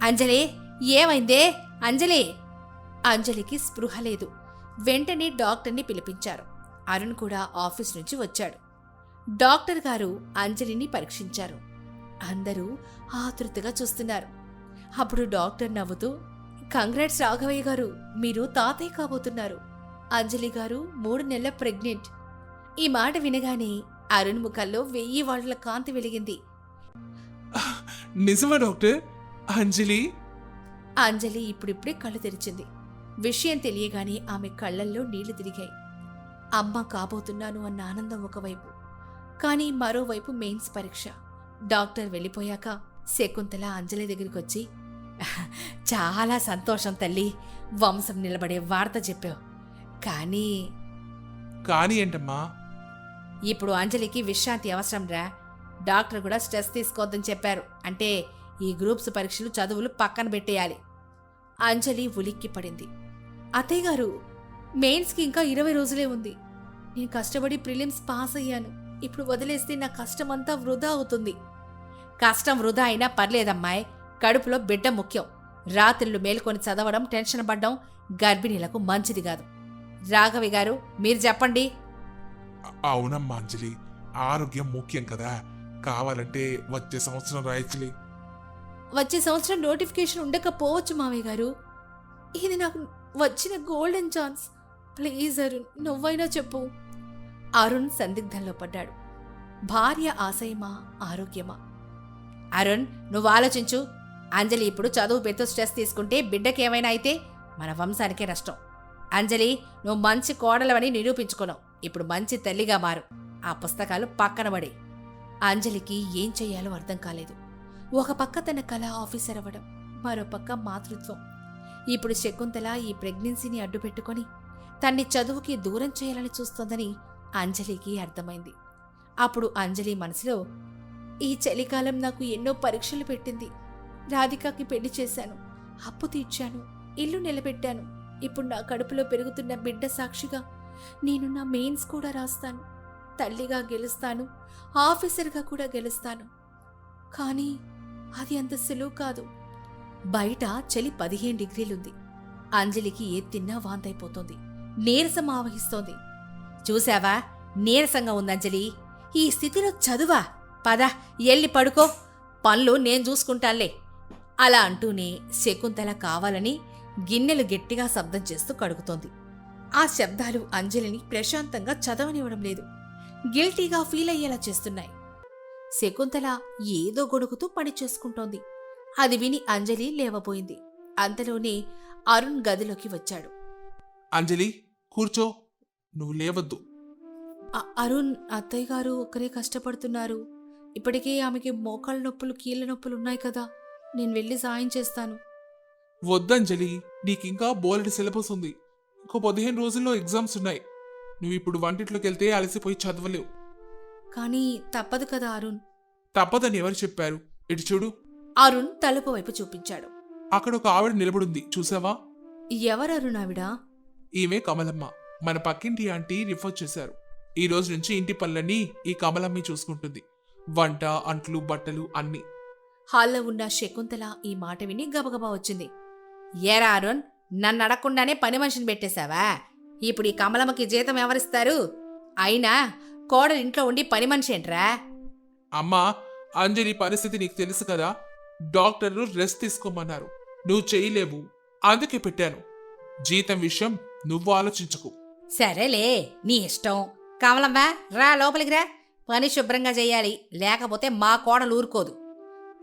అంజలి, ఏమైందే? అంజలి! అంజలికి స్పృహ లేదు. వెంటనే డాక్టర్ని పిలిపించారు. అరుణ్ కూడా ఆఫీస్ నుంచి వచ్చాడు. డాక్టర్ గారు అంజలిని పరీక్షించారు. అందరూ ఆతృతగా చూస్తున్నారు. అప్పుడు డాక్టర్ నవ్వుతూ, కంగ్రాట్స్ రాఘవయ్య గారు, మీరు తాతయ్య కాబోతున్నారు. అంజలి గారు 3 నెలల ప్రెగ్నెంట్. ఈ మాట వినగానే అరుణ్ ముఖంలో 1000 వాళ్ల కాంతి వెలిగింది. నిజమా డాక్టర్? అంజలి అంజలి ఇప్పుడిప్పుడే కళ్ళు తెరిచింది. విషయం తెలియగానే ఆమె కళ్లల్లో నీళ్లు తిరిగాయి. అమ్మ కాబోతున్నాను అన్న ఆనందం ఒకవైపు, కానీ మరోవైపు మెయిన్స్ పరీక్ష. డాక్టర్ వెళ్ళిపోయాక శకుంతల అంజలి దగ్గరికొచ్చి, చాలా సంతోషం తల్లి, వంశం నిలబడే వార్త చెప్పావు. కానీ ఏంటమ్మా? ఇప్పుడు అంజలికి విశ్రాంతి అవసరం రా. డాక్టర్ కూడా స్ట్రెస్ తీసుకోవద్దని చెప్పారు. అంటే ఈ గ్రూప్స్ పరీక్షలు, చదువులు పక్కన పెట్టేయాలి. అంజలి ఉలిక్కి పడింది. అత్తయ్య గారు, మెయిన్స్కి ఇంకా 20 రోజులే ఉంది. నేను కష్టపడి ప్రిలిమ్స్ పాస్ అయ్యాను. ఇప్పుడు వదిలేస్తే నా కష్టమంతా వృధా అవుతుంది. కష్టం వృధా అయినా పర్లేదమ్మాయి, కడుపులో బిడ్డ ముఖ్యం. రాత్రులు మేల్కొని చదవడం, టెన్షన్ పడ్డం గర్భిణీలకు మంచిది కాదు. రాఘవి గారు, మీరు చెప్పండి. అవునమ్మా అంజలి, ఆరోగ్యం ముఖ్యం కదా. కావాలంటే వచ్చే సంవత్సరం రాయచ్చులే. వచ్చే సంవత్సరం నోటిఫికేషన్ ఉండకపోవచ్చు మావయ్య గారు. ఇది నాకు వచ్చిన గోల్డెన్ ఛాన్స్. ప్లీజ్ అరుణ్, నువ్వైనా చెప్పు. అరుణ్ సందిగ్ధంలో పడ్డాడు. భార్య ఆశయమా, ఆరోగ్యమా? అరుణ్, నువ్వు ఆలోచించు. అంజలి ఇప్పుడు చదువు పెద్ద స్ట్రెస్ తీసుకుంటే బిడ్డకేమైనా అయితే మన వంశానికే నష్టం. అంజలి, నువ్వు మంచి కోడలవని నిరూపించుకున్నావు. ఇప్పుడు మంచి తల్లిగా మారు. ఆ పుస్తకాలు పక్కన పడి. అంజలికి ఏం చెయ్యాలో అర్థం కాలేదు. ఒక పక్క తన కళ ఆఫీసర్ అవ్వడం, మరో పక్క మాతృత్వం. ఇప్పుడు శకుంతల ఈ ప్రెగ్నెన్సీని అడ్డుపెట్టుకొని తన్ని చదువుకి దూరం చేయాలని చూస్తోందని అంజలికి అర్థమైంది. అప్పుడు అంజలి మనసులో, ఈ చలికాలం నాకు ఎన్నో పరీక్షలు పెట్టింది. రాధికకి పెళ్లి చేశాను, అప్పు తీర్చాను, ఇల్లు నిలబెట్టాను. ఇప్పుడు నా కడుపులో పెరుగుతున్న బిడ్డ సాక్షిగా నేను నా మెయిన్స్ కూడా రాస్తాను. తల్లిగా గెలుస్తాను, ఆఫీసర్గా కూడా గెలుస్తాను. కానీ అది అంత సులువు కాదు. బయట చలి 15 డిగ్రీలుంది. అంజలికి ఏ తిన్నా వాంతైపోతోంది. నీరసం ఆవహిస్తోంది. చూశావా, నీరసంగా ఉందంజలి. ఈ స్థితిలో చదువా? పద, ఎల్లి పడుకో, పనులు నేను చూసుకుంటానులే. అలా అంటూనే శకుంతల కావాలని గిన్నెలు గట్టిగా శబ్దం చేస్తూ కడుగుతోంది. ఆ శబ్దాలు అంజలిని ప్రశాంతంగా చదవనివ్వడం లేదు, గిల్టీగా ఫీల్ అయ్యేలా చేస్తున్నాయి. శకుంతల ఏదో గొడుగుతూ పని చేసుకుంటోంది. అది విని అంజలి లేవబోయింది. అంతలోనే అరుణ్ గదిలోకి వచ్చాడు. అంజలి, కూర్చో, నువ్వు లేవద్దు. అరుణ్, అత్తయ్య గారు ఒక్కరే కష్టపడుతున్నారు. ఇప్పటికే ఆమెకి మోకాళ్ళ నొప్పులు, కీళ్ళ నొప్పులు ఉన్నాయి కదా. నేను వెళ్ళి సాయం చేస్తాను. వద్దంజలి, నీకింకా బోలెడు సిలబస్ ఉంది. ఇంకో 15 రోజుల్లో ఎగ్జామ్స్ ఉన్నాయి. నువ్వు ఇప్పుడు వంటింట్లోకి వెళ్తే అలసిపోయి చదవలేవు. కానీ తప్పదు కదా అరుణ్. తప్పదని ఎవరు చెప్పారు? ఇటు చూడు. అరుణ్ తలుపు వైపు చూపించాడు. అక్కడ ఒక ఆవిడ నిలబడుంది, చూసావా? ఎవరరుణ్ ఆవిడ? ఈమె కమలమ్మ. మన పక్కింటి ఆంటీ రిఫర్ చేశారు. ఈ రోజు నుంచి ఇంటి పనులన్నీ ఈ కమలమ్మి చూసుకుంటుంది. వంట, అంట్లు, బట్టలు అన్నీ. హాల్లో ఉన్న శకుంతల ఈ మాట విని గబగబా వచ్చింది. ఏరా అరుణ్, నన్ను అడగకుండానే పని మనిషిని పెట్టేశావా? ఇప్పుడు ఈ కమలమ్మకి జీతం ఎవరిస్తారు? అయినా కోడలు ఇంట్లో ఉండి పని మనిషి ఏంట్రా? అమ్మా, అంజలి పరిస్థితి నీకు తెలుసు కదా. డాక్టర్లు రెస్ట్ తీసుకోమన్నారు. నువ్వు చేయలేవు, అందుకే పెట్టాను. జీతం విషయం నువ్వు ఆలోచించకు. సరేలే, నీ ఇష్టం. కమలమ్మ, రా లోపలికి రా. పని శుభ్రంగా చెయ్యాలి, లేకపోతే మా కోడలు ఊరుకోదు.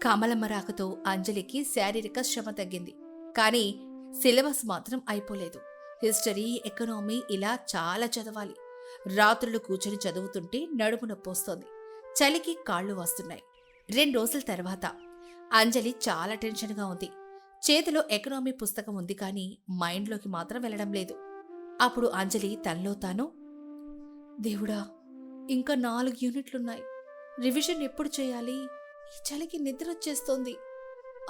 కమలమ్మ రాకతో అంజలికి శారీరక శ్రమ తగ్గింది. కానీ సిలబస్ మాత్రం అయిపోలేదు. హిస్టరీ, ఎకనామీ ఇలా చాలా చదవాలి. రాత్రులు కూర్చొని చదువుతుంటే నడుము నొప్పొస్తోంది. చలికి కాళ్ళు వస్తున్నాయి. 2 రోజుల తర్వాత అంజలి చాలా టెన్షన్గా ఉంది. చేతిలో ఎకనామీ పుస్తకం ఉంది, కానీ మైండ్లోకి మాత్రం వెళ్ళడం లేదు. అప్పుడు అంజలి తనలో తాను, దేవుడా, ఇంకా 4 యూనిట్లున్నాయి. రివిజన్ ఎప్పుడు చేయాలి? ఈ చలికి నిద్ర వచ్చేస్తోంది.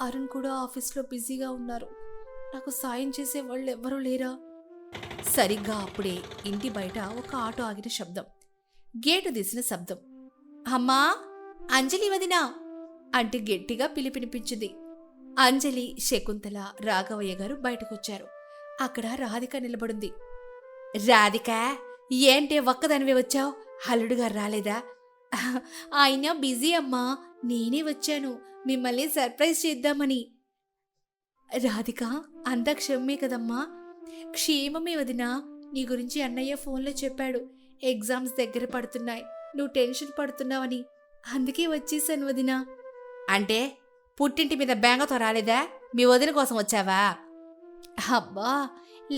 అరుణ్ కూడా ఆఫీస్లో బిజీగా ఉన్నారు. నాకు సాయం చేసే వాళ్ళు ఎవ్వరూ లేరా? సరిగ్గా అప్పుడే ఇంటి బయట ఒక ఆటో ఆగిన శబ్దం, గేటు తీసిన శబ్దం. అమ్మా, అంజలి వదినా అంటే గట్టిగా పిలిపినిపించింది. అంజలి, శకుంతల, రాఘవయ్య గారు బయటకొచ్చారు. అక్కడ రాధిక నిలబడింది. రాధిక, ఏంటే ఒక్కదానివే వచ్చావు? అల్లుడుగారు రాలేదా? ఆయన బిజీ అమ్మా, నేనే వచ్చాను మిమ్మల్ని సర్ప్రైజ్ చేద్దామని. రాధిక, అంతా క్షమే కదమ్మా? క్షేమమే వదినా. నీ గురించి అన్నయ్య ఫోన్లో చెప్పాడు. ఎగ్జామ్స్ దగ్గర పడుతున్నాయి, నువ్వు టెన్షన్ పడుతున్నావని. అందుకే వచ్చేసాను వదినా. అంటే పుట్టింటి మీద బెంగతో రాలేదా? మీ వదిన కోసం వచ్చావా? అబ్బా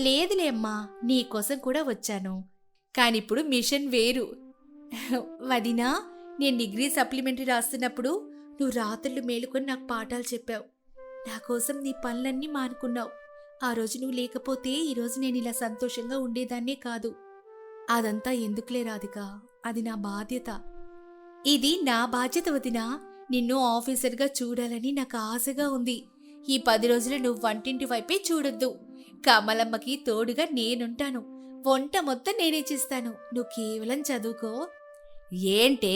లేదులే అమ్మా, నీకోసం కూడా వచ్చాను. కానిప్పుడు మిషన్ వేరు. వదినా, నేను డిగ్రీ సప్లిమెంటరీ రాస్తున్నప్పుడు నువ్వు రాత్రులు మేలుకొని నాకు పాఠాలు చెప్పావు. నా కోసం నీ పనులన్నీ మానుకున్నావు. ఆ రోజు నువ్వు లేకపోతే ఈరోజు నేను ఇలా సంతోషంగా ఉండేదాన్నే కాదు. అదంతా ఎందుకులే రాధిక, అది నా బాధ్యత. ఇది నా బాధ్యత వదినా. నిన్ను ఆఫీసర్గా చూడాలని నాకు ఆశగా ఉంది. ఈ 10 రోజులు నువ్వు వంటింటి వైపే చూడొద్దు. కమలమ్మకి తోడుగా నేనుంటాను. వంట మొత్తం నేనే చేస్తాను. నువ్వు కేవలం చదువుకో. ఏంటే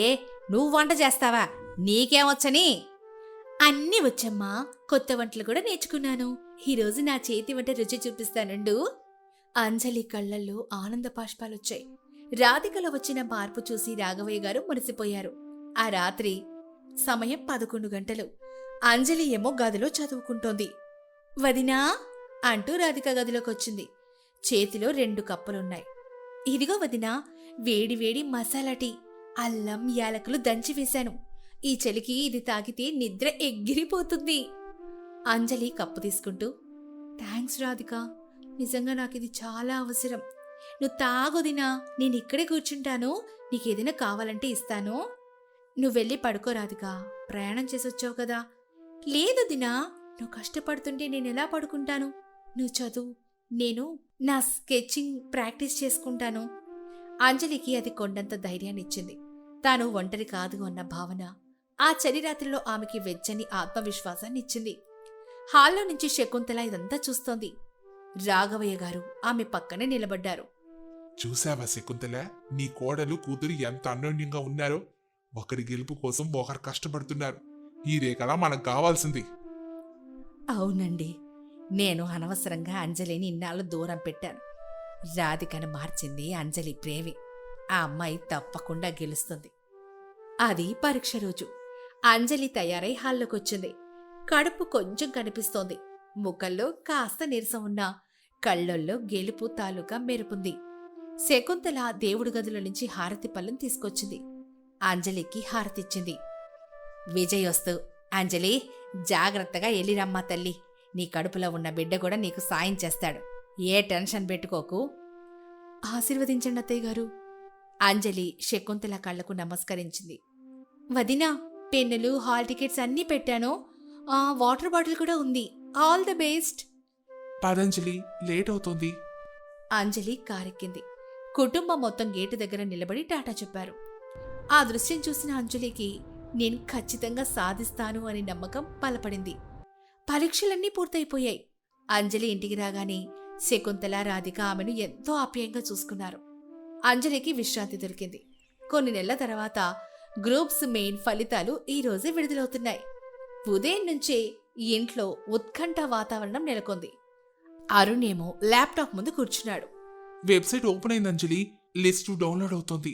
నువ్వు వంట చేస్తావా? నీకేమొచ్చని? అన్నీ వచ్చమ్మా, కొత్త వంటలు కూడా నేర్చుకున్నాను. ఈరోజు నా చేతి వంట రుచి చూపిస్తానుండు. అంజలి కళ్ళల్లో ఆనంద బాష్పాలొచ్చాయి. రాధికలో వచ్చిన మార్పు చూసి రాఘవయ్య గారు మురిసిపోయారు. ఆ రాత్రి సమయం 11 గంటలు. అంజలి ఏమో గదిలో చదువుకుంటోంది. వదినా అంటూ రాధిక గదిలోకొచ్చింది. చేతిలో 2 కప్పులున్నాయి. ఇదిగో వదినా, వేడి వేడి మసాలా టీ, అల్లం యాలకులు దంచి వేశాను. ఈ చలికి ఇది తాగితే నిద్ర ఎగిరిపోతుంది. అంజలి కప్పు తీసుకుంటూ, థ్యాంక్స్ రాధిక, నిజంగా నాకిది చాలా అవసరం. నువ్వు తాగొదినా, నేనిక్కడే కూర్చుంటాను. నీకేదైనా కావాలంటే ఇస్తాను. నువ్వెళ్ళి పడుకో రాధిక, ప్రయాణం చేసొచ్చావు కదా. లేదు దినా, నువ్వు కష్టపడుతుంటే నేనెలా పడుకుంటాను? నువ్వు చదువు, నేను నా స్కెచింగ్ ప్రాక్టీస్ చేసుకుంటాను. అంజలికి అది కొండంత ధైర్యాన్నిచ్చింది. తాను ఒంటరి కాదు అన్న భావన ఆ చలి రాత్రిలో ఆమెకి వెచ్చని ఆత్మవిశ్వాసాన్నిచ్చింది. హాల్లో నుంచి శకుంతల ఇదంతా చూస్తోంది. రాఘవయ్య గారు ఆమె పక్కనే నిలబడ్డారు. చూసావా శకుంతల, నీ కోడలు కూతురు ఎంత అన్యోన్యంగా ఉన్నారో. ఒకరి గెలుపు కోసం ఒకరు కష్టపడుతున్నారు. ఈ రేఖలా మనకు కావాల్సింది. అవునండి, నేను అనవసరంగా అంజలిని ఇన్నాళ్ళు దూరం పెట్టాను. రాధికను మార్చింది అంజలి ప్రేమి. ఆ అమ్మాయి తప్పకుండా గెలుస్తుంది. అది పరీక్ష రోజు. అంజలి తయారై హాల్లోకొచ్చింది. కడుపు కొంచెం కనిపిస్తోంది. ముఖంలో కాస్త నీరసం ఉన్నా కళ్ళల్లో గెలుపు తాలూకా మెరుపుంది. శకుంతల దేవుడి గదిలో నుంచి హారతి పళ్ళం తీసుకొచ్చింది. అంజలికి హారతిచ్చింది. విజయోస్తు. అంజలి, జాగ్రత్తగా ఎల్లిరమ్మా తల్లి. నీ కడుపులో ఉన్న బిడ్డ కూడా నీకు సాయం చేస్తాడు. ఏ టెన్షన్ పెట్టుకోకు. ఆశీర్వదించండి అత్తయ్య గారు. అంజలి శకుంతల కళ్లకు నమస్కరించింది. వదినా, పెన్నులు, హాల్ టికెట్స్ అన్నీ పెట్టాను. వాటర్ బాటిల్ కూడా ఉంది. All the best. పదంజలి, లేట్ అవుతోంది. అంజలి కారెక్కింది. కుటుంబం మొత్తం గేటు దగ్గర నిలబడి టాటా చెప్పారు. ఆ దృశ్యం చూసిన అంజలికి నేను ఖచ్చితంగా సాధిస్తాను అని నమ్మకం బలపడింది. పరీక్షలన్నీ పూర్తయిపోయాయి. అంజలి ఇంటికి రాగానే శకుంతల, రాధిక ఆమెను ఎంతో ఆప్యాయంగా చూసుకున్నారు. అంజలికి విశ్రాంతి దొరికింది. కొన్ని నెలల తర్వాత గ్రూప్స్ మెయిన్ ఫలితాలు ఈ రోజే విడుదలవుతున్నాయి. ఉదయం నుంచే ఇంట్లో ఉత్కంఠ వాతావరణం నెలకొంది. అరుణ్ ఏమో ల్యాప్టాప్ ముందు కూర్చున్నాడు. వెబ్సైట్ ఓపెన్ అయింది అంజలి, లిస్ట్ డౌన్లోడ్ అవుతోంది.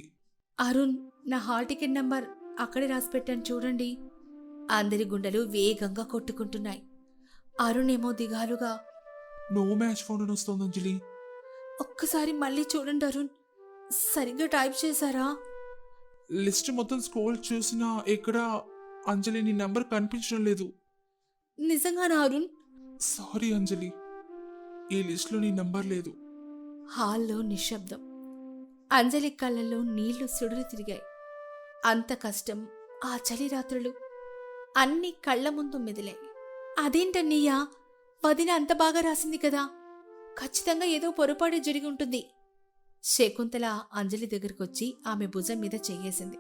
అరుణ్, నా హాల్ టికెట్ నంబర్ అక్కడే రాసిపెట్టాను చూడండి. అందరి గుండెలు వేగంగా కొట్టుకుంటున్నాయి. అరుణ్ ఏమో దిగాలుగా, నో మ్యాచ్ ఫోన్ అని వస్తోంది అంజలి. ఒక్కసారి మళ్ళీ చూడండి అరుణ్, సరిగ్గా టైప్ చేశారా? లిస్ట్ మొత్తం స్క్రోల్ చూసినా ఎక్కడ అంజలి నీ నంబర్ కనిపించడం లేదు. నిజంగానా అరుణ్? సారీ అంజలి, ఈ లిస్ట్లో నీ నంబర్ లేదు. హాల్లో నిశ్శబ్దం. అంజలి కళ్ళల్లో నీళ్లు సుడులు తిరిగాయి. అంత కష్టం, ఆ చలి రాత్రులు అన్నీ కళ్ల ముందు మెదిలాయి. అదేంటన్నయ్యా, వదిన అంత బాగా రాసింది కదా, ఖచ్చితంగా ఏదో పొరపాటు జరిగి ఉంటుంది. శకుంతల అంజలి దగ్గరకొచ్చి ఆమె భుజం మీద చెయ్యేసింది.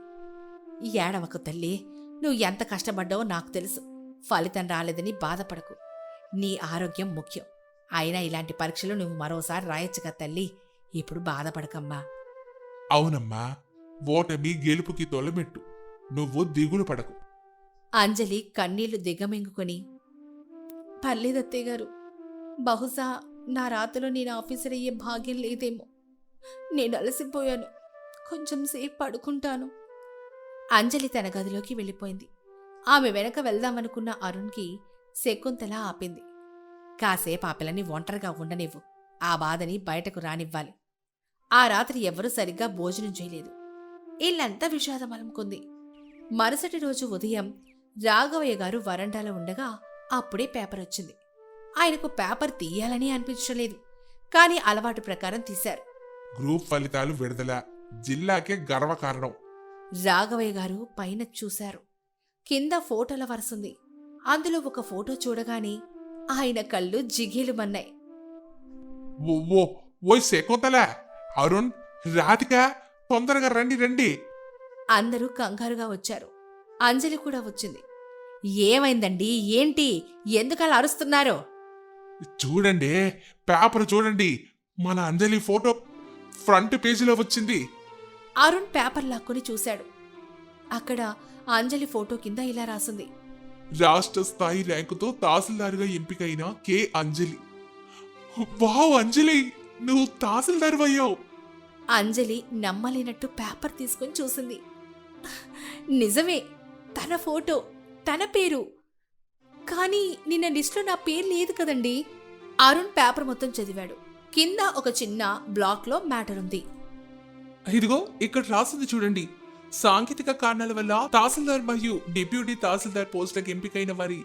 ఏడవకు తల్లి, నువ్వు ఎంత కష్టపడ్డావో నాకు తెలుసు. ఫలితం రాలేదని బాధపడకు. నీ ఆరోగ్యం ముఖ్యం. అయినా ఇలాంటి పరీక్షలు నువ్వు మరోసారి రాయొచ్చుగా తల్లి. ఇప్పుడు బాధపడకమ్మా. అవునమ్మా, ఓటమి గెలుపుకి తొలమెట్టు. నువ్వు దిగులు పడకు. అంజలి కన్నీళ్లు దిగమింగుకొని, పర్లేదత్తయ్య గారు, బహుశా నా రాతలో నేను ఆఫీసర్ అయ్యే భాగ్యం లేదేమో. నేను అలసిపోయాను, కొంచెం సేపు పడుకుంటాను. అంజలి తన గదిలోకి వెళ్ళిపోయింది. ఆమె వెనక వెళ్దామనుకున్న అరుణ్కి శకుంతల ఆపింది. కాసేపు ఆ పిల్లని ఒంటరిగా ఉండనివ్వు. ఆ బాధని బయటకు రానివ్వాలి. ఆ రాత్రి ఎవ్వరూ సరిగ్గా భోజనం చేయలేదు. ఇల్లంతా విషాదం అలుముకుంది. మరుసటి రోజు ఉదయం రాఘవయ్య గారు వరండాలో ఉండగా అప్పుడే పేపర్ వచ్చింది. ఆయనకు పేపర్ తీయాలని అనిపించలేదు, కానీ అలవాటు ప్రకారం తీశారు. గ్రూప్ ఫలితాలు విడుదల, జిల్లాకే గర్వకారణం. రాఘవయ్య గారు పైన చూశారు. కింద ఫోటోల వరుసుంది. అందులో ఒక ఫోటో చూడగానే ఆయన కళ్ళు జిగేలుమన్నాయి. ఓ శకుంతల, అరుణ్, రాధిక, తొందరగా రండి రండి. అందరూ కంగారుగా వచ్చారు. అంజలి కూడా వచ్చింది. ఏమైందండి? ఏంటి? ఎందుకలా అరుస్తున్నారో? చూడండి, పేపర్ చూడండి. మన అంజలి ఫోటో ఫ్రంట్ పేజీలో వచ్చింది. అరుణ్ పేపర్ లాక్కుని చూశాడు. అక్కడ అంజలి ఫోటో కింద ఇలా రాసింది: రాష్ట్ర స్థాయి ర్యాంకుతో తహసీల్దారుగా ఎంపికైన కె అంజలి. వావ్ అంజలి, నువ్వు తహసీల్దారు అయ్యావు. అంజలి నమ్మలేనట్టు పేపర్ తీసుకుని చూసింది. నిజమే, తన ఫోటో, తన పేరు. కానీ నిన్న లిస్టులో నా పేరు లేదు కదండి. అరుణ్ పేపర్ మొత్తం చదివాడు. కింద ఒక చిన్న బ్లాక్లో మ్యాటర్ ఉంది. ఇదిగో ఇక్కడ రాసింది చూడండి. సాంకేతిక కారణాల వల్ల తహసీల్దార్ మరియు డిప్యూటీ తహసీల్దార్ పోస్టులకు ఎంపికైన వారి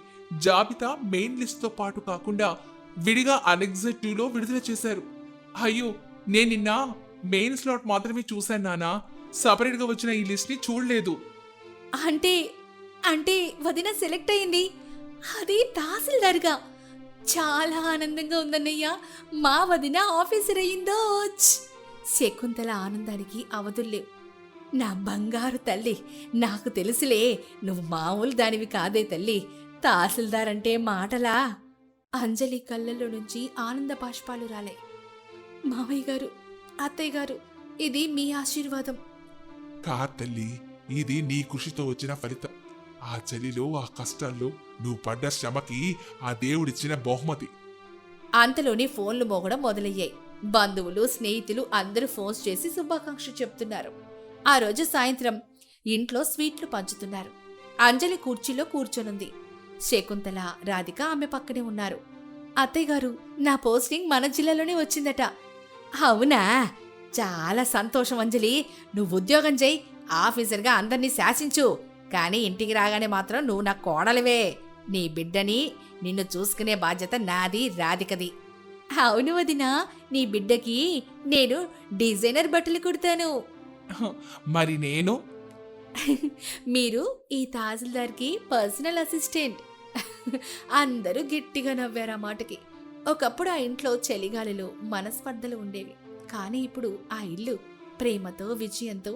జాబితా మెయిన్ లిస్ట్ తో పాటు కాకుండా విడిగా అనెక్సర్ 2లో విడుదల చేశారు. అయ్యో, నేను నిన్న మెయిన్ స్లాట్ మాత్రమే చూశాను నానా. సపరేట్ గా వచ్చిన ఈ లిస్ట్ ని చూడలేదు. అంటే అంటే వదిన సెలెక్ట్ అయింది, అది తహసీల్దార్గా. చాలా ఆనందంగా ఉందన్నయ్య, మా వదిన ఆఫీసర్ అయ్యిందో. శకుంతల ఆనందానికి అవధుల్లేవు. నా బంగారు తల్లి, నాకు తెలుసులే, నువ్వు మామూలు దానివి కాదే తల్లి. తహసీల్దార్ అంటే మాటలా? అంజలి కళ్ళల్లో నుంచి ఆనంద బాష్పాలు రాలే. మామయ్య గారు, అత్తయ్య గారు, ఇది మీ ఆశీర్వాదం. తల్లి, ఇది నీ కృషితో వచ్చిన ఫలితం. ఆ చలిలో, ఆ కష్టాల్లో నువ్వు పడ్డ శ్రమకి ఆ దేవుడిచ్చిన బహుమతి. అంతలోనే ఫోన్లు మోగడం మొదలయ్యాయి. బంధువులు, స్నేహితులు అందరూ ఫోన్స్ చేసి శుభాకాంక్షలు చెప్తున్నారు. ఆ రోజు సాయంత్రం ఇంట్లో స్వీట్లు పంచుతున్నారు. అంజలి కుర్చీలో కూర్చొనుంది. శకుంతల, రాధిక ఆమె పక్కనే ఉన్నారు. అత్తయ్య గారు, నా పోస్టింగ్ మన జిల్లాలోనే వచ్చిందట. అవునా? చాలా సంతోషం అంజలి. నువ్వు ఉద్యోగం చేయి, ఆఫీసర్గా అందర్నీ శాసించు. కానీ ఇంటికి రాగానే మాత్రం నువ్వు నా కోడలివే. నీ బిడ్డని, నిన్ను చూసుకునే బాధ్యత నాది, రాధికది. అవును వదినా, నీ బిడ్డకి నేను డిజైనర్ బట్టలు కుడతాను. మరి నేను? మీరు ఈ తహసీల్దార్కి పర్సనల్ అసిస్టెంట్. అందరూ గట్టిగా నవ్వారు ఆ మాటకి. ఒకప్పుడు ఆ ఇంట్లో చలిగాలిలో మనస్పర్ధలు ఉండేవి. కానీ ఇప్పుడు ఆ ఇల్లు ప్రేమతో, విజయంతో,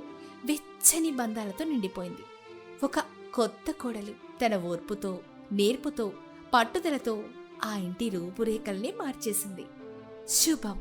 వెచ్చని బంధాలతో నిండిపోయింది. ఒక కొత్త కోడలు తన ఓర్పుతో, నేర్పుతో, పట్టుదలతో ఆ ఇంటి రూపురేఖల్ని మార్చేసింది. శుభం.